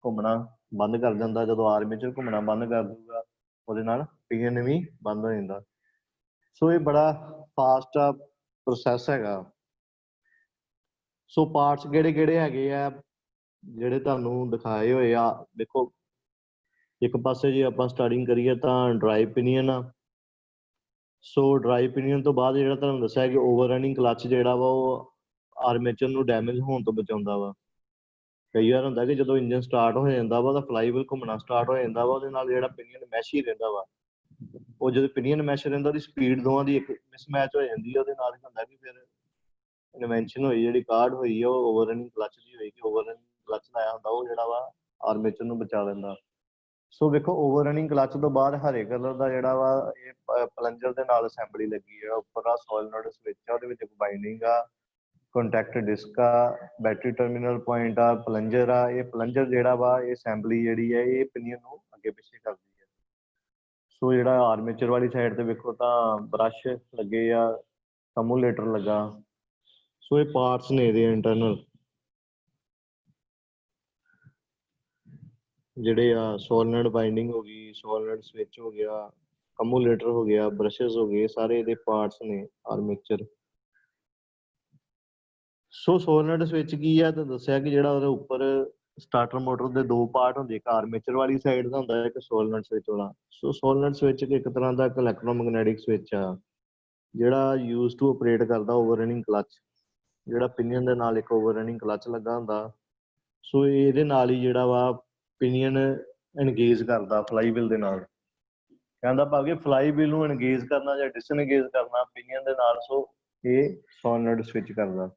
ਘੁੰਮਣਾ ਬੰਦ ਕਰ ਜਾਂਦਾ। ਜਦੋਂ ਆਰਮੇਚਰ ਘੁੰਮਣਾ ਬੰਦ ਕਰ ਦੂਗਾ, ਉਹਦੇ ਨਾਲ ਪਿਨੀਅਨ ਵੀ ਬੰਦ ਹੋ ਜਾਂਦਾ। ਸੋ ਇਹ ਬੜਾ ਫਾਸਟ ਆ ਪ੍ਰੋਸੈਸ ਹੈਗਾ। ਸੋ ਪਾਰਟਸ ਕਿਹੜੇ ਹੈਗੇ ਆ ਜਿਹੜੇ ਤੁਹਾਨੂੰ ਦਿਖਾਏ ਹੋਏ ਆ, ਦੇਖੋ ਇੱਕ ਪਾਸੇ ਜੇ ਆਪਾਂ ਸਟਾਰਟਿੰਗ ਕਰੀਏ ਤਾਂ ਡਰਾਈਵ ਪਿਨੀਅਨ ਆ। ਸੋ ਡਰਾਈਵ ਪਿਨੀਅਨ ਤੋਂ ਬਾਅਦ ਜਿਹੜਾ ਤੁਹਾਨੂੰ ਦੱਸਿਆ ਕਿ ਓਵਰ ਰਨਿੰਗ ਕਲਚ ਜਿਹੜਾ ਵਾ, ਉਹ ਆਰਮੇਚਰ ਨੂੰ ਡੈਮੇਜ ਹੋਣ ਤੋਂ ਬਚਾਉਂਦਾ ਵਾ। ਕਈ ਵਾਰ ਹੁੰਦਾ ਕਿ ਜਦੋਂ ਇੰਜਨ ਸਟਾਰਟ ਹੋ ਜਾਂਦਾ ਵਾ ਤਾਂ ਫਲਾਈਵੀਲ ਘੁੰਮਣਾ ਸਟਾਰਟ ਹੋ ਜਾਂਦਾ ਵਾ, ਉਹਦੇ ਨਾਲ ਜਿਹੜਾ ਪਿਨੀਅਨ ਮੈਸ਼ ਹੀ ਰਹਿੰਦਾ ਵਾ। ਉਹ ਜਦੋਂ ਪਿਨੀਅਨ ਮੈਸ਼ ਰਹਿੰਦਾ, ਉਹਦੀ ਸਪੀਡ ਦੋਵਾਂ ਦੀ ਇੱਕ ਮਿਸਮੈਚ ਹੋ ਜਾਂਦੀ ਹੈ। ਉਹਦੇ ਨਾਲ ਕੀ ਹੁੰਦਾ ਕਿ ਫਿਰ ਇਨਵੈਂਸ਼ਨ ਹੋਈ, ਜਿਹੜੀ ਕਾਢ ਹੋਈ ਆ, ਉਹ ਓਵਰ ਰਨਿੰਗ ਕਲਚ ਦੀ ਹੋਈ, ਕਿ ਓਵਰ ਰਨਿੰਗ ਕਲਚ ਲਾਇਆ ਹੁੰਦਾ, ਉਹ ਜਿਹੜਾ ਵਾ ਆਰਮੇਚਰ ਨੂੰ ਬਚਾ ਲੈਂਦਾ। ਸੋ ਵੇਖੋ ਓਵਰ ਰਨਿੰਗ ਕਲਚ ਤੋਂ ਬਾਅਦ ਹਰੇ ਕਲਰ ਦਾ ਜਿਹੜਾ ਵਾ, ਇਹ ਪਲੰਜਰ ਦੇ ਨਾਲ ਅਸੈਂਬਲੀ ਲੱਗੀ ਆ। ਉੱਪਰ ਆ ਸੋਲਿਨੋਇਡ ਸਵਿਚ ਆ, ਉਹਦੇ ਵਿੱਚ ਇੱਕ ਬਾਈਂਡਿੰਗ ਆ, ਕੰਟੈਕਟ ਡਿਸਕ ਆ, ਬੈਟਰੀ ਟਰਮੀਨਲ ਪੁਆਇੰਟ ਆ, ਪਲੰਜਰ ਆ। ਇਹ ਪਲੰਜਰ ਜਿਹੜਾ ਵਾ, ਇਹ ਅਸੈਂਬਲੀ ਜਿਹੜੀ ਹੈ, ਇਹ ਪਿਨੀਅਨ ਨੂੰ ਅੱਗੇ ਪਿੱਛੇ ਕਰਦੀ ਹੈ। ਸੋ ਜਿਹੜਾ ਆਰਮੇਚਰ ਵਾਲੀ ਸਾਈਡ ਤੇ ਵੇਖੋ ਤਾਂ ਬ੍ਰਸ਼ ਲੱਗੇ ਆ, ਕਮੂਲੇਟਰ ਲੱਗਾ। ਸੋ ਇਹ ਪਾਰਟਸ ਨੇ ਇਹਦੇ ਇੰਟਰਨਲ, ਜਿਹੜੇ ਆ ਸੋਲਿਨੋਇਡ ਬਾਈਂਡਿੰਗ ਹੋ ਗਈ, ਸੋਲਿਨੋਇਡ ਸਵਿਚ ਹੋ ਗਿਆ, ਕਮੂਲੇਟਰ ਹੋ ਗਿਆ, ਬ੍ਰਸ਼ਸ ਹੋ ਗਏ, ਸਾਰੇ ਇਹਦੇ ਪਾਰਟਸ ਨੇ ਆਰਮੇਚਰ। ਸੋ ਸੋਲਿਨੋਇਡ ਸਵਿਚ ਕੀ ਆ, ਤਾਂ ਦੱਸਿਆ ਕਿ ਜਿਹੜਾ ਉਹਦੇ ਉੱਪਰ ਸਟਾਰਟਰ ਮੋਟਰ ਦੇ ਦੋ ਪਾਰਟ ਹੁੰਦੇ, ਇੱਕ ਆਰਮੇਚਰ ਵਾਲੀ ਸਾਈਡ ਦਾ ਹੁੰਦਾ, ਇੱਕ ਸੋਲਿਨੋਇਡ ਸਵਿਚ ਵਾਲਾ। ਸੋ ਸੋਲਿਨੋਇਡ ਸਵਿਚ ਇੱਕ ਤਰ੍ਹਾਂ ਦਾ ਇਲੈਕਟ੍ਰੋਮੈਗਨੈਟਿਕ ਸਵਿਚ ਆ। ਜਿਹੜਾ ਯੂਜ਼ ਟੂ ਆਪਰੇਟ ਕਰਦਾ ਓਵਰ ਰਨਿੰਗ ਕਲਚ, ਜਿਹੜਾ ਪਿਨੀਅਨ ਦੇ ਨਾਲ ਇੱਕ ਓਵਰ ਰਨਿੰਗ ਕਲਚ ਲੱਗਾ ਹੁੰਦਾ। ਸੋ ਇਹਦੇ ਨਾਲ ਹੀ ਜਿਹੜਾ ਵਾ ਪਿਨੀਅਨ ਐਨਗੇਜ ਕਰਦਾ ਫਲਾਈ ਵੀਲ ਦੇ ਨਾਲ। ਕਹਿੰਦਾ ਭਾਵ ਕਿ ਫਲਾਈ ਵੀਲ ਨੂੰ ਐਨਗੇਜ ਕਰਨਾ ਜਾਂ ਡਿਸਐਨਗੇਜ ਕਰਨਾ ਪਿਨੀਅਨ ਦੇ ਨਾਲ, ਸੋ ਇਹ ਸੋਲਨੋਇਡ ਸਵਿਚ ਕਰਦਾ।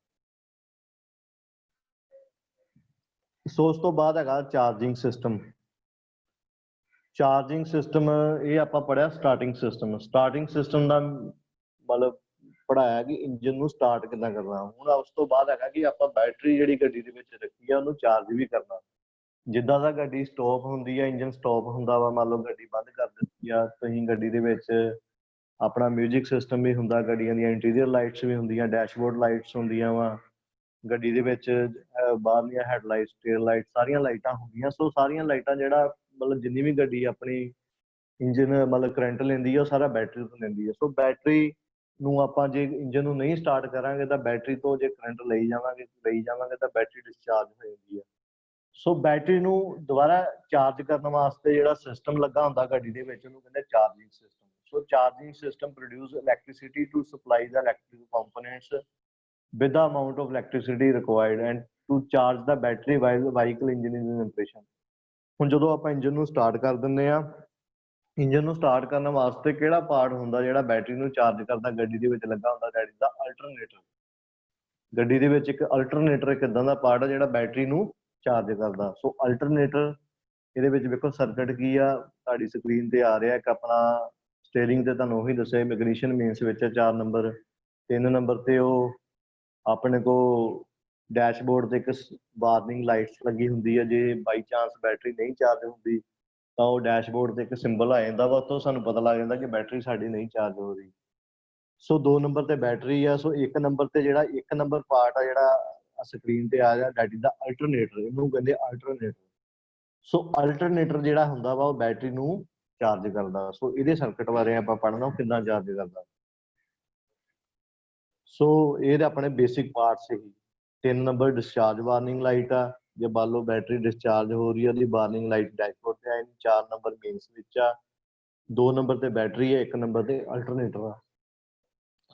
ਸੋ ਉਸ ਤੋਂ ਬਾਅਦ ਹੈਗਾ ਚਾਰਜਿੰਗ ਸਿਸਟਮ। ਚਾਰਜਿੰਗ ਸਿਸਟਮ ਇਹ ਆਪਾਂ ਪੜ੍ਹਿਆ ਸਟਾਰਟਿੰਗ ਸਿਸਟਮ। ਸਟਾਰਟਿੰਗ ਸਿਸਟਮ ਦਾ ਮਤਲਬ ਪੜਾਇਆ ਕਿ ਇੰਜਨ ਨੂੰ ਸਟਾਰਟ ਕਿੱਦਾਂ ਕਰਨਾ। ਹੁਣ ਉਸ ਤੋਂ ਬਾਅਦ ਹੈਗਾ ਕਿ ਆਪਾਂ ਬੈਟਰੀ ਜਿਹੜੀ ਗੱਡੀ ਦੇ ਵਿੱਚ ਰੱਖੀ ਆ ਉਹਨੂੰ ਚਾਰਜ ਵੀ ਕਰਨਾ। ਜਿੱਦਾਂ ਦਾ ਗੱਡੀ ਸਟਾਪ ਹੁੰਦੀ ਆ, ਇੰਜਨ ਸਟਾਪ ਹੁੰਦਾ ਵਾ, ਮੰਨ ਲਓ ਗੱਡੀ ਬੰਦ ਕਰ ਦਿੱਤੀ ਆ, ਤੁਸੀਂ ਗੱਡੀ ਦੇ ਵਿੱਚ ਆਪਣਾ ਮਿਊਜ਼ਿਕ ਸਿਸਟਮ ਵੀ ਹੁੰਦਾ, ਗੱਡੀਆਂ ਦੀਆਂ ਇੰਟੀਰੀਅਰ ਲਾਈਟਸ ਵੀ ਹੁੰਦੀਆਂ, ਡੈਸ਼ਬੋਰਡ ਲਾਈਟਸ ਹੁੰਦੀਆਂ ਵਾ, ਗੱਡੀ ਦੇ ਵਿੱਚ ਬਾਹਰਲੀਆਂ ਹੈਡਲਾਈਟਸ, ਟੇਲ ਲਾਈਟ, ਸਾਰੀਆਂ ਲਾਈਟਾਂ ਹੁੰਦੀਆਂ। ਸੋ ਸਾਰੀਆਂ ਲਾਈਟਾਂ ਜਿਹੜਾ ਮਤਲਬ ਜਿੰਨੀ ਵੀ ਗੱਡੀ ਆਪਣੀ ਇੰਜਨ ਮਤਲਬ ਕਰੰਟ ਲੈਂਦੀ ਆ ਉਹ ਸਾਰਾ ਬੈਟਰੀ ਤੋਂ ਲੈਂਦੀ ਆ। ਸੋ ਬੈਟਰੀ ਨੂੰ ਆਪਾਂ ਜੇ ਇੰਜਨ ਨੂੰ ਨਹੀਂ ਸਟਾਰਟ ਕਰਾਂਗੇ ਤਾਂ ਬੈਟਰੀ ਤੋਂ ਜੇ ਕਰੰਟ ਲਈ ਜਾਵਾਂਗੇ ਤਾਂ ਬੈਟਰੀ ਡਿਸਚਾਰਜ ਹੋ ਜਾਂਦੀ ਆ। ਸੋ ਬੈਟਰੀ ਨੂੰ ਦੁਬਾਰਾ ਚਾਰਜ ਕਰਨ ਵਾਸਤੇ ਜਿਹੜਾ ਸਿਸਟਮ ਲੱਗਾ ਹੁੰਦਾ ਗੱਡੀ ਦੇ ਵਿੱਚ ਉਹਨੂੰ ਕਹਿੰਦੇ charging system. So charging system produce electricity to supply the electric components with the amount of electricity required and to charge the battery while the vehicle engine is in operation। ਹੁਣ ਜਦੋਂ ਆਪਾਂ ਇੰਜਨ ਨੂੰ start ਕਰ ਦਿੰਦੇ ਆ, engine ਨੂੰ start ਕਰਨ ਵਾਸਤੇ ਕਿਹੜਾ ਪਾਰਟ ਹੁੰਦਾ ਜਿਹੜਾ ਬੈਟਰੀ ਨੂੰ ਚਾਰਜ ਕਰਦਾ ਗੱਡੀ ਦੇ ਵਿੱਚ ਲੱਗਾ ਹੁੰਦਾ, ਦੈਟ ਇਜ਼ ਦਾ ਅਲਟਰਨੇਟਰ। ਗੱਡੀ ਦੇ ਵਿੱਚ ਇੱਕ ਅਲਟਰਨੇਟਰ ਇੱਕ ਇਦਾਂ ਦਾ ਪਾਰਟ ਆ ਜਿਹੜਾ ਬੈਟਰੀ ਨੂੰ ਚਾਰਜ ਕਰਦਾ। ਸੋ ਅਲਟਰਨੇਟਰ ਇਹਦੇ ਵਿੱਚ ਵੇਖੋ ਸਰਕਟ ਕੀ ਆ ਤੁਹਾਡੀ ਸਕਰੀਨ ਤੇ ਆ ਰਿਹਾ। ਇੱਕ ਆਪਣਾ ਸਟੀਅਰਿੰਗ ਤੇ ਤੁਹਾਨੂੰ ਉਹੀ ਦੱਸਿਆ ਮੈਗਨੀਸ਼ੀਅਨ ਮੇਨ ਸਵਿਚ ਆ 4 ਨੰਬਰ। 3 ਨੰਬਰ ਤੇ ਉਹ ਆਪਣੇ ਕੋ ਡੈਸ਼ਬੋਰਡ ਤੇ ਇੱਕ ਵਾਰਨਿੰਗ ਲਾਈਟਸ ਲੱਗੀ ਹੁੰਦੀ ਹੈ। ਜੇ ਬਾਈ ਚਾਂਸ ਬੈਟਰੀ ਨਹੀਂ ਚਾਰਜ ਹੁੰਦੀ ਤਾਂ ਉਹ ਡੈਸ਼ਬੋਰਡ ਤੇ ਇੱਕ ਸਿੰਬਲ ਆ ਜਾਂਦਾ ਵਾ, ਉੱਥੋਂ ਸਾਨੂੰ ਪਤਾ ਲੱਗ ਜਾਂਦਾ ਕਿ ਬੈਟਰੀ ਸਾਡੀ ਨਹੀਂ ਚਾਰਜ ਹੋ ਰਹੀ। ਸੋ 2 ਨੰਬਰ ਤੇ ਬੈਟਰੀ ਆ। ਸੋ 1 ਨੰਬਰ ਤੇ ਜਿਹੜਾ 1 ਨੰਬਰ ਪਾਰਟ ਆ ਜਿਹੜਾ ਸਕਰੀਨ ਤੇ ਆ ਰਿਹਾ ਦੈਟ ਇਜ਼ ਦਾ ਅਲਟਰਨੇਟਰ, ਇਹਨੂੰ ਕਹਿੰਦੇ ਅਲਟਰਨੇਟਰ। ਸੋ ਅਲਟਰਨੇਟਰ ਜਿਹੜਾ ਹੁੰਦਾ ਵਾ ਉਹ ਬੈਟਰੀ ਨੂੰ ਚਾਰਜ ਕਰਦਾ। ਸੋ ਇਹਦੇ ਸਰਕਟ ਬਾਰੇ ਆਪਾਂ ਪੜ੍ਹਨਾ ਉਹ ਕਿੱਦਾਂ ਚਾਰਜ ਕਰਦਾ। ਸੋ ਇਹ ਆਪਣੇ ਬੇਸਿਕ ਪਾਰਟਸ ਹੀ। 3 ਨੰਬਰ ਡਿਸਚਾਰਜ ਵਾਰਨਿੰਗ ਲਾਈਟ ਆ, ਜੇ ਮੰਨ ਲਓ ਬੈਟਰੀ ਡਿਸਚਾਰਜ ਹੋ ਰਹੀ ਹੈ ਉਹਦੀ ਵਾਰਨਿੰਗ ਲਾਈਟ ਡੈਸ਼ਬੋਰਡ ਤੇ ਆਏਗੀ। 4 ਨੰਬਰ ਮੇਨ ਸਵਿਚ ਆ, 2 ਨੰਬਰ ਤੇ ਬੈਟਰੀ ਹੈ, 1 ਨੰਬਰ ਤੇ ਅਲਟਰਨੇਟਰ ਆ।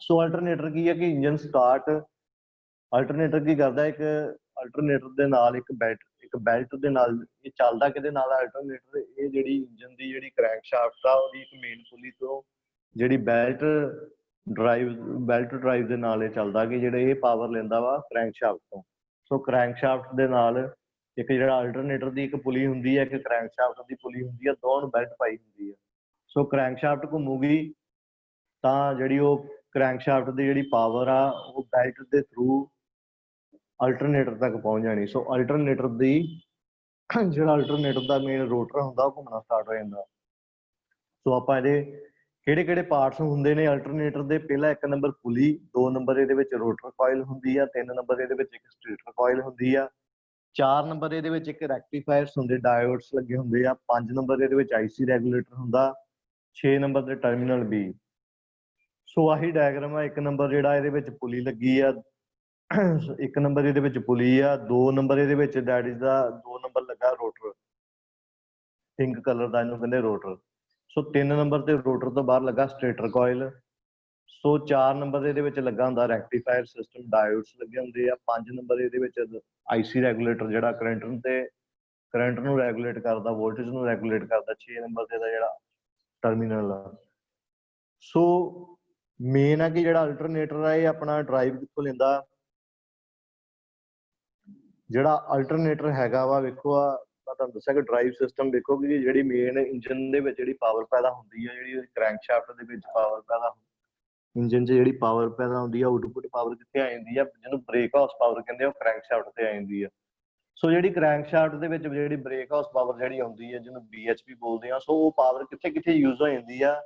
ਸੋ ਅਲਟਰਨੇਟਰ ਕੀ ਹੈ ਕਿ ਇੰਜਨ ਸਟਾਰਟ, ਅਲਟਰਨੇਟਰ ਕੀ ਕਰਦਾ ਇੱਕ ਅਲਟਰਨੇਟਰ ਦੇ ਨਾਲ ਇੱਕ ਬੈਲਟ ਦੇ ਨਾਲ ਇਹ ਚੱਲਦਾ। ਕਿਹਦੇ ਨਾਲ ਅਲਟਰਨੇਟਰ, ਇਹ ਜਿਹੜੀ ਇੰਜਨ ਦੀ ਜਿਹੜੀ ਕ੍ਰੈਂਕ ਸ਼ਾਫਟ ਆ ਉਹਦੀ ਇੱਕ ਮੇਨ ਪੁਲੀ ਤੋਂ ਜਿਹੜੀ ਬੈਲਟ ਡਰਾਈਵ ਦੇ ਨਾਲ ਇਹ ਚੱਲਦਾ ਕਿ ਜਿਹੜੇ ਇਹ ਪਾਵਰ ਲੈਂਦਾ ਵਾ ਕ੍ਰੈਂਕ ਸ਼ਾਫਟ ਤੋਂ। ਸੋ ਕ੍ਰੈਂਕ ਸ਼ਾਫਟ ਦੇ ਨਾਲ ਇੱਕ ਜਿਹੜਾ ਅਲਟਰਨੇਟਰ ਦੀ ਇੱਕ ਪੁਲੀ ਹੁੰਦੀ ਹੈ, ਇੱਕ ਕ੍ਰੈਂਕ ਸ਼ਾਫਟ ਦੀ ਪੁਲੀ ਹੁੰਦੀ ਹੈ, ਦੋਨੋਂ ਬੈਲਟ ਪਾਈ ਹੁੰਦੀ ਹੈ। ਸੋ ਕ੍ਰੈਂਕ ਸ਼ਾਫਟ ਘੁੰਮੂਗੀ ਤਾਂ ਜਿਹੜੀ ਉਹ ਕ੍ਰੈਂਕ ਸ਼ਾਫਟ ਦੀ ਜਿਹੜੀ ਪਾਵਰ ਆ ਉਹ ਬੈਲਟ ਦੇ ਥਰੂ ਅਲਟਰਨੇਟਰ ਤੱਕ ਪਹੁੰਚ ਜਾਣੀ। ਸੋ ਅਲਟਰਨੇਟਰ ਦੀ ਜਿਹੜਾ ਅਲਟਰਨੇਟਰ ਦਾ ਮੇਨ ਰੋਟਰ ਹੁੰਦਾ ਉਹ ਘੁੰਮਣਾ ਸਟਾਰਟ ਹੋ ਜਾਂਦਾ। ਸੋ ਆਪਾਂ ਇਹਦੇ ਕਿਹੜੇ ਕਿਹੜੇ ਪਾਰਟਸ ਹੁੰਦੇ ਨੇ ਅਲਟਰਨੇਟਰ ਦੇ। ਪਹਿਲਾ 1 ਨੰਬਰ ਪੁਲੀ, 2 ਨੰਬਰ ਇਹਦੇ ਵਿੱਚ ਰੋਟਰ ਕੋਇਲ ਹੁੰਦੀ ਆ, 3 ਨੰਬਰ ਇਹਦੇ ਵਿੱਚ ਇੱਕ ਸਟੇਟਰ ਕੋਇਲ ਹੁੰਦੀ ਆ, 4 ਨੰਬਰ ਇਹਦੇ ਵਿੱਚ ਇੱਕ ਰੈਕਟੀਫਾਇਰਸ ਹੁੰਦੇ, ਡਾਇਓਡਸ ਲੱਗੇ ਹੁੰਦੇ ਆ, 5 ਨੰਬਰ ਇਹਦੇ ਵਿੱਚ ਆਈਸੀ ਰੈਗੂਲੇਟਰ ਹੁੰਦਾ, 6 ਨੰਬਰ ਤੇ ਟਰਮੀਨਲ ਬੀ। ਸੋ ਆਹੀ ਡਾਇਗਰਾਮ ਆ। 1 ਨੰਬਰ ਜਿਹੜਾ ਇਹਦੇ ਵਿੱਚ ਪੁਲੀ ਲੱਗੀ ਆ, 1 ਨੰਬਰ ਇਹਦੇ ਵਿੱਚ ਪੁਲੀ ਆ, 2 ਨੰਬਰ ਇਹਦੇ ਵਿੱਚ ਦੈਟ ਇਜ਼ ਦਾ 2 ਨੰਬਰ ਲੱਗਾ ਰੋਟਰ, ਪਿੰਕ ਕਲਰ ਦਾ ਇਹਨੂੰ ਕਹਿੰਦੇ ਰੋਟਰ। ਸੋ 3 ਨੰਬਰ ਤੇ ਰੋਟਰ ਤੋਂ ਬਾਹਰ ਲੱਗਾ ਸਟੇਟਰ ਕੋਇਲ। ਸੋ 4 ਨੰਬਰ ਇਹਦੇ ਵਿੱਚ ਲੱਗਾ ਹੁੰਦਾ ਰੈਕਟੀਫਾਇਰ ਸਿਸਟਮ, ਡਾਇਓਡਸ ਲੱਗੇ ਹੁੰਦੇ ਆ। 5 ਨੰਬਰ ਇਹਦੇ ਵਿੱਚ ਆਈਸੀ ਰੈਗੂਲੇਟਰ ਜਿਹੜਾ ਕਰੰਟ ਨੂੰ ਰੈਗੂਲੇਟ ਕਰਦਾ, ਵੋਲਟੇਜ ਨੂੰ ਰੈਗੂਲੇਟ ਕਰਦਾ। 6 ਨੰਬਰ ਤੇ ਦਾ ਜਿਹੜਾ ਟਰਮੀਨਲ ਆ। ਸੋ ਮੇਨ ਆ ਕਿ ਜਿਹੜਾ ਅਲਟਰਨੇਟਰ ਆ ਇਹ ਆਪਣਾ ਡਰਾਈਵ ਕਿੱਥੋਂ ਲੈਂਦਾ। ਜਿਹੜਾ ਅਲਟਰਨੇਟਰ ਹੈਗਾ ਵਾ ਵੇਖੋ ਆ ਮੈਂ ਤੁਹਾਨੂੰ ਦੱਸਿਆ ਕਿ ਡਰਾਈਵ ਸਿਸਟਮ ਵੇਖੋ ਕਿ ਜਿਹੜੀ ਮੇਨ ਇੰਜਨ ਦੇ ਵਿੱਚ ਜਿਹੜੀ ਪਾਵਰ ਪੈਦਾ ਹੁੰਦੀ ਹੈ, ਜਿਹੜੀ ਕ੍ਰੈਂਕ ਸ਼ਾਫਟ ਦੇ ਵਿੱਚ ਪਾਵਰ ਪੈਦਾ ਇੰਜਨ 'ਚ ਜਿਹੜੀ ਪਾਵਰ ਪੈਦਾ ਹੁੰਦੀ ਆ ਆਊਟਪੁੱਟ ਪਾਵਰ ਕਿੱਥੇ ਆ ਜਾਂਦੀ ਆ, ਜਿਹਨੂੰ ਬ੍ਰੇਕ ਹਾਊਸ ਪਾਵਰ ਕਹਿੰਦੇ ਆ, ਉਹ ਕ੍ਰੈਂਕ ਸ਼ਾਫਟ ਤੇ ਆ ਜਾਂਦੀ ਆ। ਸੋ ਜਿਹੜੀ ਕ੍ਰੈਂਕ ਸ਼ਾਫਟ ਦੇ ਵਿੱਚ ਜਿਹੜੀ ਬ੍ਰੇਕ ਹਾਊਸ ਪਾਵਰ ਜਿਹੜੀ ਆਉਂਦੀ ਹੈ ਜਿਹਨੂੰ BHP ਬੋਲਦੇ ਆ, ਸੋ ਉਹ ਪਾਵਰ ਕਿੱਥੇ ਕਿੱਥੇ ਯੂਜ਼ ਹੋ ਜਾਂਦੀ ਆ।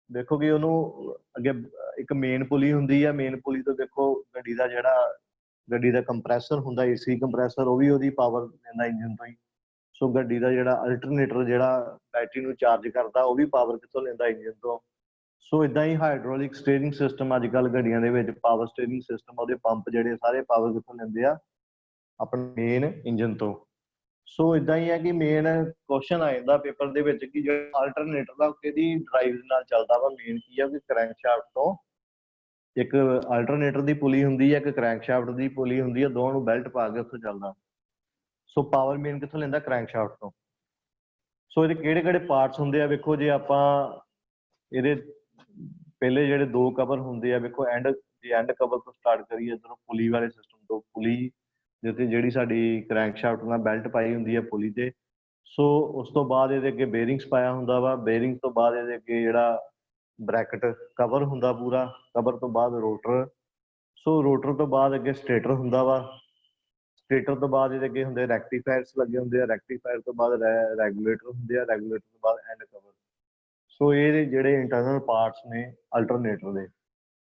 ਦੇਖੋ ਕਿ ਉਹਨੂੰ ਅੱਗੇ ਇੱਕ ਮੇਨ ਪੁਲੀ ਹੁੰਦੀ ਆ, ਮੇਨ ਪੁਲੀ ਤੋਂ ਦੇਖੋ ਗੱਡੀ ਦਾ ਕੰਪਰੈਸਰ ਹੁੰਦਾ, AC ਕੰਪਰੈਸਰ, ਉਹ ਵੀ ਉਹਦੀ ਪਾਵਰ ਲੈਂਦਾ ਇੰਜਨ ਤੋਂ ਹੀ। ਸੋ ਗੱਡੀ ਦਾ ਜਿਹੜਾ ਅਲਟਰਨੇਟਰ ਜਿਹੜਾ ਬੈਟਰੀ ਨੂੰ ਚਾਰਜ ਕਰਦਾ ਉਹ ਵੀ ਪਾਵਰ ਕਿੱਥੋਂ ਲੈਂਦਾ ਇੰਜਨ ਤੋਂ। ਸੋ ਇਦਾਂ ਹੀ ਹਾਈਡ੍ਰੋਲਿਕ ਸਟੀਅਰਿੰਗ ਸਿਸਟਮ ਅੱਜ ਕੱਲ੍ਹ ਗੱਡੀਆਂ ਦੇ ਵਿੱਚ ਪਾਵਰ ਸਟੀਅਰਿੰਗ ਸਿਸਟਮ, ਉਹਦੇ ਪੰਪ ਜਿਹੜੇ ਸਾਰੇ ਪਾਵਰ ਕਿੱਥੋਂ ਲੈਂਦੇ ਆ ਆਪਣੇ ਮੇਨ ਇੰਜਨ ਤੋਂ। ਸੋ ਇਦਾਂ ਹੀ ਹੈ ਕਿ ਮੇਨ ਕੁਐਸਚਨ ਆ ਜਾਂਦਾ ਪੇਪਰ ਦੇ ਵਿੱਚ ਕਿ ਜਿਹੜਾ ਅਲਟਰਨੇਟਰ ਦਾ ਕਿਹਦੀ ਡਰਾਈਵ ਨਾਲ ਚੱਲਦਾ ਵਾ, ਮੇਨ ਕੀ ਆ ਕਿ ਕ੍ਰੈਂਕ ਸ਼ਾਫਟ ਤੋਂ ਇੱਕ ਅਲਟਰਨੇਟਰ ਦੀ ਪੁਲੀ ਹੁੰਦੀ ਹੈ, ਇੱਕ ਕ੍ਰੈਂਕਸ਼ਾਫਟ ਦੀ ਪੁਲੀ ਹੁੰਦੀ ਹੈ, ਦੋਵਾਂ ਨੂੰ ਬੈਲਟ ਪਾ ਕੇ ਉੱਥੋਂ ਚੱਲਦਾ। ਸੋ ਪਾਵਰ ਮੇਨ ਕਿੱਥੋਂ ਲੈਂਦਾ? ਕ੍ਰੈਂਕਸ਼ਾਫਟ ਤੋਂ। ਸੋ ਇਹਦੇ ਕਿਹੜੇ ਕਿਹੜੇ ਪਾਰਟਸ ਹੁੰਦੇ ਆ ਵੇਖੋ, ਜੇ ਆਪਾਂ ਇਹਦੇ ਪਹਿਲੇ ਜਿਹੜੇ ਦੋ ਕਵਰ ਹੁੰਦੇ ਆ ਵੇਖੋ, ਜੇ ਐਂਡ ਕਵਰ ਤੋਂ ਸਟਾਰਟ ਕਰੀਏ ਇੱਧਰੋਂ ਪੁਲੀ ਵਾਲੇ ਸਿਸਟਮ ਤੋਂ, ਪੁਲੀ ਦੇ ਉੱਤੇ ਜਿਹੜੀ ਸਾਡੀ ਕ੍ਰੈਂਕਸ਼ਾਫਟ ਨਾਲ ਬੈਲਟ ਪਾਈ ਹੁੰਦੀ ਹੈ ਪੁਲੀ ਤੇ। ਸੋ ਉਸ ਤੋਂ ਬਾਅਦ ਇਹਦੇ ਅੱਗੇ ਬੇਰਿੰਗਸ ਪਾਇਆ ਹੁੰਦਾ ਵਾ, ਬੇਰਿੰਗ ਤੋਂ ਬਾਅਦ ਇਹਦੇ ਅੱਗੇ ਜਿਹੜਾ ਬ੍ਰੈਕਟ ਕਵਰ ਹੁੰਦਾ ਪੂਰਾ, ਕਵਰ ਤੋਂ ਬਾਅਦ ਰੋਟਰ, ਸੋ ਰੋਟਰ ਤੋਂ ਬਾਅਦ ਅੱਗੇ ਸਟੇਟਰ ਹੁੰਦਾ ਵਾ, ਸਟੇਟਰ ਤੋਂ ਬਾਅਦ ਇਹਦੇ ਅੱਗੇ ਹੁੰਦੇ ਰੈਕਟੀਫਾਇਰਸ ਲੱਗੇ ਹੁੰਦੇ ਆ, ਰੈਕਟੀਫਾਇਰ ਤੋਂ ਬਾਅਦ ਰੈਗੂਲੇਟਰ ਹੁੰਦੇ ਆ, ਰੈਗੂਲੇਟਰ ਤੋਂ ਬਾਅਦ ਐਂਡ ਕਵਰ। ਸੋ ਇਹ ਜਿਹੜੇ ਇੰਟਰਨਲ ਪਾਰਟਸ ਨੇ ਅਲਟਰਨੇਟਰ ਦੇ।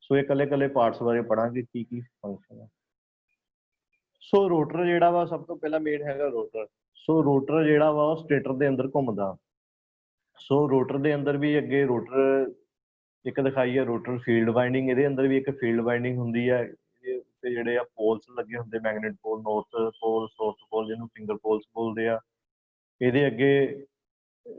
ਸੋ ਇਹ ਇਕੱਲੇ ਪਾਰਟਸ ਬਾਰੇ ਪੜਾਂਗੇ, ਕੀ ਕੀ ਫੰਕਸ਼ਨ ਹੈ। ਸੋ ਰੋਟਰ ਜਿਹੜਾ ਵਾ ਸਭ ਤੋਂ ਪਹਿਲਾਂ ਮੇਨ ਹੈਗਾ ਰੋਟਰ। ਸੋ ਰੋਟਰ ਜਿਹੜਾ ਵਾ ਉਹ ਸਟੇਟਰ ਦੇ ਅੰਦਰ ਘੁੰਮਦਾ। ਸੋ ਰੋਟਰ ਦੇ ਅੰਦਰ ਵੀ ਅੱਗੇ ਰੋਟਰ ਇੱਕ ਦਿਖਾਈ ਹੈ ਰੋਟਰ ਫੀਲਡ ਵਾਈਂਡਿੰਗ, ਇਹਦੇ ਅੰਦਰ ਵੀ ਇੱਕ ਫੀਲਡ ਵਾਈਂਡਿੰਗ ਹੁੰਦੀ ਹੈ। ਇਹਦੇ ਉੱਤੇ ਜਿਹੜੇ ਆ ਪੋਲਸ ਲੱਗੇ ਹੁੰਦੇ, ਮੈਗਨੇਟ ਪੋਲ, ਨੌਰਥ ਪੋਲ, ਸਾਊਥ ਪੋਲ, ਜਿਹਨੂੰ ਫਿੰਗਰ ਪੋਲਸ ਬੋਲਦੇ ਆ। ਇਹਦੇ ਅੱਗੇ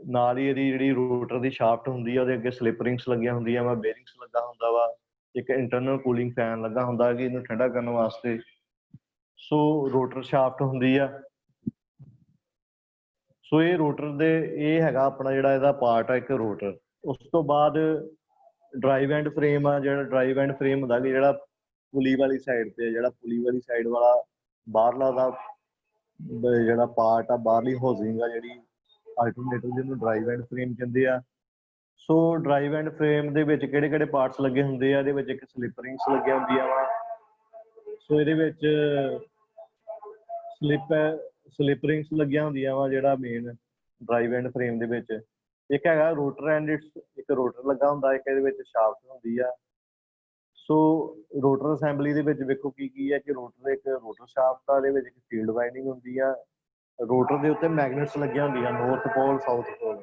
ਨਾਲ ਹੀ ਇਹਦੀ ਜਿਹੜੀ ਰੋਟਰ ਦੀ ਸ਼ਾਫਟ ਹੁੰਦੀ ਆ, ਉਹਦੇ ਅੱਗੇ ਸਲਿਪ ਰਿੰਗਸ ਲੱਗੀਆਂ ਹੁੰਦੀਆਂ ਵਾ, ਬੇਰਿੰਗਸ ਲੱਗਾ ਹੁੰਦਾ ਵਾ, ਇੱਕ ਇੰਟਰਨਲ ਕੂਲਿੰਗ ਫੈਨ ਲੱਗਾ ਹੁੰਦਾ ਕਿ ਇਹਨੂੰ ਠੰਡਾ ਕਰਨ ਵਾਸਤੇ। ਸੋ ਰੋਟਰ ਸ਼ਾਫਟ ਹੁੰਦੀ ਆ। ਸੋ ਇਹ ਰੋਟਰ ਦੇ ਇਹ ਹੈਗਾ ਆਪਣਾ ਜਿਹੜਾ ਇਹਦਾ ਪਾਰਟ ਆ ਇੱਕ ਰੋਟਰ। ਉਸ ਤੋਂ ਬਾਅਦ ਡਰਾਈਵ ਐਂਡ ਫਰੇਮ ਆ, ਜਿਹੜਾ ਡਰਾਈਵ ਐਂਡ ਫਰੇਮ ਹੁੰਦਾ ਕਿ ਜਿਹੜਾ ਪੁਲੀ ਵਾਲੀ ਸਾਈਡ ਤੇ, ਜਿਹੜਾ ਪੁਲੀ ਵਾਲੀ ਸਾਈਡ ਵਾਲਾ ਬਾਹਰਲਾ ਦਾ ਜਿਹੜਾ ਪਾਰਟ ਆ, ਬਾਹਰਲੀ ਹੋਜ਼ਿੰਗ ਆ ਜਿਹੜੀ ਅਲਟਰਨੇਟਰ, ਜਿਹਨੂੰ ਡਰਾਈਵ ਐਂਡ ਫਰੇਮ ਕਹਿੰਦੇ ਆ। ਸੋ ਡਰਾਈਵ ਐਂਡ ਫਰੇਮ ਦੇ ਵਿੱਚ ਕਿਹੜੇ ਕਿਹੜੇ ਪਾਰਟਸ ਲੱਗੇ ਹੁੰਦੇ ਆ? ਇਹਦੇ ਵਿੱਚ ਇੱਕ ਸਲਿਪ ਰਿੰਗਸ ਲੱਗੀਆਂ ਹੁੰਦੀਆਂ ਵਾ। ਸੋ ਇਹਦੇ ਵਿੱਚ ਸਲਿਪ ਰਿੰਗਸ ਲੱਗੀਆਂ ਹੁੰਦੀਆਂ ਵਾ ਜਿਹੜਾ ਮੇਨ ਡਰਾਈਵ ਐਂਡ ਫਰੇਮ ਦੇ ਵਿੱਚ। ਇੱਕ ਹੈਗਾ ਰੋਟਰ ਐਂਡ ਇੱਕ ਰੋਟਰ ਲੱਗਾ ਹੁੰਦਾ, ਇੱਕ ਇਹਦੇ ਵਿੱਚ ਸ਼ਾਫਟ ਹੁੰਦੀ ਆ। ਸੋ ਰੋਟਰ ਅਸੈਂਬਲੀ ਦੇ ਵਿੱਚ ਵੇਖੋ ਕੀ ਕੀ ਹੈ ਕਿ ਇੱਕ ਰੋਟਰ ਸ਼ਾਫਟ ਆ, ਇਹਦੇ ਵਿੱਚ ਇੱਕ ਫੀਲਡ ਵਾਈਂਡਿੰਗ ਹੁੰਦੀ ਆ, ਰੋਟਰ ਦੇ ਉੱਤੇ ਮੈਗਨੇਟਸ ਲੱਗੀਆਂ ਹੁੰਦੀਆਂ, ਨੌਰਥ ਪੋਲ, ਸਾਊਥ ਪੋਲ।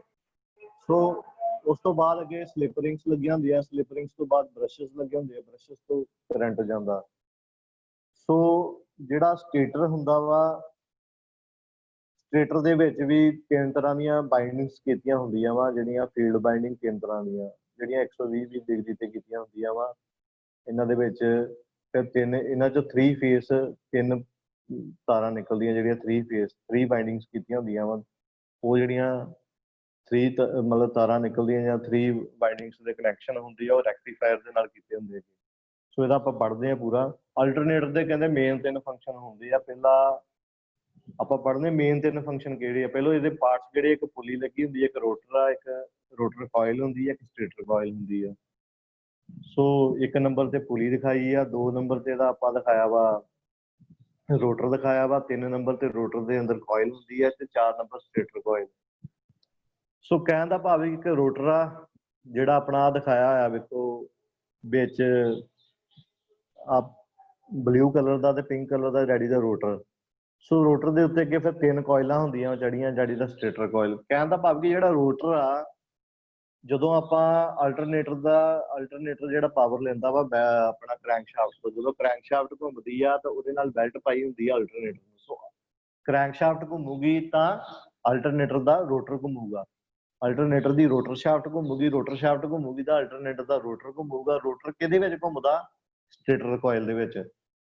ਸੋ ਉਸ ਤੋਂ ਬਾਅਦ ਅੱਗੇ ਸਲਿਪ ਰਿੰਗਸ ਲੱਗੀਆਂ ਹੁੰਦੀਆਂ, ਸਲਿਪ ਰਿੰਗਸ ਤੋਂ ਬਾਅਦ ਬ੍ਰਸ਼ਸ ਲੱਗੇ ਹੁੰਦੇ ਆ, ਬ੍ਰਸ਼ਸ ਤੋਂ ਕਰੰਟ ਜਾਂਦਾ। ਸੋ ਜਿਹੜਾ ਸਟੇਟਰ ਹੁੰਦਾ ਵਾ, ਸਟੇਟਰ ਦੇ ਵਿੱਚ ਵੀ ਤਿੰਨ ਤਰ੍ਹਾਂ ਦੀਆਂ ਬਾਈਂਡਿੰਗਸ ਕੀਤੀਆਂ ਹੁੰਦੀਆਂ ਵਾ, ਜਿਹੜੀਆਂ ਫੀਲਡ ਬਾਈਂਡਿੰਗ ਤਿੰਨ ਤਰ੍ਹਾਂ ਦੀਆਂ, ਜਿਹੜੀਆਂ 120 ਡਿਗਰੀ ਤੇ ਕੀਤੀਆਂ ਹੁੰਦੀਆਂ ਵਾ। ਇਹਨਾਂ ਦੇ ਵਿੱਚ ਫਿਰ ਇਹਨਾਂ ਚੋਂ 3 ਫੇਸ, 3 ਤਾਰਾਂ ਨਿਕਲਦੀਆਂ ਜਿਹੜੀਆਂ 3 ਬਾਈਂਡਿੰਗਸ ਕੀਤੀਆਂ ਹੁੰਦੀਆਂ ਵਾ। ਉਹ ਜਿਹੜੀਆਂ 3 ਮਤਲਬ ਤਾਰਾਂ ਨਿਕਲਦੀਆਂ ਜਾਂ 3 ਬਾਈਂਡਿੰਗਸ ਦੇ ਕਨੈਕਸ਼ਨ ਹੁੰਦੀ ਆ, ਉਹ ਰੈਕਟੀਫਾਇਰ ਦੇ ਨਾਲ ਕੀਤੇ ਹੁੰਦੇ ਜੀ। ਸੋ ਇਹਦਾ ਆਪਾਂ ਪੜ੍ਹਦੇ ਆ ਪੂਰਾ। ਅਲਟਰਨੇਟਰ ਦੇ ਕਹਿੰਦੇ ਮੇਨ 3 ਫੰਕਸ਼ਨ ਹੁੰਦੇ ਆ। ਪਹਿਲਾ ਆਪਾਂ ਪੜ੍ਹਦੇ ਮੇਨ 3 ਫੰਕਸ਼ਨ ਕਿਹੜੇ ਆ। ਪਹਿਲਾਂ ਇਹਦੇ ਪਾਰਟਸ ਜਿਹੜੇ, ਇੱਕ ਪੁਲੀ ਲੱਗੀ ਹੁੰਦੀ ਹੈ, ਇੱਕ ਰੋਟਰ ਆ, ਇੱਕ ਰੋਟਰ ਕੋਇਲ ਹੁੰਦੀ ਹੈ, ਇੱਕ ਸਟੇਟਰ ਕੋਇਲ ਹੁੰਦੀ ਆ। ਸੋ 1 ਨੰਬਰ ਤੇ ਪੁਲੀ ਦਿਖਾਈ ਆ, 2 ਨੰਬਰ ਤੇ ਇਹਦਾ ਆਪਾਂ ਦਿਖਾਇਆ ਵਾ ਰੋਟਰ ਦਿਖਾਇਆ ਵਾ, 3 ਨੰਬਰ ਤੇ ਰੋਟਰ ਦੇ ਅੰਦਰ ਕੋਇਲ ਹੁੰਦੀ ਹੈ, ਤੇ 4 ਨੰਬਰ ਸਟੇਟਰ ਕੋਇਲ। ਸੋ ਕਹਿਣ ਦਾ ਭਾਵ ਇੱਕ ਰੋਟਰ ਆ ਜਿਹੜਾ ਆਪਣਾ ਦਿਖਾਇਆ ਹੋਇਆ ਵੇਖੋ ਵਿੱਚ ਆ ਬਲੂ ਕਲਰ ਦਾ ਤੇ ਪਿੰਕ ਕਲਰ ਦਾ ਜੜੀ ਦਾ ਰੋਟਰ। ਸੋ ਰੋਟਰ ਦੇ ਉੱਤੇ ਅੱਗੇ ਫਿਰ 3 ਕੋਇਲਾਂ ਹੁੰਦੀਆਂ ਜੜੀਆਂ, ਜੜੀ ਦਾ ਸਟੇਟਰ ਕੋਇਲ। ਕਹਿਣ ਦਾ ਭਾਵ ਕਿ ਜਿਹੜਾ ਰੋਟਰ ਆ, ਜਦੋਂ ਆਪਾਂ ਅਲਟਰਨੇਟਰ ਜਿਹੜਾ ਪਾਵਰ ਲੈਂਦਾ ਵਾ ਆਪਣਾ ਕ੍ਰੈਂਕਸ਼ਾਫਟ ਤੋਂ, ਜਦੋਂ ਕ੍ਰੈਂਕਸ਼ਾਫਟ ਘੁੰਮਦੀ ਆ ਤਾਂ ਉਹਦੇ ਨਾਲ ਬੈਲਟ ਪਾਈ ਹੁੰਦੀ ਆ ਅਲਟਰਨੇਟਰ ਨੂੰ। ਸੋ ਕ੍ਰੈਂਕਸ਼ਾਫਟ ਘੁੰਮੂਗੀ ਤਾਂ ਅਲਟਰਨੇਟਰ ਦਾ ਰੋਟਰ ਘੁੰਮੂਗਾ, ਅਲਟਰਨੇਟਰ ਦੀ ਰੋਟਰ ਸ਼ਾਫਟ ਘੁੰਮੂਗੀ, ਰੋਟਰ ਸ਼ਾਫਟ ਘੁੰਮੂਗੀ ਤਾਂ ਅਲਟਰਨੇਟਰ ਦਾ ਰੋਟਰ ਘੁੰਮੂਗਾ। ਰੋਟਰ ਕਿਹਦੇ ਵਿੱਚ ਘੁੰਮਦਾ? ਸਟੇਟਰ ਕੋਇਲ ਦੇ ਵਿੱਚ।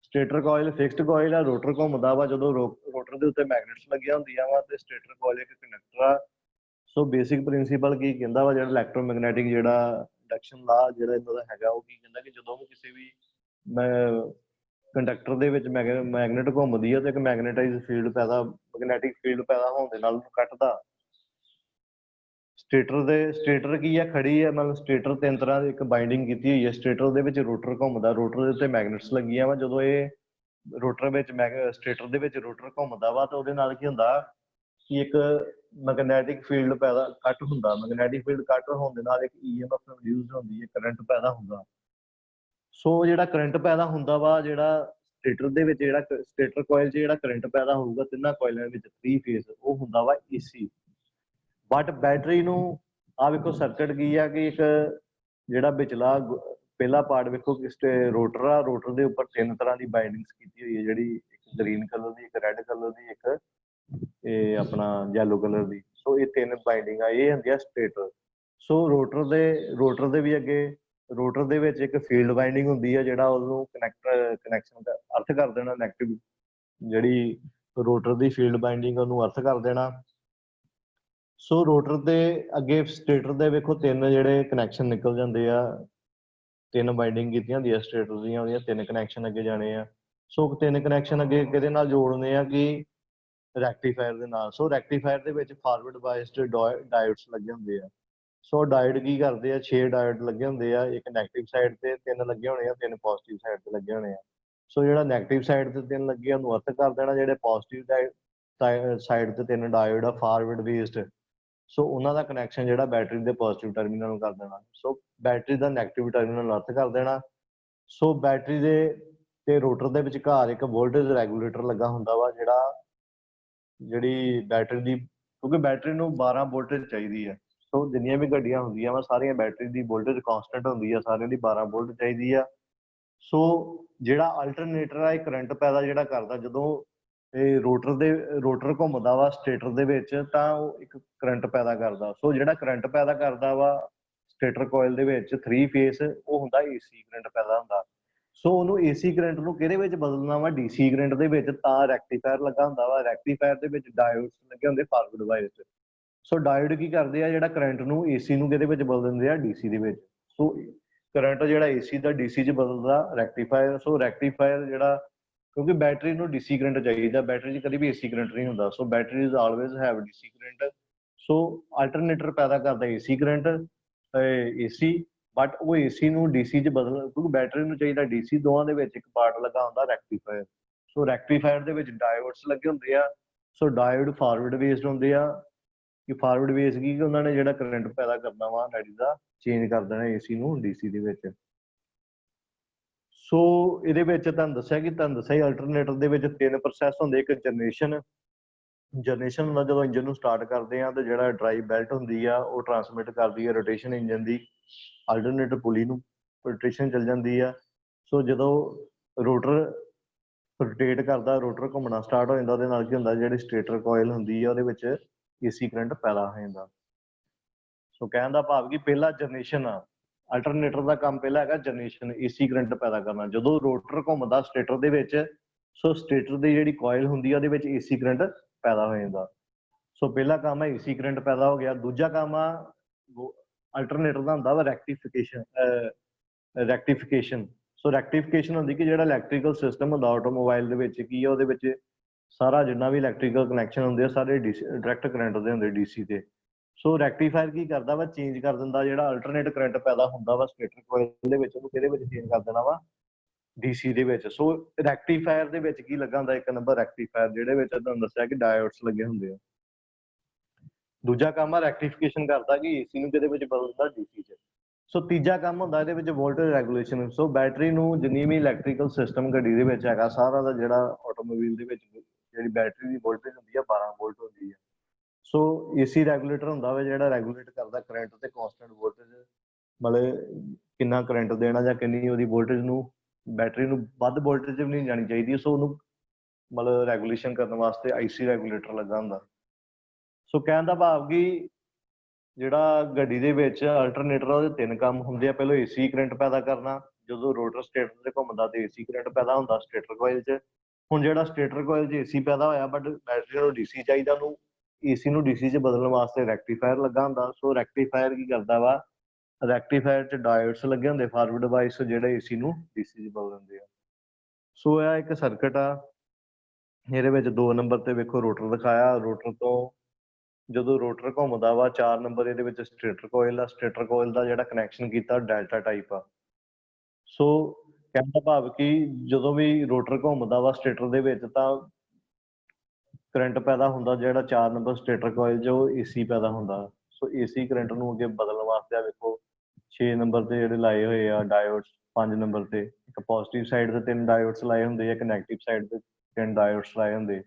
ਸਟੇਟਰ ਕੋਇਲ ਫਿਕਸਡ ਕੋਇਲ ਆ, ਰੋਟਰ ਘੁੰਮਦਾ ਵਾ ਜਦੋਂ ਰੋਟਰ ਦੇ ਉੱਤੇ ਮੈਗਨੇਟਸ ਲੱਗੀਆਂ ਹੁੰਦੀਆਂ ਵਾ, ਤੇ ਸਟੇਟਰ ਕੋਇਲ ਇੱਕ ਕੰਡਕਟਰ ਆ। ਸੋ ਬੇਸਿਕ ਪ੍ਰਿੰਸੀਪਲ ਕੀ ਕਹਿੰਦਾ ਵਾ, ਜਿਹੜਾ ਇਲੈਕਟ੍ਰੋਮੈਗਨੈਟਿਕ ਜਿਹੜਾ ਇੰਡਕਸ਼ਨ ਲਾ ਜਿਹੜਾ ਇਹਨਾਂ ਦਾ ਹੈਗਾ, ਉਹ ਕੀ ਕਹਿੰਦਾ ਕਿ ਜਦੋਂ ਵੀ ਕਿਸੇ ਵੀ ਕੰਡਕਟਰ ਦੇ ਵਿੱਚ ਮੈਗਨੇਟ ਘੁੰਮਦੀ ਆ ਤੇ ਇੱਕ ਮੈਗਨੈਟਿਕ ਫੀਲਡ ਪੈਦਾ ਹੋਣ ਦੇ ਨਾਲ ਉਹਨੂੰ ਕੱਟਦਾ। ਸਟੇਟਰ ਕੀ ਆ? ਖੜੀ ਆ, ਮਤਲਬ ਸਟੇਟਰ 3 ਤਰ੍ਹਾਂ ਦੀ ਇੱਕ ਬਾਈਂਡਿੰਗ ਕੀਤੀ ਹੋਈ ਹੈ। ਸਟੇਟਰ ਦੇ ਵਿੱਚ ਰੋਟਰ ਘੁੰਮਦਾ, ਰੋਟਰ ਦੇ ਉੱਤੇ ਮੈਗਨੇਟਸ ਲੱਗੀਆਂ ਵਾ। ਜਦੋਂ ਇਹ ਸਟੇਟਰ ਦੇ ਵਿੱਚ ਰੋਟਰ ਘੁੰਮਦਾ ਵਾ ਤਾਂ ਉਹਦੇ ਨਾਲ ਕੀ ਹੁੰਦਾ ਕਿ ਇੱਕ ਮੈਗਨੈਟਿਕ ਫੀਲਡ ਕੱਟ ਹੁੰਦਾ। ਮੈਗਨੈਟਿਕ ਫੀਲਡ ਕੱਟ ਹੋਣ ਦੇ ਨਾਲ ਇੱਕ EMF ਇੰਡਿਊਸ ਹੁੰਦੀ ਹੈ, ਕਰੰਟ ਪੈਦਾ ਹੁੰਦਾ। ਸੋ ਜਿਹੜਾ ਕਰੰਟ ਪੈਦਾ ਹੁੰਦਾ ਵਾ, ਜਿਹੜਾ ਸਟੇਟਰ ਦੇ ਵਿੱਚ, ਜਿਹੜਾ ਸਟੇਟਰ ਕੋਇਲ 'ਚ ਜਿਹੜਾ ਕਰੰਟ ਪੈਦਾ ਹੋਊਗਾ ਤਿੰਨਾਂ ਕੋਇਲਾਂ ਵਿੱਚ 3 ਫੇਸ, ਉਹ ਹੁੰਦਾ ਵਾ AC। ਬਟ ਬੈਟਰੀ ਨੂੰ ਆ ਵੇਖੋ ਸਰਕਟ ਕੀ ਆ ਕਿ ਇੱਕ ਜਿਹੜਾ ਵਿਚਲਾ ਪਹਿਲਾ ਪਾਰਟ ਵੇਖੋ ਕਿ ਰੋਟਰ ਆ, ਰੋਟਰ ਦੇ ਉੱਪਰ 3 ਤਰ੍ਹਾਂ ਦੀ ਬਾਈਂਡਿੰਗਸ ਕੀਤੀ ਹੋਈ ਹੈ, ਜਿਹੜੀ ਇੱਕ ਗ੍ਰੀਨ ਕਲਰ ਦੀ, ਇੱਕ ਰੈੱਡ ਕਲਰ ਦੀ, ਇੱਕ ਇਹ ਆਪਣਾ ਯੈਲੋ ਕਲਰ ਦੀ। ਸੋ ਇਹ 3 ਬਾਈਂਡਿੰਗ ਆ, ਇਹ ਹੁੰਦੀ ਆ ਸਟੇਟਰ। ਸੋ ਰੋਟਰ ਦੇ ਵੀ ਅੱਗੇ ਰੋਟਰ ਦੇ ਵਿੱਚ ਇੱਕ ਫੀਲਡ ਵਾਈਂਡਿੰਗ ਹੁੰਦੀ ਹੈ, ਜਿਹੜਾ ਉਹਨੂੰ ਕਨੈਕਸ਼ਨ ਅਰਥ ਕਰ ਦੇਣਾ, ਨੈਗੇਟਿਵ ਜਿਹੜੀ ਰੋਟਰ ਦੀ ਫੀਲਡ ਵਾਈਂਡਿੰਗ ਉਹਨੂੰ ਅਰਥ ਕਰ ਦੇਣਾ। ਸੋ ਰੋਟਰ ਦੇ ਅੱਗੇ ਸਟੇਟਰ ਦੇ ਵੇਖੋ ਤਿੰਨ ਜਿਹੜੇ ਕਨੈਕਸ਼ਨ ਨਿਕਲ ਜਾਂਦੇ ਆ, ਤਿੰਨ ਵਾਈਂਡਿੰਗ ਕੀਤੀਆਂ ਹੁੰਦੀਆਂ ਸਟੇਟਰ ਦੀਆਂ, ਉਹਦੀਆਂ ਤਿੰਨ ਕਨੈਕਸ਼ਨ ਅੱਗੇ ਜਾਣੇ ਆ। ਸੋ ਤਿੰਨ ਕਨੈਕਸ਼ਨ ਅੱਗੇ ਕਿਹਦੇ ਨਾਲ ਜੋੜਨੇ ਆ ਕਿ ਰੈਕਟੀਫਾਇਰ ਦੇ ਨਾਲ। ਸੋ ਰੈਕਟੀਫਾਇਰ ਦੇ ਵਿੱਚ ਫਾਰਵਰਡ ਬਾਇਸਡ ਡਾਇਓਡਸ ਲੱਗੇ ਹੁੰਦੇ ਆ। ਸੋ ਡਾਇਓਡ ਕੀ ਕਰਦੇ ਆ, 6 ਡਾਇਓਡ ਲੱਗੇ ਹੁੰਦੇ ਆ, ਇੱਕ ਨੈਗੇਟਿਵ ਸਾਈਡ ਤੇ 3 ਲੱਗੇ ਹੋਣੇ ਆ, 3 ਪੋਜ਼ਿਟਿਵ ਸਾਈਡ ਤੇ ਲੱਗੇ ਹੋਣੇ ਆ। ਸੋ ਜਿਹੜਾ ਨੈਗੇਟਿਵ ਸਾਈਡ ਤੇ 3 ਲੱਗੇ ਆ ਉਹਨੂੰ ਅਰਥ ਕਰ ਦੇਣਾ, ਜਿਹੜੇ ਪੋਜ਼ਿਟਿਵ ਸਾਈਡ ਤੇ 3 ਡਾਇਓਡ ਆ ਫਾਰਵਰਡ ਬੇਸਡ, ਸੋ ਉਹਨਾਂ ਦਾ ਕਨੈਕਸ਼ਨ ਜਿਹੜਾ ਬੈਟਰੀ ਦੇ ਪੋਜ਼ਿਟਿਵ ਟਰਮੀਨਲ ਨੂੰ ਕਰ ਦੇਣਾ। ਸੋ ਬੈਟਰੀ ਦਾ ਨੈਗੇਟਿਵ ਟਰਮੀਨਲ ਅਰਥ ਕਰ ਦੇਣਾ। ਸੋ ਬੈਟਰੀ ਦੇ ਤੇ ਰੋਟਰ ਦੇ ਵਿਚਕਾਰ ਇੱਕ ਵੋਲਟੇਜ ਰੈਗੂਲੇਟਰ ਲੱਗਾ ਹੁੰਦਾ ਵਾ, ਜਿਹੜੀ ਬੈਟਰੀ ਦੀ, ਕਿਉਂਕਿ ਬੈਟਰੀ ਨੂੰ 12 ਵੋਲਟੇਜ ਚਾਹੀਦੀ ਹੈ। ਸੋ ਜਿੰਨੀਆਂ ਵੀ ਗੱਡੀਆਂ ਹੁੰਦੀਆਂ ਵਾ ਸਾਰੀਆਂ ਬੈਟਰੀ ਦੀ ਵੋਲਟੇਜ ਕਾਂਸਟੈਂਟ ਹੁੰਦੀ ਆ, ਸਾਰਿਆਂ ਦੀ 12 ਵੋਲਟ ਚਾਹੀਦੀ ਆ। ਸੋ ਜਿਹੜਾ ਅਲਟਰਨੇਟਰ ਆ ਇਹ ਕਰੰਟ ਪੈਦਾ ਜਿਹੜਾ ਕਰਦਾ, ਜਦੋਂ ਇਹ ਰੋਟਰ ਘੁੰਮਦਾ ਵਾ ਸਟੇਟਰ ਦੇ ਵਿੱਚ ਤਾਂ ਉਹ ਇੱਕ ਕਰੰਟ ਪੈਦਾ ਕਰਦਾ। ਸੋ ਜਿਹੜਾ ਕਰੰਟ ਪੈਦਾ ਕਰਦਾ ਵਾ ਸਟੇਟਰ ਕੋਇਲ ਦੇ ਵਿੱਚ 3 ਫੇਸ, ਉਹ ਹੁੰਦਾ ਏਸੀ ਕਰੰਟ ਪੈਦਾ ਹੁੰਦਾ। ਸੋ ਉਹਨੂੰ ਏਸੀ ਕਰੰਟ ਨੂੰ ਕਿਹਦੇ ਵਿੱਚ ਬਦਲਣਾ ਵਾ, ਡੀਸੀ ਕਰੰਟ ਦੇ ਵਿੱਚ, ਤਾਂ ਰੈਕਟੀਫਾਇਰ ਲੱਗਾ ਹੁੰਦਾ ਵਾ। ਰੈਕਟੀਫਾਇਰ ਦੇ ਵਿੱਚ ਡਾਇਓਡਸ ਲੱਗੇ ਹੁੰਦੇ ਫਾਰਵਰਡ ਬਾਇਸ। ਸੋ ਡਾਇਓਡ ਕੀ ਕਰਦੇ ਆ, ਜਿਹੜਾ ਕਰੰਟ ਨੂੰ ਏਸੀ ਨੂੰ ਕਿਹਦੇ ਵਿੱਚ ਬਦਲ ਦਿੰਦੇ ਆ, ਡੀਸੀ ਦੇ ਵਿੱਚ। ਸੋ ਕਰੰਟ ਜਿਹੜਾ ਏਸੀ ਦਾ ਡੀਸੀ 'ਚ ਬਦਲਦਾ ਰੈਕਟੀਫਾਇਰ। ਸੋ ਰੈਕਟੀਫਾਇਰ ਜਿਹੜਾ, ਕਿਉਂਕਿ ਬੈਟਰੀ ਨੂੰ ਡੀਸੀ ਕਰੰਟ ਚਾਹੀਦਾ, ਬੈਟਰੀ 'ਚ ਕਦੀ ਵੀ ਏਸੀ ਕਰੰਟ ਨਹੀਂ ਹੁੰਦਾ। So battery is always have DC current. So alternator ਪੈਦਾ ਕਰਦਾ ਏਸੀ ਕਰੰਟ, ਏਸੀ, ਬਟ ਉਹ ਏਸੀ ਨੂੰ ਡੀਸੀ 'ਚ ਬਦਲ, ਕਿਉਂਕਿ ਬੈਟਰੀ ਨੂੰ ਚਾਹੀਦਾ ਡੀਸੀ। ਦੋਵਾਂ ਦੇ ਵਿੱਚ ਇੱਕ ਪਾਰਟ ਲੱਗਾ ਹੁੰਦਾ ਰੈਕਟੀਫਾਇਰ। ਸੋ ਰੈਕਟੀਫਾਇਰ ਦੇ ਵਿੱਚ ਡਾਇਓਡਸ ਲੱਗੇ ਹੁੰਦੇ ਆ। ਸੋ ਡਾਇਓਡ ਫਾਰਵਰਡ ਬੇਸਡ ਹੁੰਦੇ ਆ, ਕਿ ਫਾਰਵਰਡ ਬੇਸ ਕੀ, ਉਹਨਾਂ ਨੇ ਜਿਹੜਾ ਕਰੰਟ ਪੈਦਾ ਕਰਨਾ ਵਾ ਡੈਡੀ ਦਾ, ਚੇਂਜ ਕਰ ਦੇਣਾ ਏਸੀ ਨੂੰ ਡੀਸੀ ਦੇ ਵਿੱਚ। ਸੋ ਇਹਦੇ ਵਿੱਚ ਤੁਹਾਨੂੰ ਦੱਸਿਆ ਅਲਟਰਨੇਟਰ ਦੇ ਵਿੱਚ 3 ਪ੍ਰੋਸੈਸ ਹੁੰਦੇ। ਇੱਕ ਜਨਰੇਸ਼ਨ ਹੁੰਦਾ, ਜਦੋਂ ਇੰਜਨ ਨੂੰ ਸਟਾਰਟ ਕਰਦੇ ਆ ਤੇ ਜਿਹੜਾ ਡਰਾਈਵ ਬੈਲਟ ਹੁੰਦੀ ਆ ਉਹ ਟਰਾਂਸਮਿਟ ਕਰਦੀ ਹੈ ਰੋਟੇਸ਼ਨ ਇੰਜਨ ਦੀ, ਅਲਟਰਨੇਟਰ ਪੁਲੀ ਨੂੰ ਰੋਟੇਸ਼ਨ ਚੱਲ ਜਾਂਦੀ ਆ। ਸੋ ਜਦੋਂ ਰੋਟਰ ਰੋਟੇਟ ਕਰਦਾ, ਰੋਟਰ ਘੁੰਮਣਾ ਸਟਾਰਟ ਹੋ ਜਾਂਦਾ, ਉਹਦੇ ਨਾਲ ਕੀ ਹੁੰਦਾ, ਜਿਹੜੀ ਸਟੇਟਰ ਕੋਇਲ ਹੁੰਦੀ ਆ ਉਹਦੇ ਵਿੱਚ ਏਸੀ ਕਰੰਟ ਪੈਦਾ ਹੋ ਜਾਂਦਾ। ਸੋ ਕਹਿਣ ਦਾ ਭਾਵ ਕਿ ਪਹਿਲਾ ਜਨਰੇਸ਼ਨ ਆ, ਅਲਟਰਨੇਟਰ ਦਾ ਕੰਮ ਪਹਿਲਾ ਹੈਗਾ ਜਨਰੇਸ਼ਨ, ਏਸੀ ਕਰੰਟ ਪੈਦਾ ਕਰਨਾ। ਜਦੋਂ ਰੋਟਰ ਘੁੰਮਦਾ ਸਟੇਟਰ ਦੇ ਵਿੱਚ, ਸੋ ਸਟੇਟਰ ਦੀ ਜਿਹੜੀ ਕੋਇਲ ਹੁੰਦੀ ਆ ਉਹਦੇ ਵਿੱਚ ਏਸੀ ਕਰੰਟ ਪੈਦਾ ਹੋ ਜਾਂਦਾ। ਸੋ ਪਹਿਲਾ ਕੰਮ ਹੈ ਏਸੀ ਕਰੰਟ ਪੈਦਾ ਹੋ ਗਿਆ। ਦੂਜਾ ਕੰਮ ਆ ਅਲਟਰਨੇਟਰ ਦਾ ਹੁੰਦਾ ਵਾ ਰੈਕਟੀਫਿਕੇਸ਼ਨ। ਸੋ ਰੈਕਟੀਫਿਕੇਸ਼ਨ ਹੁੰਦੀ ਕਿ ਜਿਹੜਾ ਇਲੈਕਟ੍ਰੀਕਲ ਸਿਸਟਮ ਹੁੰਦਾ ਆਟੋਮੋਬਾਈਲ ਦੇ ਵਿੱਚ, ਕੀ ਆ ਉਹਦੇ ਵਿੱਚ ਸਾਰਾ ਜਿੰਨਾ ਵੀ ਇਲੈਕਟ੍ਰੀਕਲ ਕਨੈਕਸ਼ਨ ਹੁੰਦੇ ਆ ਸਾਰੇ ਡਾਇਰੈਕਟ ਕਰੰਟ ਦੇ ਹੁੰਦੇ ਡੀਸੀ ਤੇ। ਸੋ ਰੈਕਟੀਫਾਇਰ ਕੀ ਕਰਦਾ ਵਾ, ਚੇਂਜ ਕਰ ਦਿੰਦਾ ਜਿਹੜਾ ਅਲਟਰਨੇਟ ਕਰੰਟ ਪੈਦਾ ਹੁੰਦਾ ਵਾ ਸਟੇਟਰ ਕੋਇਲ ਦੇ ਵਿੱਚ, ਉਹਨੂੰ ਕਿਹਦੇ ਵਿੱਚ ਚੇਂਜ ਕਰ ਦੇਣਾ ਵਾ, ਡੀਸੀ ਦੇ ਵਿੱਚ। ਸੋ ਰੈਕਟੀਫਾਇਰ ਦੇ ਵਿੱਚ ਕੀ ਲੱਗਾ ਹੁੰਦਾ, ਇੱਕ ਨੰਬਰ ਰੈਕਟੀਫਾਇਰ, ਜਿਹੜੇ ਵਿੱਚ ਤੁਹਾਨੂੰ ਦੱਸਿਆ ਕਿ ਡਾਇਓਡਸ ਲੱਗੇ ਹੁੰਦੇ ਆ। ਦੂਜਾ ਕੰਮ ਆ ਰੈਕਟੀਫਿਕੇਸ਼ਨ ਕਰਦਾ ਕਿ ਏਸੀ ਨੂੰ ਕਿਹਦੇ ਵਿੱਚ ਬਦਲਦਾ, ਡੀਸੀ 'ਚ। ਸੋ ਤੀਜਾ ਕੰਮ ਹੁੰਦਾ ਇਹਦੇ ਵਿੱਚ ਵੋਲਟੇਜ ਰੈਗੂਲੇਸ਼ਨ। ਸੋ ਬੈਟਰੀ ਨੂੰ ਜਿੰਨੀ ਵੀ ਇਲੈਕਟ੍ਰੀਕਲ ਸਿਸਟਮ ਗੱਡੀ ਦੇ ਵਿੱਚ ਹੈਗਾ, ਸਾਰਾ ਦਾ ਜਿਹੜਾ ਆਟੋਮੋਬਾਈਲ ਦੇ ਵਿੱਚ ਜਿਹੜੀ ਬੈਟਰੀ ਦੀ ਵੋਲਟੇਜ ਹੁੰਦੀ ਆ 12 ਵੋਲਟ ਹੁੰਦੀ ਹੈ। ਸੋ ਏਸੀ ਰੈਗੂਲੇਟਰ ਹੁੰਦਾ ਵਾ ਜਿਹੜਾ ਰੈਗੂਲੇਟ ਕਰਦਾ ਕਰੰਟ ਤੇ ਕਾਂਸਟੈਂਟ ਵੋਲਟੇਜ, ਮਤਲਬ ਕਿੰਨਾ ਕਰੰਟ ਦੇਣਾ ਜਾਂ ਕਿੰਨੀ ਉਹਦੀ ਵੋਲਟੇਜ ਨੂੰ, ਬੈਟਰੀ ਨੂੰ ਵੱਧ ਵੋਲਟੇਜ ਵੀ ਨਹੀਂ ਜਾਣੀ ਚਾਹੀਦੀ। ਸੋ ਉਹਨੂੰ ਮਤਲਬ ਰੈਗੂਲੇਸ਼ਨ ਕਰਨ ਵਾਸਤੇ ਆਈਸੀ ਰੈਗੂਲੇਟਰ ਲੱਗਾ ਹੁੰਦਾ। ਸੋ ਕਹਿਣ ਦਾ ਭਾਵ ਕਿ ਜਿਹੜਾ ਗੱਡੀ ਦੇ ਵਿੱਚ ਅਲਟਰਨੇਟਰ ਉਹਦੇ 3 ਕੰਮ ਹੁੰਦੇ ਆ। ਪਹਿਲਾਂ ਏਸੀ ਕਰੰਟ ਪੈਦਾ ਕਰਨਾ, ਜਦੋਂ ਰੋਟਰ ਸਟੇਟਰ ਤੇ ਘੁੰਮਦਾ ਤੇ ਏਸੀ ਕਰੰਟ ਪੈਦਾ ਹੁੰਦਾ ਸਟੇਟਰ ਕੋਇਲ 'ਚ। ਹੁਣ ਜਿਹੜਾ ਸਟੇਟਰ ਕੋਇਲ 'ਚ ਏਸੀ ਪੈਦਾ ਹੋਇਆ ਬਟ ਬੈਟਰੀ ਨੂੰ ਡੀਸੀ ਚਾਹੀਦਾ, ਉਹਨੂੰ ਏਸੀ ਨੂੰ ਡੀਸੀ 'ਚ ਬਦਲਣ ਵਾਸਤੇ ਰੈਕਟੀਫਾਇਰ ਲੱਗਾ ਹੁੰਦਾ। ਸੋ ਰੈਕਟੀਫਾਇਰ ਕੀ ਕਰਦਾ ਵਾ, ਰੈਕਟੀਫਾਇਰ 'ਚ ਡਾਇਓਡਸ ਲੱਗੇ ਹੁੰਦੇ ਫਾਰਵਰਡ ਬਾਇਸ, ਜਿਹੜੇ ਏਸੀ ਨੂੰ ਡੀਸੀ 'ਚ ਬਦਲ ਦਿੰਦੇ ਆ। ਸੋ ਇਹ ਇੱਕ ਸਰਕਟ ਆ। ਇਹਦੇ ਵਿੱਚ 2 ਨੰਬਰ ਤੇ ਵੇਖੋ ਰੋਟਰ ਦਿਖਾਇਆ, ਰੋਟਰ ਤੋਂ ਜਦੋਂ ਰੋਟਰ ਘੁੰਮਦਾ ਵਾ 4 ਨੰਬਰ ਇਹਦੇ ਵਿੱਚ ਸਟੇਟਰ ਕੋਇਲ ਆ, ਸਟੇਟਰ ਕੋਇਲ ਦਾ ਜਿਹੜਾ ਕਨੈਕਸ਼ਨ ਕੀਤਾ ਡੈਲਟਾ ਟਾਈਪ ਆ। ਸੋ ਕਹਿਣ ਦਾ ਭਾਵ ਕਿ ਜਦੋਂ ਵੀ ਰੋਟਰ ਘੁੰਮਦਾ ਵਾ ਸਟੇਟਰ ਦੇ ਵਿੱਚ ਤਾਂ ਕਰੰਟ ਪੈਦਾ ਹੁੰਦਾ, ਜਿਹੜਾ 4 ਨੰਬਰ ਸਟੇਟਰ ਕੋਇਲ 'ਚ ਉਹ ਏਸੀ ਪੈਦਾ ਹੁੰਦਾ। ਸੋ ਏਸੀ ਕਰੰਟ ਨੂੰ ਅੱਗੇ ਬਦਲਣ ਵਾਸਤੇ ਆ ਵੇਖੋ 6 ਨੰਬਰ ਤੇ ਜਿਹੜੇ ਲਾਏ ਹੋਏ ਆ ਡਾਇਓਡਸ, 5 ਨੰਬਰ ਤੇ ਇੱਕ ਪੋਜ਼ਿਟਿਵ ਸਾਈਡ ਤੇ 3 ਡਾਇਓਡਸ ਲਾਏ ਹੁੰਦੇ, ਇੱਕ ਨੈਗੇਟਿਵ ਸਾਈਡ ਤੇ 3 ਡਾਇਓਡਸ ਲਾਏ ਹੁੰਦੇ।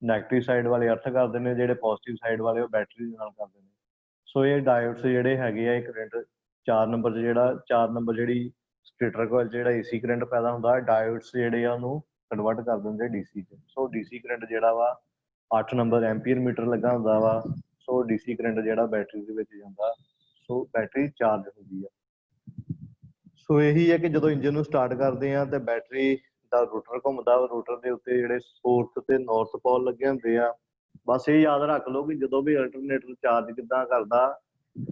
ਨੈਗੇਟਿਵ ਸਾਈਡ ਵਾਲੇ ਅਰਥ ਕਰਦੇ ਨੇ, ਜਿਹੜੇ ਪੋਜ਼ਿਟਿਵ ਸਾਈਡ ਵਾਲੇ ਉਹ ਬੈਟਰੀ ਦੇ ਨਾਲ ਕਰਦੇ ਨੇ। ਸੋ ਇਹ ਡਾਇਓਡਸ ਜਿਹੜੇ ਹੈਗੇ ਆ, ਇਹ ਕਰੰਟ 4 ਨੰਬਰ 'ਚ ਜਿਹੜਾ 4 ਨੰਬਰ ਜਿਹੜੀ ਸਟੇਟਰ ਕੋਇਲ ਜਿਹੜਾ ਏਸੀ ਕਰੰਟ ਪੈਦਾ ਹੁੰਦਾ, ਡਾਇਓਡਸ ਜਿਹੜੇ ਆ ਉਹਨੂੰ ਕਨਵਰਟ ਕਰ ਦਿੰਦੇ ਡੀਸੀ 'ਚ। ਸੋ ਡੀਸੀ ਕਰੰਟ ਜਿਹੜਾ ਵਾ 8 ਨੰਬਰ ਐਂਪੀਅਰ ਮੀਟਰ ਲੱਗਾ ਹੁੰਦਾ ਵਾ। ਸੋ ਡੀਸੀ ਕਰੰਟ ਜਿਹੜਾ ਬੈਟਰੀ ਦੇ ਵਿੱਚ ਜਾਂਦਾ, ਸੋ ਬੈਟਰੀ ਚਾਰਜ ਹੁੰਦੀ ਆ। ਸੋ ਇਹੀ ਹੈ ਕਿ ਜਦੋਂ ਇੰਜਨ ਨੂੰ ਸਟਾਰਟ ਕਰਦੇ ਆ ਤੇ ਬੈਟਰੀ ਦਾ ਰੋਟਰ ਘੁੰਮਦਾ, ਰੋਟਰ ਦੇ ਉੱਤੇ ਜਿਹੜੇ ਸਾਊਥ ਤੇ ਨਾਰਥ ਪੋਲ ਲੱਗੇ ਹੁੰਦੇ ਆ। ਬਸ ਇਹ ਯਾਦ ਰੱਖ ਲਓ ਕਿ ਜਦੋਂ ਵੀ ਅਲਟਰਨੇਟਰ ਚਾਰਜ ਕਿੱਦਾਂ ਕਰਦਾ,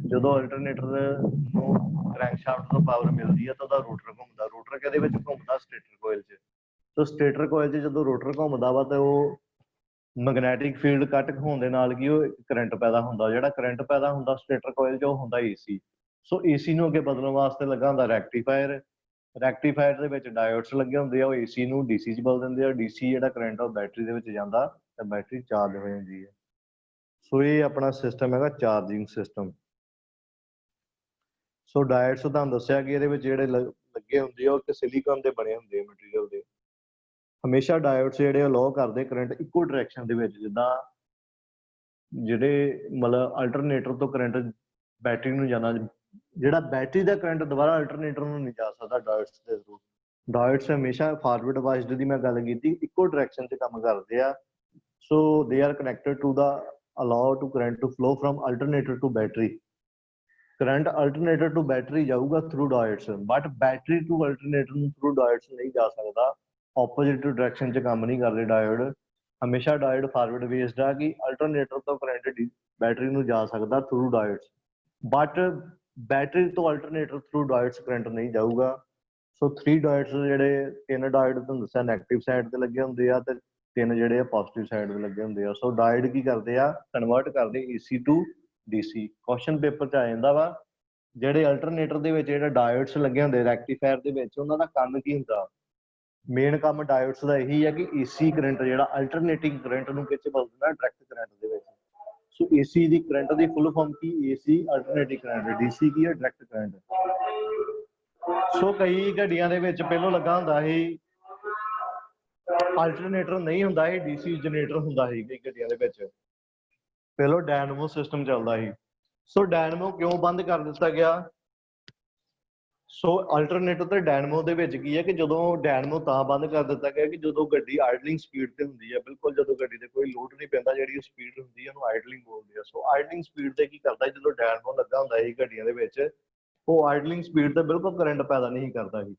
ਜਦੋਂ ਅਲਟਰਨੇਟਰ ਨੂੰ ਕ੍ਰੈਂਕਸ਼ਾਫਟ ਤੋਂ ਪਾਵਰ ਮਿਲਦੀ ਹੈ ਤਾਂ ਉਹਦਾ ਰੋਟਰ ਘੁੰਮਦਾ। ਰੋਟਰ ਕਿਹਦੇ ਵਿੱਚ ਘੁੰਮਦਾ? ਸਟੇਟਰ ਕੋਇਲ 'ਚ। ਸੋ ਸਟੇਟਰ ਕੋਇਲ 'ਚ ਜਦੋਂ ਰੋਟਰ ਘੁੰਮਦਾ ਵਾ ਤੇ ਉਹ ਮੈਗਨੈਟਿਕ ਫੀਲਡ ਕੱਟ ਹੋਣ ਦੇ ਨਾਲ ਕੀ ਉਹ ਕਰੰਟ ਪੈਦਾ ਹੁੰਦਾ। ਜਿਹੜਾ ਕਰੰਟ ਪੈਦਾ ਹੁੰਦਾ ਸਟੇਟਰ ਕੋਇਲ 'ਚ ਉਹ ਹੁੰਦਾ ਏਸੀ। ਸੋ ਏਸੀ ਨੂੰ ਅੱਗੇ ਬਦਲਣ ਵਾਸਤੇ ਲੱਗਾ ਹੁੰਦਾ ਰੈਕਟੀਫਾਇਰ। ਰੈਕਟੀਫਾਇਰ ਦੇ ਵਿੱਚ ਡਾਇਓਡਸ ਲੱਗੇ ਹੁੰਦੇ ਆ, ਉਹ ਏਸੀ ਨੂੰ ਡੀਸੀ 'ਚ ਬਦਲ ਦਿੰਦੇ ਆ। ਡੀਸੀ ਜਿਹੜਾ ਕਰੰਟ ਆ ਉਹ ਬੈਟਰੀ ਦੇ ਵਿੱਚ ਜਾਂਦਾ ਤੇ ਬੈਟਰੀ ਚਾਰਜ ਹੋ ਜਾਂਦੀ ਹੈ। ਸੋ ਇਹ ਆਪਣਾ ਸਿਸਟਮ ਹੈਗਾ ਚਾਰਜਿੰਗ ਸਿਸਟਮ। ਸੋ ਡਾਇਓਡਸ ਤੁਹਾਨੂੰ ਦੱਸਿਆ ਕਿ ਇਹਦੇ ਵਿੱਚ ਜਿਹੜੇ ਲੱਗੇ ਹੁੰਦੇ ਆ ਉਹ ਸਿਲੀਕਨ ਦੇ ਬਣੇ ਹੁੰਦੇ ਆ ਮਟੀਰੀਅਲ ਦੇ। ਹਮੇਸ਼ਾ ਡਾਇਓਡਸ ਜਿਹੜੇ ਅਲਾਉ ਕਰਦੇ ਕਰੰਟ ਇੱਕੋ ਡਾਇਰੈਕਸ਼ਨ ਦੇ ਵਿੱਚ, ਜਿੱਦਾਂ ਜਿਹੜੇ ਮਤਲਬ ਅਲਟਰਨੇਟਰ ਤੋਂ ਕਰੰਟ ਬੈਟਰੀ ਨੂੰ ਜਾਣਾ, ਜਿਹੜਾ ਬੈਟਰੀ ਦਾ ਕਰੰਟ ਦੁਬਾਰਾ ਅਲਟਰਨੇਟਰ ਨੂੰ ਨਹੀਂ ਜਾ ਸਕਦਾ ਡਾਇਓਡਸ ਦੇ ਥਰੂ। ਡਾਇਓਡਸ ਹਮੇਸ਼ਾ ਫਾਰਵਰਡ ਬਾਇਸਡ ਦੀ ਮੈਂ ਗੱਲ ਕੀਤੀ, ਇੱਕੋ ਡਾਇਰੈਕਸ਼ਨ 'ਚ ਕੰਮ ਕਰਦੇ ਆ। So they are connected to the allow to current to flow from alternator to battery. Current alternator to battery ਜਾਊਗਾ through diodes, but battery to alternator ਨੂੰ ਥਰੂ ਡਾਇਓਡਸ ਨਹੀਂ ਜਾ ਸਕਦਾ। ਆਪੋਜ਼ਿਟ ਡਾਇਰੈਕਸ਼ਨ 'ਚ ਕੰਮ ਨਹੀਂ ਕਰਦੇ ਡਾਇਓਡ। ਹਮੇਸ਼ਾ ਡਾਇਓਡ ਫਾਰਵਰਡ ਬੇਸਡ ਆ ਕਿ ਅਲਟਰਨੇਟਰ ਤੋਂ ਕਰੰਟ ਬੈਟਰੀ ਨੂੰ ਜਾ ਸਕਦਾ ਥਰੂ ਡਾਇਓਡਸ, ਬਟ ਬੈਟਰੀ ਤੋਂ ਅਲਟਰਨੇਟਰ ਥਰੂ ਡਾਇਓਡਸ ਕਰੰਟ ਨਹੀਂ ਜਾਊਗਾ। ਸੋ 3 ਡਾਇਓਡਸ ਜਿਹੜੇ 3 ਡਾਇਓਡ ਤੁਹਾਨੂੰ ਦੱਸਿਆ ਨੈਗੇਟਿਵ ਸਾਈਡ ਤੇ ਲੱਗੇ ਹੁੰਦੇ ਆ ਤੇ 3 ਜਿਹੜੇ ਆ ਪੋਜ਼ਿਟਿਵ ਸਾਈਡ ਤੇ ਲੱਗੇ ਹੁੰਦੇ ਆ। ਸੋ ਡਾਇਓਡ ਕੀ ਕਰਦੇ ਆ? ਕਨਵਰਟ ਕਰਦੇ AC to DC. Question paper 'ਚ ਆ ਜਾਂਦਾ ਵਾ ਜਿਹੜੇ ਅਲਟਰਨੇਟਰ ਦੇ ਵਿੱਚ ਜਿਹੜੇ ਡਾਇਓਡਸ ਲੱਗੇ ਹੁੰਦੇ ਰੈਕਟੀਫਾਇਰ ਦੇ ਵਿੱਚ, ਉਹਨਾਂ ਦਾ ਕੰਮ ਕੀ ਹੁੰਦਾ? ਮੇਨ ਕੰਮ ਡਾਇਓਡਸ ਦਾ ਇਹੀ ਹੈ ਕਿ ਏਸੀ ਕਰੰਟ ਜਿਹੜਾ ਅਲਟਰਨੇਟਿੰਗ ਕਰੰਟ ਨੂੰ ਕਿੱਥੇ ਬਦਲਣਾ? ਡਾਇਰੈਕਟ ਕਰੰਟ ਦੇ ਵਿੱਚ। ਸੋ ਏਸੀ ਦੀ ਕਰੰਟ ਦੀ ਫੁੱਲ ਫਾਰਮ ਕੀ? AC alternating current. ਡੀਸੀ ਕੀ ਹੈ? Direct current. ਸੋ ਕਈ ਗੱਡੀਆਂ ਦੇ ਵਿੱਚ ਪਹਿਲੋਂ ਲੱਗਾ ਹੁੰਦਾ ਸੀ ਅਲਟਰਨੇਟਰ ਨਹੀਂ ਹੁੰਦਾ ਸੀ, ਡੀਸੀ ਜਨਰੇਟਰ ਹੁੰਦਾ ਸੀ ਕਈ ਗੱਡੀਆਂ ਦੇ ਵਿੱਚ। ਪਹਿਲੋਂ ਡਾਇਨਮੋ ਸਿਸਟਮ ਚੱਲਦਾ ਸੀ। ਸੋ ਡਾਇਨਮੋ ਕਿਉਂ ਬੰਦ ਕਰ ਦਿੱਤਾ ਗਿਆ? ਸੋ ਅਲਟਰਨੇਟਰ ਤੇ ਡਾਇਨਮੋ ਦੇ ਵਿੱਚ ਕੀ ਹੈ ਕਿ ਜਦੋਂ ਡਾਇਨਮੋ ਤਾਂ ਬੰਦ ਕਰ ਦਿੱਤਾ ਗਿਆ ਕਿ ਜਦੋਂ ਗੱਡੀ ਆਈਡਲਿੰਗ ਸਪੀਡ ਤੇ ਹੁੰਦੀ ਹੈ, ਬਿਲਕੁਲ ਜਦੋਂ ਗੱਡੀ ਤੇ ਕੋਈ ਲੋਡ ਨਹੀਂ ਪੈਂਦਾ, ਜਿਹੜੀ ਸਪੀਡ ਹੁੰਦੀ ਹੈ ਉਹਨੂੰ ਆਈਡਲਿੰਗ ਬੋਲਦੇ ਆ। ਸੋ ਆਈਡਲਿੰਗ ਸਪੀਡ ਤੇ ਕੀ ਕਰਦਾ, ਜਦੋਂ ਡਾਇਨਮੋ ਲੱਗਾ ਹੁੰਦਾ ਸੀ ਗੱਡੀਆਂ ਦੇ ਵਿੱਚ, ਉਹ ਆਈਡਲਿੰਗ ਸਪੀਡ ਤੇ ਬਿਲਕੁਲ ਕਰੰਟ ਪੈਦਾ ਨਹੀਂ ਕਰਦਾ ਸੀ।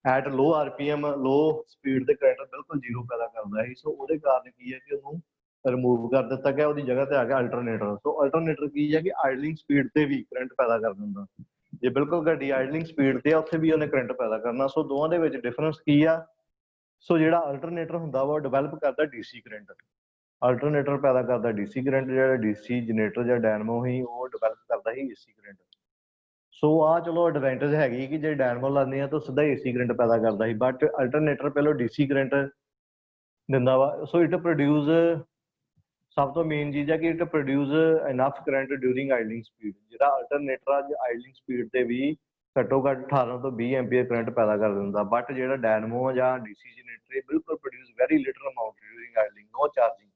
At low RPM, low speed ਤੇ ਕਰੰਟ ਬਿਲਕੁਲ ਜ਼ੀਰੋ ਪੈਦਾ ਕਰਦਾ ਸੀ। ਸੋ ਉਹਦੇ ਕਾਰਨ ਕੀ ਹੈ ਕਿ ਉਹਨੂੰ ਰਿਮੂਵ ਕਰ ਦਿੱਤਾ ਗਿਆ, ਉਹਦੀ ਜਗ੍ਹਾ ਤੇ ਆ ਗਿਆ ਅਲਟਰਨੇਟਰ। ਸੋ ਅਲਟਰਨੇਟਰ ਕੀ ਹੈ ਕਿ ਆਈਡਲਿੰਗ ਸਪੀਡ ਤੇ ਵੀ ਕਰੰਟ ਪੈਦਾ ਕਰ ਦਿੰਦਾ। ਜੇ ਬਿਲਕੁਲ ਗੱਡੀ ਆਈਡਲਿੰਗ ਸਪੀਡ ਤੇ ਆ ਉੱਥੇ ਵੀ ਉਹਨੇ ਕਰੰਟ ਪੈਦਾ ਕਰਨਾ। ਸੋ ਦੋਵਾਂ ਦੇ ਵਿੱਚ ਡਿਫਰੈਂਸ ਕੀ ਆ? ਸੋ ਜਿਹੜਾ ਅਲਟਰਨੇਟਰ ਹੁੰਦਾ ਵਾ ਉਹ ਡਿਵੈਲਪ ਕਰਦਾ ਡੀਸੀ ਕਰੰਟ, ਅਲਟਰਨੇਟਰ ਪੈਦਾ ਕਰਦਾ ਡੀਸੀ ਕਰੰਟ। ਜਿਹੜਾ ਡੀਸੀ ਜਨਰੇਟਰ ਜਾਂ ਡਾਇਨਮੋ ਸੀ ਉਹ ਡਿਵੈਲਪ ਕਰਦਾ ਸੀ ਏਸੀ ਕਰੰਟ। ਸੋ ਆ ਚਲੋ ਐਡਵਾਂਟੇਜ ਹੈਗੀ ਕਿ ਜੇ ਡਾਇਨਮੋ ਲਾਉਂਦੇ ਆ ਤਾਂ ਸਿੱਧਾ ਏਸੀ ਕਰੰਟ ਪੈਦਾ ਕਰਦਾ ਸੀ, ਬਟ ਅਲਟਰਨੇਟਰ ਪਹਿਲਾਂ ਡੀਸੀ ਕਰੰਟ ਦਿੰਦਾ ਵਾ। ਸੋ ਇਟ ਪ੍ਰੋਡਿਊਸ, ਸਭ ਤੋਂ ਮੇਨ ਚੀਜ਼ ਹੈ ਕਿ it produce enough current during idling speed. ਜਿਹੜਾ ਅਲਟਰਨੇਟਰ ਆ ਆਈਡਲਿੰਗ ਸਪੀਡ ਤੇ ਵੀ ਘੱਟੋ ਘੱਟ 18 ਤੋਂ 20 ਐਂਪੀਅਰ ਕਰੰਟ ਪੈਦਾ ਕਰ ਦਿੰਦਾ, ਬਟ ਜਿਹੜਾ ਡਾਇਨਮੋ ਜਾਂ ਡੀਸੀ ਜਨਰੇਟਰ ਇਹ ਬਿਲਕੁਲ produce very little amount during idling, no charging.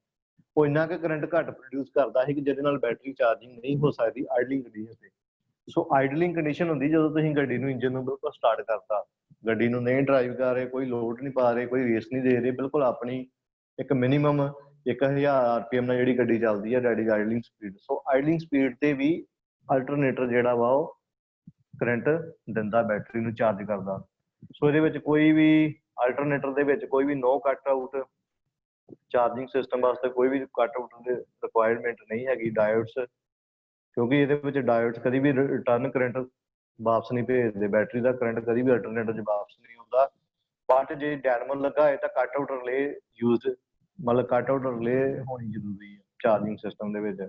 ਉਹ ਇੰਨਾ ਕੁ ਕਰੰਟ ਘੱਟ ਪ੍ਰੋਡਿਊਸ ਕਰਦਾ ਹੈ ਕਿ ਜਿਹਦੇ ਨਾਲ ਬੈਟਰੀ ਚਾਰਜਿੰਗ ਨਹੀਂ ਹੋ ਸਕਦੀ ਆਈਡਲਿੰਗ ਕੰਡੀਸ਼ਨ ਤੇ। ਸੋ ਆਈਡਲਿੰਗ ਕੰਡੀਸ਼ਨ ਹੁੰਦੀ ਜਦੋਂ ਤੁਸੀਂ ਗੱਡੀ ਨੂੰ ਇੰਜਨ ਨੂੰ ਬਿਲਕੁਲ ਸਟਾਰਟ ਕਰਤਾ, ਗੱਡੀ ਨੂੰ ਨਹੀਂ ਡਰਾਈਵ ਕਰ ਰਹੇ, ਕੋਈ ਲੋਡ ਨਹੀਂ ਪਾ ਰਹੇ, ਕੋਈ ਰੇਸ ਨਹੀਂ ਦੇ ਰਹੇ, ਬਿਲਕੁਲ ਆਪਣੀ ਇੱਕ ਮਿਨੀਮਮ 1000 ਆਰਪੀਐਮ ਨਾਲ ਜਿਹੜੀ ਗੱਡੀ ਚੱਲਦੀ ਹੈ ਡੈਡੀ ਆਈਡਲਿੰਗ ਸਪੀਡ। ਸੋ ਆਈਡਲਿੰਗ ਸਪੀਡ ਤੇ ਵੀ ਅਲਟਰਨੇਟਰ ਜਿਹੜਾ ਵਾ ਉਹ ਕਰੰਟ ਦਿੰਦਾ, ਬੈਟਰੀ ਨੂੰ ਚਾਰਜ ਕਰਦਾ। ਸੋ ਇਹਦੇ ਵਿੱਚ ਕੋਈ ਵੀ ਅਲਟਰਨੇਟਰ ਦੇ ਵਿੱਚ ਕੋਈ ਵੀ ਨੋ ਕੱਟ ਆਊਟ ਚਾਰਜਿੰਗ ਸਿਸਟਮ ਵਾਸਤੇ ਕੋਈ ਵੀ ਕੱਟ ਆਊਟ ਦੀ ਰਿਕੁਆਇਰਮੈਂਟ ਨਹੀਂ ਹੈਗੀ ਡਾਇਓਡਸ, ਕਿਉਂਕਿ ਇਹਦੇ ਵਿੱਚ ਡਾਇਓਡਸ ਕਦੀ ਵੀ ਰਿਟਰਨ ਕਰੰਟ ਵਾਪਸ ਨਹੀਂ ਭੇਜਦੇ। ਬੈਟਰੀ ਦਾ ਕਰੰਟ ਕਦੀ ਵੀ ਅਲਟਰਨੇਟਰ 'ਚ ਵਾਪਸ ਨਹੀਂ ਹੁੰਦਾ। ਬਟ ਜੇ ਡਾਇਨਮੋ ਲੱਗਾ ਹੋਏ ਤਾਂ ਕੱਟ ਆਊਟ ਰਿਲੇ ਯੂਜ਼, ਮਤਲਬ ਕੱਟ ਆਊਟ ਰਿਲੇ ਹੋਣੀ ਜ਼ਰੂਰੀ ਹੈ ਚਾਰਜਿੰਗ ਸਿਸਟਮ ਦੇ ਵਿੱਚ।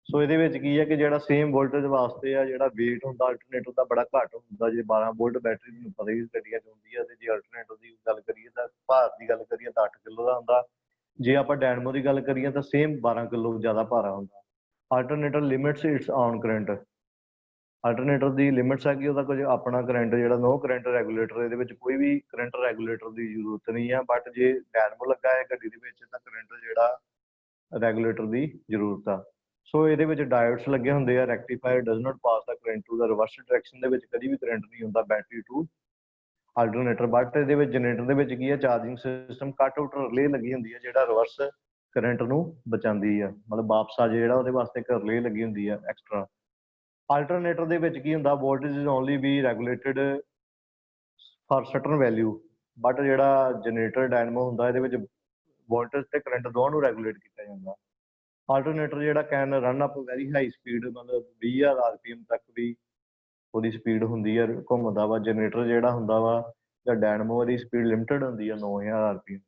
ਸੋ ਇਹਦੇ ਵਿੱਚ ਕੀ ਹੈ ਕਿ ਜਿਹੜਾ ਸੇਮ ਵੋਲਟੇਜ ਵਾਸਤੇ ਆ ਜਿਹੜਾ weight ਹੁੰਦਾ ਅਲਟਰਨੇਟਰ ਦਾ ਬੜਾ ਘੱਟ ਹੁੰਦਾ। ਜੇ 12 ਵੋਲਟ ਬੈਟਰੀ ਤੁਹਾਨੂੰ ਪਤਾ ਹੀ ਗੱਡੀਆਂ 'ਚ ਹੁੰਦੀ ਹੈ, ਤੇ ਜੇ ਅਲਟਰਨੇਟਰ ਦੀ ਗੱਲ ਕਰੀਏ ਤਾਂ ਭਾਰ ਦੀ ਗੱਲ ਕਰੀਏ ਤਾਂ 8 ਕਿਲੋ ਦਾ ਹੁੰਦਾ। ਜੇ ਆਪਾਂ ਡਾਇਨਮੋ ਦੀ ਗੱਲ ਕਰੀਏ ਤਾਂ ਸੇਮ 12 ਕਿਲੋ ਜ਼ਿਆਦਾ ਭਾਰਾ ਹੁੰਦਾ। Alternator limits it's on current, alternator the limits ਹੈ ਕਿ ਉਹਦਾ ਕੁਝ ਆਪਣਾ ਕਰੰਟ ਜਿਹੜਾ ਨੋ ਕਰੰਟ ਰੈਗੂਲੇਟਰ, ਇਹਦੇ ਵਿੱਚ ਕੋਈ ਵੀ ਕਰੰਟ ਰੈਗੂਲੇਟਰ ਦੀ ਜ਼ਰੂਰਤ ਨਹੀਂ ਹੈ। ਬਟ ਜੇ ਡਾਇਨਮੋ ਲੱਗਾ ਹੈ ਗੱਡੀ ਦੇ ਵਿੱਚ ਤਾਂ ਕਰੰਟ ਜਿਹੜਾ ਰੈਗੂਲੇਟਰ ਦੀ ਜ਼ਰੂਰਤ ਆ। ਸੋ ਇਹਦੇ ਵਿੱਚ ਡਾਇਓਡਸ ਲੱਗੇ ਹੁੰਦੇ ਆ। Rectifier does not pass the current to the reverse direction ਦੇ ਵਿੱਚ ਕਦੀ ਵੀ ਕਰੰਟ ਨਹੀਂ ਹੁੰਦਾ ਬੈਟਰੀ ਟੂ ਅਲਟਰਨੇਟਰ। ਬਟ ਇਹਦੇ ਵਿੱਚ ਜਨਰੇਟਰ ਦੇ ਵਿੱਚ ਕੀ ਹੈ, ਚਾਰਜਿੰਗ ਸਿਸਟਮ ਕੱਟ ਆਊਟ ਰਿਲੇ ਲੱਗੀ ਹੁੰਦੀ ਹੈ ਜਿਹੜਾ ਰਿਵਰਸ ਕਰੰਟ ਨੂੰ ਬਚਾਉਂਦੀ ਆ, ਮਤਲਬ ਵਾਪਸ ਆ ਜਿਹੜਾ ਉਹਦੇ ਵਾਸਤੇ ਇੱਕ ਰਿਲੇ ਲੱਗੀ ਹੁੰਦੀ ਆ ਐਕਸਟਰਾ। ਅਲਟਰਨੇਟਰ ਦੇ ਵਿੱਚ ਕੀ ਹੁੰਦਾ, voltage is only B regulated for certain value, but ਜਿਹੜਾ ਜਨਰੇਟਰ ਡਾਇਨਮੋ ਹੁੰਦਾ ਇਹਦੇ ਵਿੱਚ ਵੋਲਟੇਜ ਤੇ ਕਰੰਟ ਦੋਵਾਂ ਨੂੰ ਰੈਗੂਲੇਟ ਕੀਤਾ ਜਾਂਦਾ। ਆਲਟਰਨੇਟਰ ਜਿਹੜਾ can run up very high speed, ਮਤਲਬ 20,000 RPM ਤੱਕ ਵੀ ਉਹਦੀ ਸਪੀਡ ਹੁੰਦੀ ਹੈ, ਘੁੰਮਦਾ ਵਾ। ਜਨਰੇਟਰ ਜਿਹੜਾ ਹੁੰਦਾ ਵਾ ਜਾਂ ਡਾਇਨਮੋ ਦੀ ਸਪੀਡ ਲਿਮਟਡ ਹੁੰਦੀ ਆ 9,000 RPM।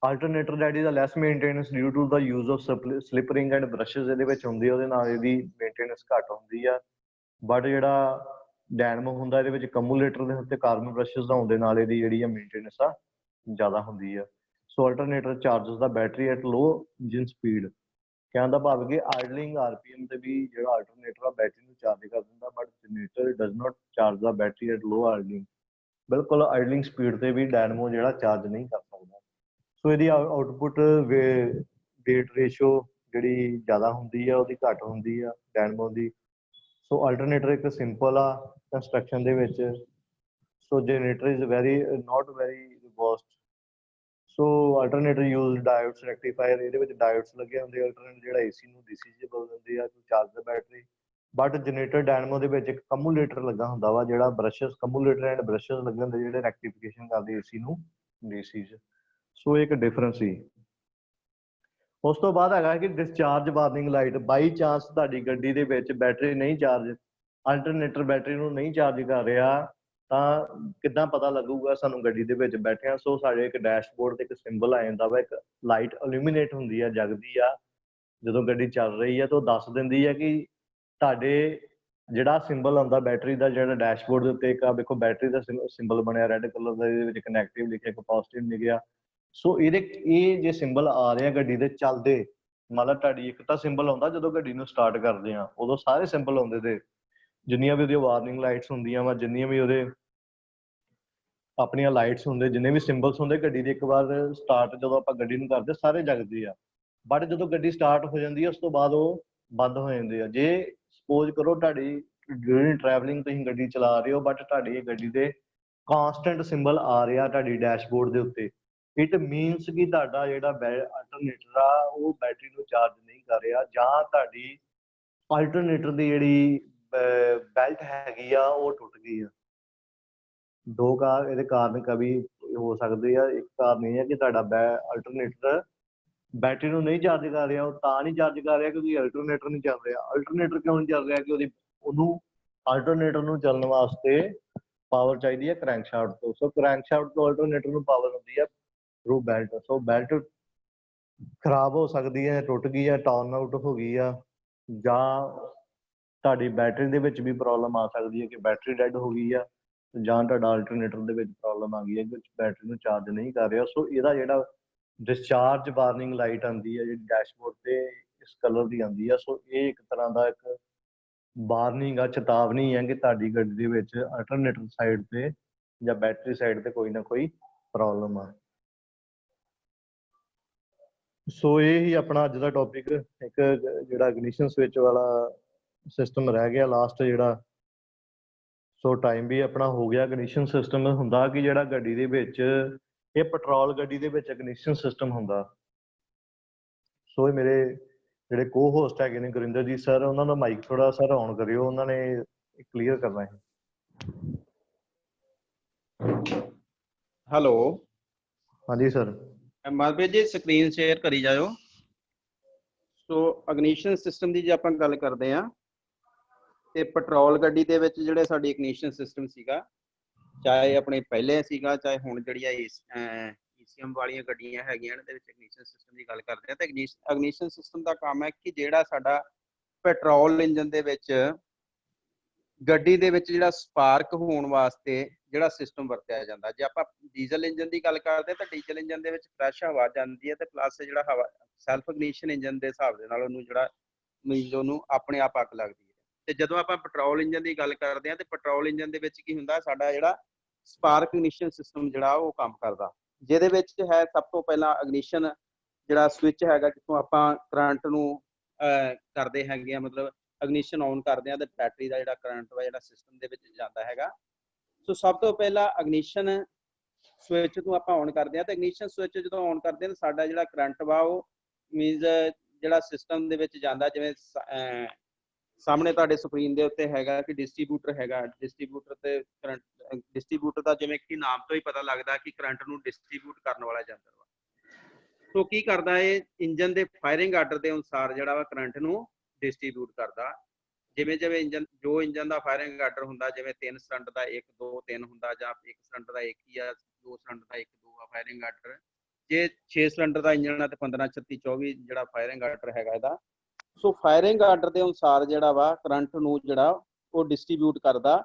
Alternator that is a less maintenance due to the use of slip ring and brushes ਇਹਦੇ ਵਿੱਚ ਹੁੰਦੀ ਆ, ਉਹਦੇ ਨਾਲ ਇਹਦੀ ਮੇਨਟੇਨੈਂਸ ਘੱਟ ਹੁੰਦੀ ਆ। ਬਟ ਜਿਹੜਾ ਡਾਇਨਮੋ ਹੁੰਦਾ ਇਹਦੇ ਵਿੱਚ ਕਮੂਲੇਟਰ ਦੇ ਉੱਤੇ ਕਾਰਬਨ ਬ੍ਰਸ਼ਸ ਦਾ ਹੋਣ ਦੇ ਨਾਲ ਇਹਦੀ ਜਿਹੜੀ ਆ ਮੇਨਟੇਨੈਂਸ ਆ ਜ਼ਿਆਦਾ ਹੁੰਦੀ ਆ। So alternator charges the battery at low engine speed. ਕਹਿਣ ਦਾ ਭਾਵ ਕਿ ਆਈਡਲਿੰਗ RPM ਤੇ ਵੀ ਜਿਹੜਾ ਆਲਟਰਨੇਟਰ ਆ ਬੈਟਰੀ ਨੂੰ ਚਾਰਜ ਕਰ ਦਿੰਦਾ, but generator does not charge the battery at low idling. ਬਿਲਕੁਲ ਆਈਡਲਿੰਗ ਸਪੀਡ ਤੇ ਵੀ ਡਾਇਨਮੋ ਜਿਹੜਾ ਚਾਰਜ ਨਹੀਂ ਕਰ ਸਕਦਾ। ਸੋ ਇਹਦੀ ਆਊਟਪੁੱਟ ਵੇਟ ਰੇਸ਼ੋ ਜਿਹੜੀ ਜ਼ਿਆਦਾ ਹੁੰਦੀ ਆ, ਉਹਦੀ ਘੱਟ ਹੁੰਦੀ ਆ ਡਾਇਨਮੋ ਦੀ। ਸੋ ਆਲਟਰਨੇਟਰ ਇੱਕ ਸਿੰਪਲ ਆ ਕੰਸਟਰਕਸ਼ਨ ਦੇ ਵਿੱਚ। So generator is not very robust. So alternator use diodes rectifier, ਇਹਦੇ ਵਿੱਚ ਡਾਇਓਡਸ ਲੱਗੇ ਹੁੰਦੇ। ਆਲਟਰਨੇਟਰ ਜਿਹੜਾ AC ਨੂੰ DC 'ਚ ਬਦਲ ਦਿੰਦੇ ਆ to charge the battery. But generator dynamo ਦੇ ਵਿੱਚ ਇੱਕ ਕਮੂਲੇਟਰ ਲੱਗਾ ਹੁੰਦਾ ਵਾ, ਜਿਹੜਾ ਬ੍ਰਸ਼ਸ ਕਮੂਲੇਟਰ ਐਂਡ ਬ੍ਰਸ਼ਸ ਲੱਗੇ ਹੁੰਦੇ ਜਿਹੜੇ ਰੈਕਟੀਫਿਕੇਸ਼ਨ ਕਰਦੇ AC ਨੂੰ DC 'ਚ। ਸੋ ਇੱਕ ਡਿਫਰੈਂਸ ਸੀ। ਉਸ ਤੋਂ ਬਾਅਦ ਹੈਗਾ ਕਿ discharge warning light. By chance ਤੁਹਾਡੀ ਗੱਡੀ ਦੇ ਵਿੱਚ ਬੈਟਰੀ ਨਹੀਂ ਚਾਰਜ, ਆਲਟਰਨੇਟਰ ਬੈਟਰੀ ਨੂੰ ਨਹੀਂ ਚਾਰਜ ਕਰ ਰਿਹਾ, ਤਾਂ ਕਿੱਦਾਂ ਪਤਾ ਲੱਗੂਗਾ ਸਾਨੂੰ ਗੱਡੀ ਦੇ ਵਿੱਚ ਬੈਠਿਆ? ਸੋ ਸਾਡੇ ਇੱਕ ਡੈਸ਼ਬੋਰਡ ਤੇ ਇੱਕ ਸਿੰਬਲ ਆ ਜਾਂਦਾ ਵਾ, ਇੱਕ ਲਾਈਟ ਇਲੂਮੀਨੇਟ ਹੁੰਦੀ ਆ, ਜਗਦੀ ਆ ਜਦੋਂ ਗੱਡੀ ਚੱਲ ਰਹੀ ਆ, ਤਾਂ ਉਹ ਦੱਸ ਦਿੰਦੀ ਆ ਕਿ ਤੁਹਾਡੇ ਜਿਹੜਾ ਸਿੰਬਲ ਆਉਂਦਾ ਬੈਟਰੀ ਦਾ, ਜਿਹੜਾ ਡੈਸ਼ਬੋਰਡ ਦੇ ਉੱਤੇ ਇੱਕ ਆ ਦੇਖੋ ਬੈਟਰੀ ਦਾ ਸਿੰਬਲ ਬਣਿਆ ਰੈੱਡ ਕਲਰ ਦਾ, ਇਹਦੇ ਵਿੱਚ ਇੱਕ ਨੈਗੇਟਿਵ ਲਿਖਿਆ ਇੱਕ ਪੋਜ਼ਿਟਿਵ ਲਿਖਿਆ। ਸੋ ਇਹ ਜੇ ਸਿੰਬਲ ਆ ਰਿਹਾ ਗੱਡੀ ਦੇ ਚੱਲਦੇ, ਮਤਲਬ ਤੁਹਾਡੀ ਇੱਕ ਤਾਂ ਸਿੰਬਲ ਆਉਂਦਾ ਜਦੋਂ ਗੱਡੀ ਨੂੰ ਸਟਾਰਟ ਕਰਦੇ ਆ, ਉਦੋਂ ਸਾਰੇ ਸਿੰਬਲ ਆਉਂਦੇ ਤੇ ਜਿੰਨੀਆਂ ਵੀ ਉਹਦੀਆਂ ਵਾਰਨਿੰਗ ਲਾਈਟਸ ਹੁੰਦੀਆਂ ਵਾ, ਜਿੰਨੀਆਂ ਵੀ ਉਹਦੇ ਆਪਣੀਆਂ ਲਾਈਟਸ ਹੁੰਦੇ, ਜਿੰਨੇ ਵੀ ਸਿੰਬਲਸ ਹੁੰਦੇ ਗੱਡੀ ਦੇ, ਇੱਕ ਵਾਰ ਸਟਾਰਟ ਜਦੋਂ ਆਪਾਂ ਗੱਡੀ ਨੂੰ ਕਰਦੇ ਸਾਰੇ ਜਗਦੇ ਆ। ਬਟ ਜਦੋਂ ਗੱਡੀ ਸਟਾਰਟ ਹੋ ਜਾਂਦੀ ਹੈ ਉਸ ਤੋਂ ਬਾਅਦ ਉਹ ਬੰਦ ਹੋ ਜਾਂਦੇ ਆ। ਜੇ ਸਪੋਜ਼ ਕਰੋ ਤੁਹਾਡੀ ਜਿਹੜੀ ਟਰੈਵਲਿੰਗ ਤੁਸੀਂ ਗੱਡੀ ਚਲਾ ਰਹੇ ਹੋ, ਬਟ ਤੁਹਾਡੀ ਗੱਡੀ ਦੇ ਕਾਂਸਟੈਂਟ ਸਿੰਬਲ ਆ ਰਿਹਾ ਤੁਹਾਡੀ ਡੈਸ਼ਬੋਰਡ ਦੇ ਉੱਤੇ, ਇਟ ਮੀਨਸ ਕਿ ਤੁਹਾਡਾ ਜਿਹੜਾ ਆਲਟਰਨੇਟਰ ਆ ਉਹ ਬੈਟਰੀ ਨੂੰ ਚਾਰਜ ਨਹੀਂ ਕਰ ਰਿਹਾ, ਜਾਂ ਤੁਹਾਡੀ ਆਲਟਰਨੇਟਰ ਦੀ ਜਿਹੜੀ ਬੈਲਟ ਹੈਗੀ ਆ ਉਹ ਟੁੱਟ ਗਈ ਆ। ਦੋ ਇਹਦੇ ਕਾਰਨ ਕਵੀ ਹੋ ਸਕਦੇ ਆ। ਇੱਕ ਕਾਰਨ ਇਹ ਹੈ ਕਿ ਤੁਹਾਡਾ ਆਲਟਰਨੇਟਰ ਬੈਟਰੀ ਨੂੰ ਨਹੀਂ ਚਾਰਜ ਕਰ ਰਿਹਾ। ਉਹ ਤਾਂ ਨਹੀਂ ਚਾਰਜ ਕਰ ਰਿਹਾ ਕਿਉਂਕਿ ਆਲਟਰਨੇਟਰ ਨਹੀਂ ਚੱਲ ਰਿਹਾ। ਆਲਟਰਨੇਟਰ ਕਿਉਂ ਨਹੀਂ ਚੱਲ ਰਿਹਾ? ਕਿ ਉਹਨੂੰ ਆਲਟਰਨੇਟਰ ਨੂੰ ਚੱਲਣ ਵਾਸਤੇ ਪਾਵਰ ਚਾਹੀਦੀ ਹੈ ਕਰੈਂਕਸ਼ਾਫਟ ਤੋਂ। ਸੋ ਕਰੈਂਕਸ਼ਾਫਟ ਤੋਂ ਆਲਟਰਨੇਟਰ ਨੂੰ ਪਾਵਰ ਹੁੰਦੀ ਹੈ ਥਰੂ ਬੈਲਟ। ਸੋ ਬੈਲਟ ਖਰਾਬ ਹੋ ਸਕਦੀ ਹੈ, ਟੁੱਟ ਗਈ ਹੈ, ਟਰਨ ਆਊਟ ਹੋ ਗਈ ਆ, ਜਾਂ ਤੁਹਾਡੀ ਬੈਟਰੀ ਦੇ ਵਿੱਚ ਵੀ ਪ੍ਰੋਬਲਮ ਆ ਸਕਦੀ ਹੈ ਕਿ ਬੈਟਰੀ ਡੈਡ ਹੋ ਗਈ ਆ, ਜਾਂ ਤੁਹਾਡਾ ਆਲਟਰਨੇਟਰ ਦੇ ਵਿੱਚ ਪ੍ਰੋਬਲਮ ਆ ਗਈ ਹੈ ਕਿ ਬੈਟਰੀ ਨੂੰ ਚਾਰਜ ਨਹੀਂ ਕਰ ਰਿਹਾ। ਸੋ ਇਹਦਾ ਜਿਹੜਾ ਡਿਸਚਾਰਜ ਵਾਰਨਿੰਗ ਲਾਈਟ ਆਉਂਦੀ ਹੈ ਜਿਹੜੀ ਡੈਸ਼ਬੋਰਡ ਤੇ ਇਸ ਕਲਰ ਦੀ ਆਉਂਦੀ ਆ, ਸੋ ਇਹ ਇੱਕ ਤਰ੍ਹਾਂ ਦਾ ਇੱਕ ਵਾਰਨਿੰਗ ਆ, ਚੇਤਾਵਨੀ ਹੈ ਕਿ ਤੁਹਾਡੀ ਗੱਡੀ ਦੇ ਵਿੱਚ ਆਲਟਰਨੇਟਰ ਸਾਈਡ ਤੇ ਜਾਂ ਬੈਟਰੀ ਸਾਈਡ ਤੇ ਕੋਈ ਨਾ ਕੋਈ ਪ੍ਰੋਬਲਮ ਆ। ਸੋ ਇਹ ਹੀ ਆਪਣਾ ਅੱਜ ਦਾ ਟੌਪਿਕ। ਇੱਕ ਜਿਹੜਾ ਇਗਨੀਸ਼ਨ ਸਵਿਚ ਵਾਲਾ ਸਿਸਟਮ ਰਹਿ ਗਿਆ ਲਾਸਟ ਜਿਹੜਾ। ਸੋ ਟਾਈਮ ਵੀ ਆਪਣਾ ਹੋ ਗਿਆ। ਇਗਨੀਸ਼ਨ ਸਿਸਟਮ ਹੁੰਦਾ ਕਿ ਜਿਹੜਾ ਗੱਡੀ ਦੇ ਵਿੱਚ, ਇਹ ਪੈਟਰੋਲ ਗੱਡੀ ਦੇ ਵਿੱਚ ਇਗਨੀਸ਼ਨ ਸਿਸਟਮ ਹੁੰਦਾ। ਸੋ ਇਹ ਮੇਰੇ ਜਿਹੜੇ ਕੋ ਹੋਸਟ ਹੈਗੇ ਨੇ ਗੁਰਿੰਦਰ ਜੀ ਸਰ, ਉਹਨਾਂ ਦਾ ਮਾਈਕ ਥੋੜਾ ਸਰ ਔਨ ਕਰਿਓ, ਉਹਨਾਂ ਨੇ ਕਲੀਅਰ ਕਰਨਾ ਹੈ। ਹੈਲੋ, ਹਾਂਜੀ sir. Manpreet ji screen share ਕਰੀ ਜਾਇਓ। ਸੋ ਇਗਨੀਸ਼ਨ ਸਿਸਟਮ ਦੀ ਜੇ ਆਪਾਂ ਗੱਲ ਕਰਦੇ ਆ, ਤੇ ਪੈਟਰੋਲ ਗੱਡੀ ਦੇ ਵਿੱਚ ਜਿਹੜੇ ਸਾਡੀ ਇਗਨੀਸ਼ਨ ਸਿਸਟਮ ਸੀਗਾ, ਚਾਹੇ ਆਪਣੇ ਪਹਿਲੇ ਸੀਗਾ ਚਾਹੇ ਹੁਣ ਜਿਹੜੀਆਂ ECM ਵਾਲੀਆਂ ਗੱਡੀਆਂ ਹੈਗੀਆਂ ਨੇ, ਦੇ ਵਿੱਚ ਇਗਨੀਸ਼ਨ ਸਿਸਟਮ ਦੀ ਗੱਲ ਕਰਦੇ ਆ। ਤੇ ਇਗਨੀਸ਼ਨ ਸਿਸਟਮ ਦਾ ਕੰਮ ਹੈ ਕਿ ਜਿਹੜਾ ਸਾਡਾ ਪੈਟਰੋਲ ਇੰਜਨ ਦੇ ਵਿੱਚ ਗੱਡੀ ਦੇ ਵਿੱਚ ਜਿਹੜਾ ਸਪਾਰਕ ਹੋਣ ਵਾਸਤੇ ਜਿਹੜਾ ਸਿਸਟਮ ਵਰਤਿਆ ਜਾਂਦਾ। ਜੇ ਆਪਾਂ ਡੀਜ਼ਲ ਇੰਜਨ ਦੀ ਗੱਲ ਕਰਦੇ ਤਾਂ ਡੀਜ਼ਲ ਇੰਜਨ ਦੇ ਵਿੱਚ ਫਰੈਸ਼ ਹਵਾ ਜਾਂਦੀ ਹੈ, ਤੇ ਪਲੱਸ ਜਿਹੜਾ ਹਵਾ ਸੈਲਫ ਇਗਨੀਸ਼ਨ ਇੰਜਨ ਦੇ ਹਿਸਾਬ ਦੇ ਨਾਲ ਉਹਨੂੰ ਜਿਹੜਾ ਮੀਨਜ਼ ਉਹਨੂੰ ਆਪਣੇ ਆਪ ਅੱਗ ਲੱਗਦੀ ਹੈ। ਤੇ ਜਦੋਂ ਆਪਾਂ ਪੈਟਰੋਲ ਇੰਜਨ ਦੀ ਗੱਲ ਕਰਦੇ ਹਾਂ, ਤੇ ਪੈਟਰੋਲ ਇੰਜਨ ਦੇ ਵਿੱਚ ਕੀ ਹੁੰਦਾ, ਸਾਡਾ ਜਿਹੜਾ ਸਪਾਰਕ ਇਗਨੀਸ਼ਨ ਸਿਸਟਮ ਜਿਹੜਾ ਉਹ ਕੰਮ ਕਰਦਾ, ਜਿਹਦੇ ਵਿੱਚ ਹੈ ਸਭ ਤੋਂ ਪਹਿਲਾਂ ਇਗਨੀਸ਼ਨ ਜਿਹੜਾ ਸਵਿਚ ਹੈਗਾ, ਜਿੱਥੋਂ ਆਪਾਂ ਕਰੰਟ ਨੂੰ ਕਰਦੇ ਹੈਗੇ ਆ, ਮਤਲਬ ਇਗਨੀਸ਼ਨ ਔਨ ਕਰਦੇ ਆ, ਤੇ ਬੈਟਰੀ ਦਾ ਜਿਹੜਾ ਕਰੰਟ ਵਾ ਜਿਹੜਾ ਸਿਸਟਮ ਦੇ ਵਿੱਚ ਜਾਂਦਾ ਹੈਗਾ। ਸੋ ਸਭ ਤੋਂ ਪਹਿਲਾਂ ਇਗਨੀਸ਼ਨ ਸਵਿਚ ਨੂੰ ਆਪਾਂ ਔਨ ਕਰਦੇ ਆ, ਤੇ ਇਗਨੀਸ਼ਨ ਸਵਿਚ ਜਦੋਂ ਔਨ ਕਰਦੇ ਆ, ਸਾਡਾ ਜਿਹੜਾ ਕਰੰਟ ਵਾ ਉਹ ਮੀਨਜ਼ ਜਿਹੜਾ ਸਿਸਟਮ ਦੇ ਵਿੱਚ ਜਾਂਦਾ, ਜਿਵੇਂ ਸਾਹਮਣੇ ਤੁਹਾਡੇ ਸਕਰੀਨ ਦੇ ਉੱਤੇ ਹੈਗਾ ਕਿ ਡਿਸਟ੍ਰੀਬਿਊਟਰ ਹੈਗਾ। ਡਿਸਟ੍ਰੀਬਿਊਟਰ ਤੇ ਕਰੰਟ, ਡਿਸਟ੍ਰੀਬਿਊਟਰ ਦਾ ਜਿਵੇਂ ਕਿ ਨਾਮ ਤੋਂ ਹੀ ਪਤਾ ਲੱਗਦਾ ਕਿ ਕਰੰਟ ਨੂੰ ਡਿਸਟ੍ਰੀਬਿਊਟ ਕਰਨ ਵਾਲਾ ਯੰਤਰ ਵਾ। ਸੋ ਕੀ ਕਰਦਾ ਹੈ, ਇੰਜਨ ਦੇ ਫਾਇਰਿੰਗ ਆਰਡਰ ਦੇ ਅਨੁਸਾਰ ਜਿਹੜਾ ਵਾ ਕਰੰਟ ਨੂੰ ਡਿਸਟ੍ਰੀਬਿਊਟ ਕਰਦਾ। ਜਿਵੇਂ ਜਿਵੇਂ ਇੰਜਨ ਦਾ ਫਾਇਰਿੰਗ ਆਰਡਰ ਹੁੰਦਾ, ਜਿਵੇਂ 3 ਸਿਲੰਡਰ ਦਾ 1 2 3 ਹੁੰਦਾ, ਜਾਂ 1 ਸਿਲੰਡਰ ਦਾ 1 ਹੀ ਆ, 2 ਸਿਲੰਡਰ ਦਾ 1 2 ਆ ਫਾਇਰਿੰਗ ਆਰਡਰ। ਜੇ 6 ਸਿਲੰਡਰ ਦਾ ਇੰਜਨ ਆ ਤੇ 15 36 24 ਜਿਹੜਾ ਫਾਇਰਿੰਗ ਆਰਡਰ ਹੈਗਾ ਇਹਦਾ। ਸੋ ਫਾਇਰਿੰਗ ਆਰਡਰ ਦੇ ਅਨੁਸਾਰ ਜਿਹੜਾ ਵਾ ਕਰੰਟ ਨੂੰ ਜਿਹੜਾ ਉਹ ਡਿਸਟ੍ਰੀਬਿਊਟ ਕਰਦਾ।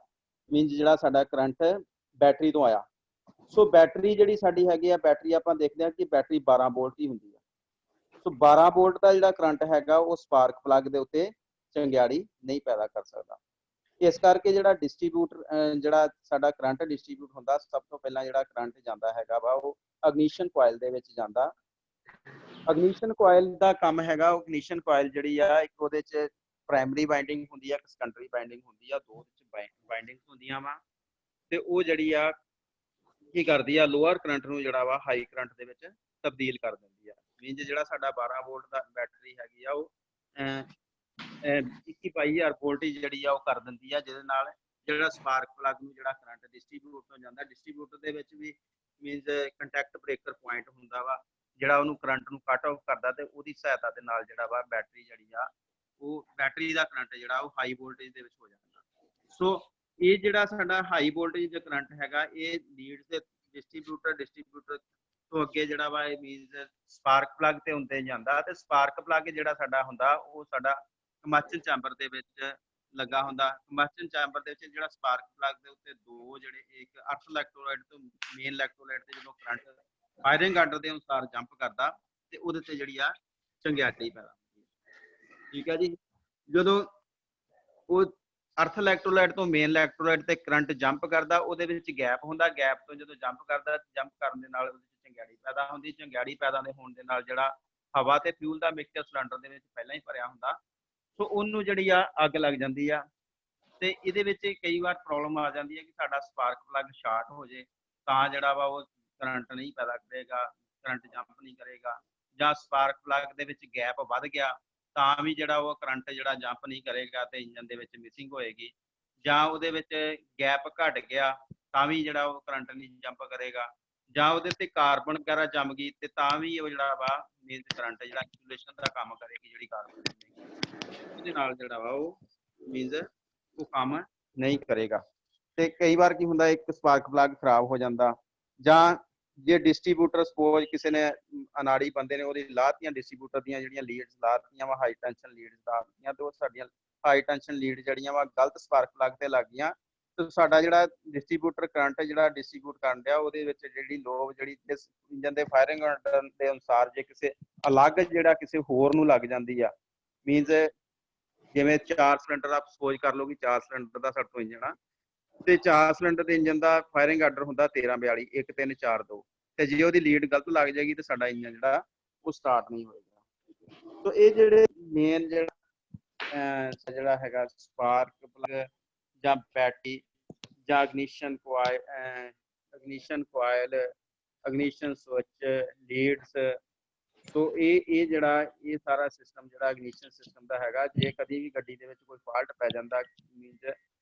ਮੀਨਸ ਜਿਹੜਾ ਸਾਡਾ ਕਰੰਟ ਬੈਟਰੀ ਤੋਂ ਆਇਆ। ਸੋ ਬੈਟਰੀ ਜਿਹੜੀ ਸਾਡੀ ਹੈਗੀ ਆ, ਬੈਟਰੀ ਆਪਾਂ ਦੇਖਦੇ ਹਾਂ ਕਿ ਬੈਟਰੀ 12 ਵੋਲਟ ਹੀ ਹੁੰਦੀ ਆ। ਸੋ 12 ਵੋਲਟ ਦਾ ਜਿਹੜਾ ਕਰੰਟ ਹੈਗਾ ਉਹ ਸਪਾਰਕ ਪਲੱਗ ਦੇ ਉੱਤੇ ਚੰਗਿਆੜੀ ਨਹੀਂ ਪੈਦਾ ਕਰ ਸਕਦਾ। ਇਸ ਕਰਕੇ ਜਿਹੜਾ ਡਿਸਟ੍ਰੀਬਿਊਟਰ ਜਿਹੜਾ ਸਾਡਾ ਕਰੰਟ ਡਿਸਟ੍ਰੀਬਿਊਟ ਹੁੰਦਾ, ਸਭ ਤੋਂ ਪਹਿਲਾਂ ਜਿਹੜਾ ਕਰੰਟ ਜਾਂਦਾ ਹੈਗਾ ਵਾ ਉਹ ਇਗਨੀਸ਼ਨ ਕੋਇਲ ਦੇ ਵਿੱਚ ਜਾਂਦਾ। ਇਗਨੀਸ਼ਨ ਕੋਇਲ ਦਾ ਕੰਮ ਹੈਗਾ, ਇਗਨੀਸ਼ਨ ਕੋਇਲ ਜਿਹੜੀ ਆ, ਇੱਕ ਉਹਦੇ 'ਚ ਪ੍ਰਾਇਮਰੀ ਵਾਈਂਡਿੰਗ ਹੁੰਦੀ ਆ, ਇੱਕ ਸੈਕੰਡਰੀ ਵਾਈਂਡਿੰਗ ਹੁੰਦੀ ਆ, ਦੋ ਵਿੱਚ ਵਾਈਂਡਿੰਗਸ ਹੁੰਦੀਆਂ ਵਾ। ਤੇ ਉਹ ਜਿਹੜੀ ਆ ਕੀ ਕਰਦੀ ਆ, ਲੋਅਰ ਕਰੰਟ ਨੂੰ ਜਿਹੜਾ ਵਾ ਹਾਈ ਕਰੰਟ ਦੇ ਵਿੱਚ ਤਬਦੀਲ ਕਰ ਦਿੰਦੀ ਆ। ਮੀਨਜ਼ ਜਿਹੜਾ ਸਾਡਾ 12 ਵੋਲਟ ਦਾ ਬੈਟਰੀ ਹੈਗੀ ਆ ਉਹ 21,000 ਵੋਲਟੇਜ ਜਿਹੜੀ ਆ ਉਹ ਕਰ ਦਿੰਦੀ ਆ, ਜਿਹਦੇ ਨਾਲ ਜਿਹੜਾ ਸਪਾਰਕ ਪਲੱਗ ਨੂੰ ਜਿਹੜਾ ਕਰੰਟ ਡਿਸਟ੍ਰੀਬਿਊਟ ਹੋ ਜਾਂਦਾ। ਡਿਸਟ੍ਰੀਬਿਊਟਰ ਦੇ ਵਿੱਚ ਵੀ ਮੀਨਜ਼ ਕੰਟੈਕਟ ਬ੍ਰੇਕਰ ਪੁਆਇੰਟ ਹੁੰਦਾ ਵਾ, ਜਿਹੜਾ ਉਹਨੂੰ ਕਰੰਟ ਨੂੰ ਕੱਟ ਆਫ ਕਰਦਾ, ਤੇ ਉਹਦੀ ਸਹਾਇਤਾ ਦੇ ਨਾਲ ਜਿਹੜਾ ਵਾ ਬੈਟਰੀ ਜਿਹੜੀ ਆ ਉਹ ਬੈਟਰੀ ਦਾ ਕਰੰਟ ਜਿਹੜਾ ਉਹ ਹਾਈ ਵੋਲਟੇਜ ਦੇ ਵਿੱਚ ਹੋ ਜਾਂਦਾ। ਸੋ ਇਹ ਜਿਹੜਾ ਸਾਡਾ ਹਾਈ ਵੋਲਟੇਜ ਦਾ ਕਰੰਟ ਹੈਗਾ, ਇਹ ਲੀਡ ਤੇ ਡਿਸਟ੍ਰੀਬਿਊਟਰ ਤੋਂ ਅੱਗੇ ਜਿਹੜਾ ਵਾ ਇਹ ਮੀਨਜ਼ ਸਪਾਰਕ ਪਲੱਗ ਤੇ ਹੁੰਦੇ ਜਾਂਦਾ। ਤੇ ਸਪਾਰਕ ਪਲੱਗ ਜਿਹੜਾ ਸਾਡਾ ਹੁੰਦਾ ਉਹ ਸਾਡਾ ਕੰਬਸ਼ਨ ਚੈਂਬਰ ਦੇ ਵਿੱਚ ਲੱਗਾ ਹੁੰਦਾ। ਕੰਬਸ਼ਨ ਚੈਂਬਰ ਦੇ ਵਿੱਚ ਜਿਹੜਾ ਸਪਾਰਕ ਪਲੱਗ ਦੇ ਉੱਤੇ ਦੋ ਜਿਹੜੇ, ਇੱਕ ਅਰਥ ਇਲੈਕਟ੍ਰੋਲਾਈਟ ਤੋਂ ਮੇਨ ਇਲੈਕਟ੍ਰੋਲਾਈਟ ਤੇ ਜਦੋਂ ਕਰੰਟ ਫਾਇਰਿੰਗ ਆਰਡਰ ਦੇ ਅਨੁਸਾਰ ਜੰਪ ਕਰਦਾ ਤੇ ਉਹਦੇ ਤੇ ਜਿਹੜੀ ਆ ਚੰਗਿਆੜੀ ਪੈਦਾ ਹੁੰਦੀ ਹੈ। ਠੀਕ ਹੈ ਜੀ। ਜਦੋਂ ਉਹ ਅਰਥ ਇਲੈਕਟ੍ਰੋਲਾਈਟ ਤੋਂ ਮੇਨ ਇਲੈਕਟ੍ਰੋਲਾਈਟ ਤੇ ਕਰੰਟ ਜੰਪ ਕਰਦਾ, ਉਹਦੇ ਵਿੱਚ ਗੈਪ ਹੁੰਦਾ, ਗੈਪ ਤੋਂ ਜਦੋਂ ਜੰਪ ਕਰਦਾ, ਜੰਪ ਕਰਨ ਦੇ ਨਾਲ ਉਹਦੇ ਵਿੱਚ ਚੰਗਿਆੜੀ ਪੈਦਾ ਹੁੰਦੀ। ਚੰਗਿਆੜੀ ਪੈਦਾ ਦੇ ਹੋਣ ਦੇ ਨਾਲ ਜਿਹੜਾ ਹਵਾ ਤੇ ਫਿਊਲ ਦਾ ਮਿਕਸਚਰ ਸਿਲੰਡਰ ਦੇ ਵਿੱਚ ਪਹਿਲਾਂ ਹੀ ਭਰਿਆ ਹੁੰਦਾ, ਸੋ ਉਹਨੂੰ ਜਿਹੜੀ ਆ ਅੱਗ ਲੱਗ ਜਾਂਦੀ ਆ। ਤੇ ਇਹਦੇ ਵਿੱਚ ਕਈ ਵਾਰ ਪ੍ਰੋਬਲਮ ਆ ਜਾਂਦੀ ਹੈ ਕਿ ਸਾਡਾ ਸਪਾਰਕ ਪਲੱਗ ਸ਼ਾਰਟ ਹੋ ਜੇ ਤਾਂ ਜਿਹੜਾ ਵਾ ਉਹ ਕਰੰਟ ਨਹੀਂ ਪੈਦਾ ਕਰੇਗਾ, ਕਰੰਟ ਜੰਪ ਨਹੀਂ ਕਰੇਗਾ। ਜਾਂ ਸਪਾਰਕ ਪਲੱਗ ਦੇ ਵਿੱਚ ਗੈਪ ਵੱਧ ਗਿਆ ਤਾਂ ਵੀ ਜਿਹੜਾ ਉਹ ਕਰੰਟ ਜਿਹੜਾ ਜੰਪ ਨਹੀਂ ਕਰੇਗਾ ਤੇ ਇੰਜਨ ਦੇ ਵਿੱਚ ਮਿਸਿੰਗ ਹੋਏਗੀ। ਜਾਂ ਉਹਦੇ ਵਿੱਚ ਗੈਪ ਘਟ ਗਿਆ ਤਾਂ ਵੀ ਜਿਹੜਾ ਉਹ ਕਰੰਟ ਨਹੀਂ ਜੰਪ ਕਰੇਗਾ। ਜਾਂ ਉਹਦੇ ਤੇ ਕਾਰਬਨ ਵਗੈਰਾ ਜੰਮ ਗਈ ਤੇ ਤਾਂ ਵੀ ਉਹ ਜਿਹੜਾ ਵਾ ਮੀਨਸ ਕਰੰਟ ਜਿਹੜਾ ਇਨਸੂਲੇਸ਼ਨ ਦਾ ਕੰਮ ਕਰੇਗੀ ਜਿਹੜੀ ਕਾਰਬਨ ਜੰਮੇਗੀ, ਉਹਦੇ ਨਾਲ ਜਿਹੜਾ ਵਾ ਉਹ ਮੀਨਸ ਉਹ ਕੰਮ ਨਹੀਂ ਕਰੇਗਾ। ਤੇ ਕਈ ਵਾਰ ਕੀ ਹੁੰਦਾ, ਇੱਕ ਸਪਾਰਕ ਪਲੱਗ ਖਰਾਬ ਹੋ ਜਾਂਦਾ, ਜਾਂ ਜੇ ਡਿਸਟ੍ਰੀਬਿਊਟਰ ਸਪੋਜ਼ ਕਿਸੇ ਨੇ ਅਨਾੜੀ ਬੰਦੇ ਨੇ ਉਹਦੀ ਲਾਤੀਆਂ, ਡਿਸਟ੍ਰੀਬਿਊਟਰ ਦੀਆਂ ਜਿਹੜੀਆਂ ਲੀਡਸ ਲਾਤੀਆਂ ਵਾ, ਹਾਈ ਟੈਂਸ਼ਨ ਲੀਡਸ ਲਾਤੀਆਂ, ਤੇ ਉਹ ਸਾਡੀਆਂ ਹਾਈ ਟੈਂਸ਼ਨ ਲੀਡ ਜਿਹੜੀਆਂ ਵਾ ਗਲਤ ਸਪਾਰਕ ਪਲੱਗ ਤੇ ਲੱਗ ਗਈਆਂ, ਤੇ ਸਾਡਾ ਜਿਹੜਾ ਡਿਸਟ੍ਰੀਬਿਊਟਰ ਕਰੰਟ ਜਿਹੜਾ ਡਿਸਟ੍ਰੀਬਿਊਟ ਕਰਨ ਡਿਆ ਉਹਦੇ ਵਿੱਚ ਜਿਹੜੀ ਲੋਬ ਜਿਹੜੀ ਇੰਜਨ ਦੇ ਫਾਇਰਿੰਗ ਆਰਡਰ ਦੇ ਅਨੁਸਾਰ ਜੇ ਕਿਸੇ ਅਲੱਗ ਜਿਹੜਾ ਕਿਸੇ ਹੋਰ ਨੂੰ ਲੱਗ ਜਾਂਦੀ ਆ, ਮੀਨਸ ਜਿਵੇਂ 4 ਸਿਲੰਡਰ ਦਾ ਸਪੋਜ਼ ਕਰ ਲਓ ਕਿ 4 ਸਿਲੰਡਰ ਦਾ ਸਾਡੇ ਤੋਂ ਇੰਜਨ ਆ, ਤੇ 4 ਸਿਲੰਡਰ ਦੇ ਇੰਜਨ ਦਾ ਫਾਇਰਿੰਗ ਆਰਡਰ ਹੁੰਦਾ 1342 1 3 4 2, ਤੇ ਜੇ ਉਹਦੀ ਲੀਡ ਗਲਤ ਲੱਗ ਜਾਏਗੀ ਤੇ ਸਾਡਾ ਇੰਜਨ ਜਿਹੜਾ ਉਹ ਸਟਾਰਟ ਨਹੀਂ ਹੋਏਗਾ। ਸੋ ਇਹ ਜਿਹੜੇ ਮੇਨ ਜਿਹੜਾ ਹੈਗਾ ਸਪਾਰਕ ਪਲੱਗ ਜਾਂ ਬੈਟਰੀ ਜਾਂ ਇਗਨੀਸ਼ਨ ਕੋਇਲ, ਇਗਨੀਸ਼ਨ ਸਵਿਚ, ਲੀਡਸ, ਸੋ ਇਹ ਜਿਹੜਾ ਇਹ ਸਾਰਾ ਸਿਸਟਮ ਜਿਹੜਾ ਇਗਨੀਸ਼ਨ ਸਿਸਟਮ ਦਾ ਹੈਗਾ, ਜੇ ਕਦੀ ਵੀ ਗੱਡੀ ਦੇ ਵਿੱਚ ਕੋਈ ਫਾਲਟ ਪੈ ਜਾਂਦਾ ਮੀਨਸ,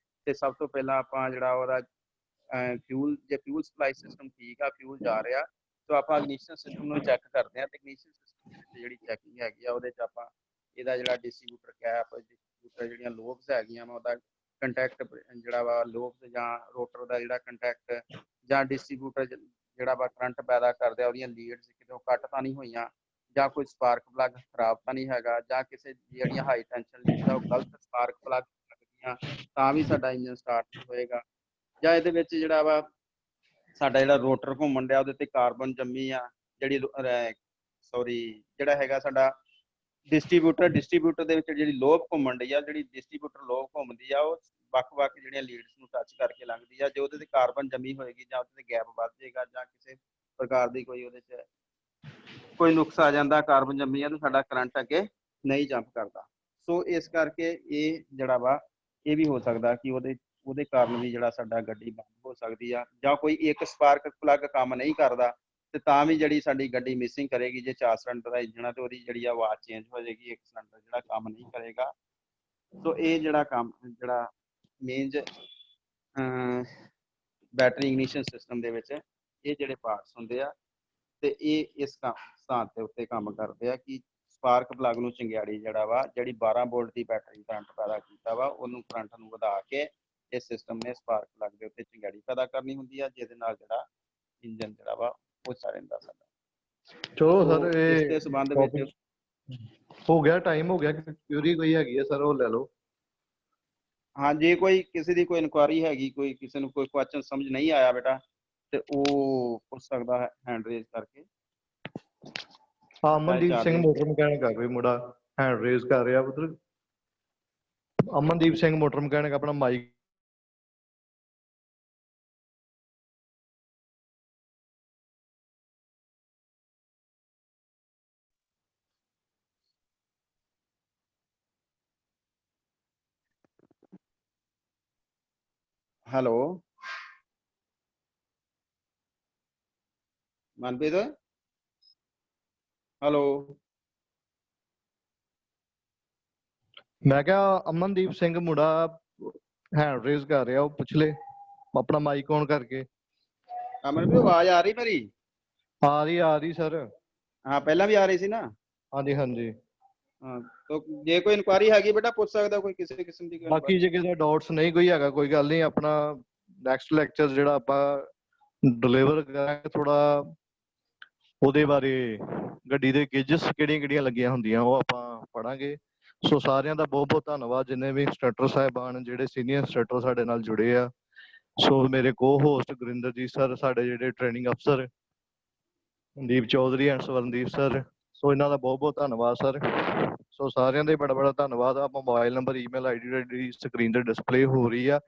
ਤੇ ਸਭ ਤੋਂ ਪਹਿਲਾਂ ਆਪਾਂ ਜਿਹੜਾ ਉਹਦਾ ਫਿਊਲ, ਜੇ ਫਿਊਲ ਸਪਲਾਈ ਸਿਸਟਮ ਠੀਕ ਆ, ਫਿਊਲ ਜਾ ਰਿਹਾ, ਤਾਂ ਆਪਾਂ ਇਗਨੀਸ਼ਨ ਸਿਸਟਮ ਨੂੰ ਚੈੱਕ ਕਰਦੇ ਹਾਂ। ਤੇ ਇਗਨੀਸ਼ਨ ਸਿਸਟਮ ਦੇ ਵਿੱਚ ਜਿਹੜੀ ਚੈਕਿੰਗ ਹੈਗੀ ਆ ਉਹਦੇ 'ਚ ਆਪਾਂ ਇਹਦਾ ਜਿਹੜਾ ਡਿਸਟ੍ਰੀਬਿਊਟਰ ਕੈਪ, ਡਿਸਟ੍ਰੀਬਿਊਟਰ ਜਿਹੜੀਆਂ ਲੋਬਸ ਹੈਗੀਆਂ ਵਾ, ਉਹਦਾ ਕੰਟੈਕਟ ਜਿਹੜਾ ਵਾ ਲੋਬਸ ਜਾਂ ਰੋਟਰ ਦਾ ਜਿਹੜਾ ਕੰਟੈਕਟ, ਜਾਂ ਡਿਸਟ੍ਰੀਬਿਊਟਰ ਜਿਹੜਾ ਵਾ ਕਰੰਟ ਪੈਦਾ ਕਰਦੇ ਆ ਉਹਦੀਆਂ ਲੀਡਸ ਕਿਤੇ ਕੱਟ ਤਾਂ ਨਹੀਂ ਹੋਈਆਂ, ਜਾਂ ਕੋਈ ਸਪਾਰਕ ਪਲੱਗ ਖਰਾਬ ਤਾਂ ਨਹੀਂ ਹੈਗਾ, ਜਾਂ ਕਿਸੇ ਜਿਹੜੀਆਂ ਹਾਈ ਟੈਂਸ਼ਨ ਲੀਡਸ ਆ ਉਹ ਗਲਤ ਸਪਾਰਕ ਪਲੱਗ ਲੱਗਦੀਆਂ ਤਾਂ ਵੀ ਸਾਡਾ ਇੰਜਨ ਸਟਾਰਟ ਨਹੀਂ ਹੋਏਗਾ। ਜਾਂ ਇਹਦੇ ਵਿੱਚ ਜਿਹੜਾ ਵਾ ਸਾਡਾ ਜਿਹੜਾ ਰੋਟਰ ਘੁੰਮਣ ਡਿਆ ਉਹਦੇ ਤੇ ਕਾਰਬਨ ਜੰਮੀ ਆ, ਜਿਹੜੀ ਜਿਹੜਾ ਹੈਗਾ ਸਾਡਾ ਡਿਸਟ੍ਰੀਬਿਊਟਰ ਦੇ ਵਿੱਚ ਜਿਹੜੀ ਲੋਬ ਘੁੰਮਣ ਡਈ ਆ, ਜਿਹੜੀ ਡਿਸਟ੍ਰੀਬਿਊਟਰ ਲੋਬ ਘੁੰਮਦੀ ਆ ਉਹ ਵੱਖ-ਵੱਖ ਜਿਹੜੀਆਂ ਲੀਡਸ ਨੂੰ ਟੱਚ ਕਰਕੇ ਲੰਘਦੀ ਆ। ਜੇ ਉਹਦੇ ਤੇ ਕਾਰਬਨ ਜੰਮੀ ਹੋਏਗੀ ਜਾਂ ਉਹਦੇ ਤੇ ਗੈਪ ਵੱਧ ਜਾਏਗਾ ਜਾਂ ਕਿਸੇ ਪ੍ਰਕਾਰ ਦੀ ਕੋਈ ਉਹਦੇ 'ਚ ਕੋਈ ਨੁਕਸ ਆ ਜਾਂਦਾ, ਕਾਰਬਨ ਜੰਮੀ ਆ, ਤਾਂ ਸਾਡਾ ਕਰੰਟ ਅੱਗੇ ਨਹੀਂ ਜੰਪ ਕਰਦਾ। ਸੋ ਇਸ ਕਰਕੇ ਇਹ ਜਿਹੜਾ ਵਾ ਇਹ ਵੀ ਹੋ ਸਕਦਾ ਕਿ ਉਹਦੇ ਕਾਰਨ ਵੀ ਜਿਹੜਾ ਸਾਡਾ ਗੱਡੀ ਬੰਦ ਹੋ ਸਕਦੀ ਆ, ਜਾਂ ਕੋਈ ਇੱਕ ਸਪਾਰਕ ਪਲੱਗ ਕੰਮ ਨਹੀਂ ਕਰਦਾ ਤੇ ਤਾਂ ਵੀ ਜਿਹੜੀ ਸਾਡੀ ਗੱਡੀ ਮਿਸਿੰਗ ਕਰੇਗੀ। ਜੇ 4 ਸਿਲੰਡਰ ਦਾ ਇੰਜਨ ਆ ਤੇ ਉਹਦੀ ਜਿਹੜੀ ਆਵਾਜ਼ ਚੇਂਜ ਹੋ ਜਾਏਗੀ, ਇੱਕ ਸਿਲੰਡਰ ਜਿਹੜਾ ਕੰਮ ਨਹੀਂ ਕਰੇਗਾ। ਸੋ ਇਹ ਜਿਹੜਾ ਕੰਮ ਜਿਹੜਾ ਮੇਨ ਬੈਟਰੀ ਇਗਨੀਸ਼ਨ ਸਿਸਟਮ ਦੇ ਵਿੱਚ ਇਹ ਜਿਹੜੇ ਪਾਰਟਸ ਹੁੰਦੇ ਆ ਤੇ ਇਹ ਇਸ ਸਥਾਨ ਦੇ ਉੱਤੇ ਕੰਮ ਕਰਦੇ ਆ ਕਿ ਸਪਾਰਕ ਪਲੱਗ ਨੂੰ ਚੰਗਿਆੜੀ ਜਿਹੜਾ ਵਾ ਜਿਹੜੀ 12 ਵੋਲਟ ਦੀ ਬੈਟਰੀ ਕਰੰਟ ਪੈਦਾ ਕੀਤਾ ਵਾ ਉਹਨੂੰ ਕਰੰਟ ਨੂੰ ਵਧਾ ਕੇ ਇਸ ਸਿਸਟਮ ਨੇ ਸਪਾਰਕ ਪਲੱਗ ਦੇ ਉੱਤੇ ਚੰਗਿਆੜੀ ਪੈਦਾ ਕਰਨੀ ਹੁੰਦੀ ਆ, ਜਿਹਦੇ ਨਾਲ ਜਿਹੜਾ ਇੰਜਨ ਜਿਹੜਾ ਵਾ ਉਹ ਚੱਲ ਰਹਿੰਦਾ ਸਾਡਾ। ਚਲੋ ਸੋ ਸਰ ਇਸ ਇਹ ਦੇ ਸੰਬੰਧ ਵਿੱਚ ਹੋ ਗਿਆ, ਟਾਈਮ ਹੋ ਗਿਆ, ਕਿਉਰੀ ਕੋਈ ਹੈਗੀ ਹੈ ਸਰ ਉਹ ਲੈ ਲਓ। ਹਾਂ, ਜੇ ਕੋਈ ਕਿਸੇ ਦੀ ਕੋਈ ਇਨਕੁਆਰੀ ਹੈਗੀ, ਕੋਈ ਕਿਸੇ ਨੂੰ ਕੋਈ ਕੁਐਸਚਨ ਸਮਝ ਨਹੀਂ ਆਇਆ ਬੇਟਾ ਤੇ ਉਹ ਪੁੱਛ ਸਕਦਾ ਹੈ ਹੈਂਡ ਰੇਜ਼ ਕਰਕੇ। ਅਮਨਦੀਪ ਸਿੰਘ ਮੋਟਰ ਮਕੈਨਿਕ ਆ ਕੋਈ ਮੁੰਡਾ ਹੈਂਡ ਰੇਜ਼ ਕਰ ਰਿਹਾ ਉਧਰ। ਅਮਨਦੀਪ ਸਿੰਘ ਮੋਟਰ ਮਕੈਨਿਕ ਆਪਣਾ ਮਾਈਕ ਹੈਲੋ ਮਨਪ੍ਰੀਤ, ਹੈਲੋ। ਮੈਂ ਕਿਹਾ ਅਮਨਦੀਪ ਸਿੰਘ ਮੁੰਡਾ ਹੈਂਡ ਰੇਜ਼ ਕਰ ਰਿਹਾ, ਉਹ ਪੁੱਛ ਲੈ ਆਪਣਾ ਮਾਈਕ ਔਨ ਕਰਕੇ। ਅਮਨਪ੍ਰੀਤ ਆਵਾਜ਼ ਆ ਰਹੀ ਮੇਰੀ? ਆ ਰਹੀ ਸਰ। ਹਾਂ, ਪਹਿਲਾਂ ਵੀ ਆ ਰਹੀ ਸੀ ਨਾ। ਹਾਂਜੀ ਹਾਂਜੀ। ਹਾਂ, ਤਾਂ ਜੇ ਕੋਈ ਇਨਕੁਆਰੀ ਹੈਗੀ ਬੇਟਾ ਪੁੱਛ ਸਕਦਾ ਕੋਈ ਕਿਸੇ ਕਿਸਮ ਦੀ। ਬਾਕੀ ਜੇ ਕਿਸੇ ਦਾ ਡਾਊਟਸ ਨਹੀਂ ਕੋਈ ਹੈਗਾ ਕੋਈ ਗੱਲ ਨਹੀਂ, ਆਪਣਾ ਨੈਕਸਟ ਲੈਕਚਰ ਜਿਹੜਾ ਆਪਾਂ ਡਿਲੀਵਰ ਕਰਾਂਗੇ ਥੋੜਾ ਉਹਦੇ ਬਾਰੇ, ਗੱਡੀ ਦੇ ਗੇਜਸ ਕਿਹੜੀਆਂ ਕਿਹੜੀਆਂ ਲੱਗੀਆਂ ਹੁੰਦੀਆਂ ਉਹ ਆਪਾਂ ਪੜਾਂਗੇ। ਸੋ ਸਾਰਿਆਂ ਦਾ ਬਹੁਤ ਬਹੁਤ ਧੰਨਵਾਦ, ਜਿੰਨੇ ਵੀ ਇੰਸਟ੍ਰਕਟਰ ਸਾਹਿਬਾਨ ਜਿਹੜੇ ਸੀਨੀਅਰ ਇੰਸਟ੍ਰਕਟਰ ਸਾਡੇ ਨਾਲ ਜੁੜੇ ਆ। ਸੋ ਮੇਰੇ ਕੋ ਹੋਸਟ ਗੁਰਿੰਦਰਜੀਤ ਸਰ, ਸਾਡੇ ਜਿਹੜੇ ਟ੍ਰੇਨਿੰਗ ਅਫਸਰ ਮਨਦੀਪ ਚੌਧਰੀ ਐਂਡ ਸਵਰਨਦੀਪ ਸਰ, ਸੋ ਇਹਨਾਂ ਦਾ ਬਹੁਤ ਬਹੁਤ ਧੰਨਵਾਦ ਸਰ। ਸੋ ਸਾਰਿਆਂ ਦਾ ਬੜਾ ਬੜਾ ਧੰਨਵਾਦ। ਆ ਮੋਬਾਈਲ ਨੰਬਰ ਈਮੇਲ ਆਈਡੀ ਜਿਹੜੀ ਸਕਰੀਨ ਤੇ ਡਿਸਪਲੇ ਹੋ ਰਹੀ ਆ,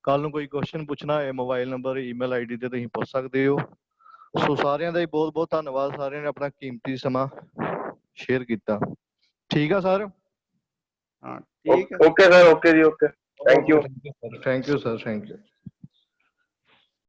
ਕੱਲ ਨੂੰ ਕੋਈ ਕੁਐਸਚਨ ਪੁੱਛਣਾ ਹੋਏ ਮੋਬਾਈਲ ਨੰਬਰ ਈਮੇਲ ਆਈਡੀ ਤੇ ਤੁਸੀਂ ਪੁੱਛ ਸਕਦੇ ਹੋ। ਸੋ ਸਾਰਿਆਂ ਦਾ ਹੀ ਬਹੁਤ ਬਹੁਤ ਧੰਨਵਾਦ, ਸਾਰਿਆਂ ਨੇ ਆਪਣਾ ਕੀਮਤੀ ਸਮਾਂ ਸ਼ੇਅਰ ਕੀਤਾ। ਠੀਕ ਆ ਸਰ? ਹਾਂ ਠੀਕ ਹੈ। ਓਕੇ ਸਰ, ਓਕੇ ਜੀ, okay, thank you sir, thank you sir, thank you.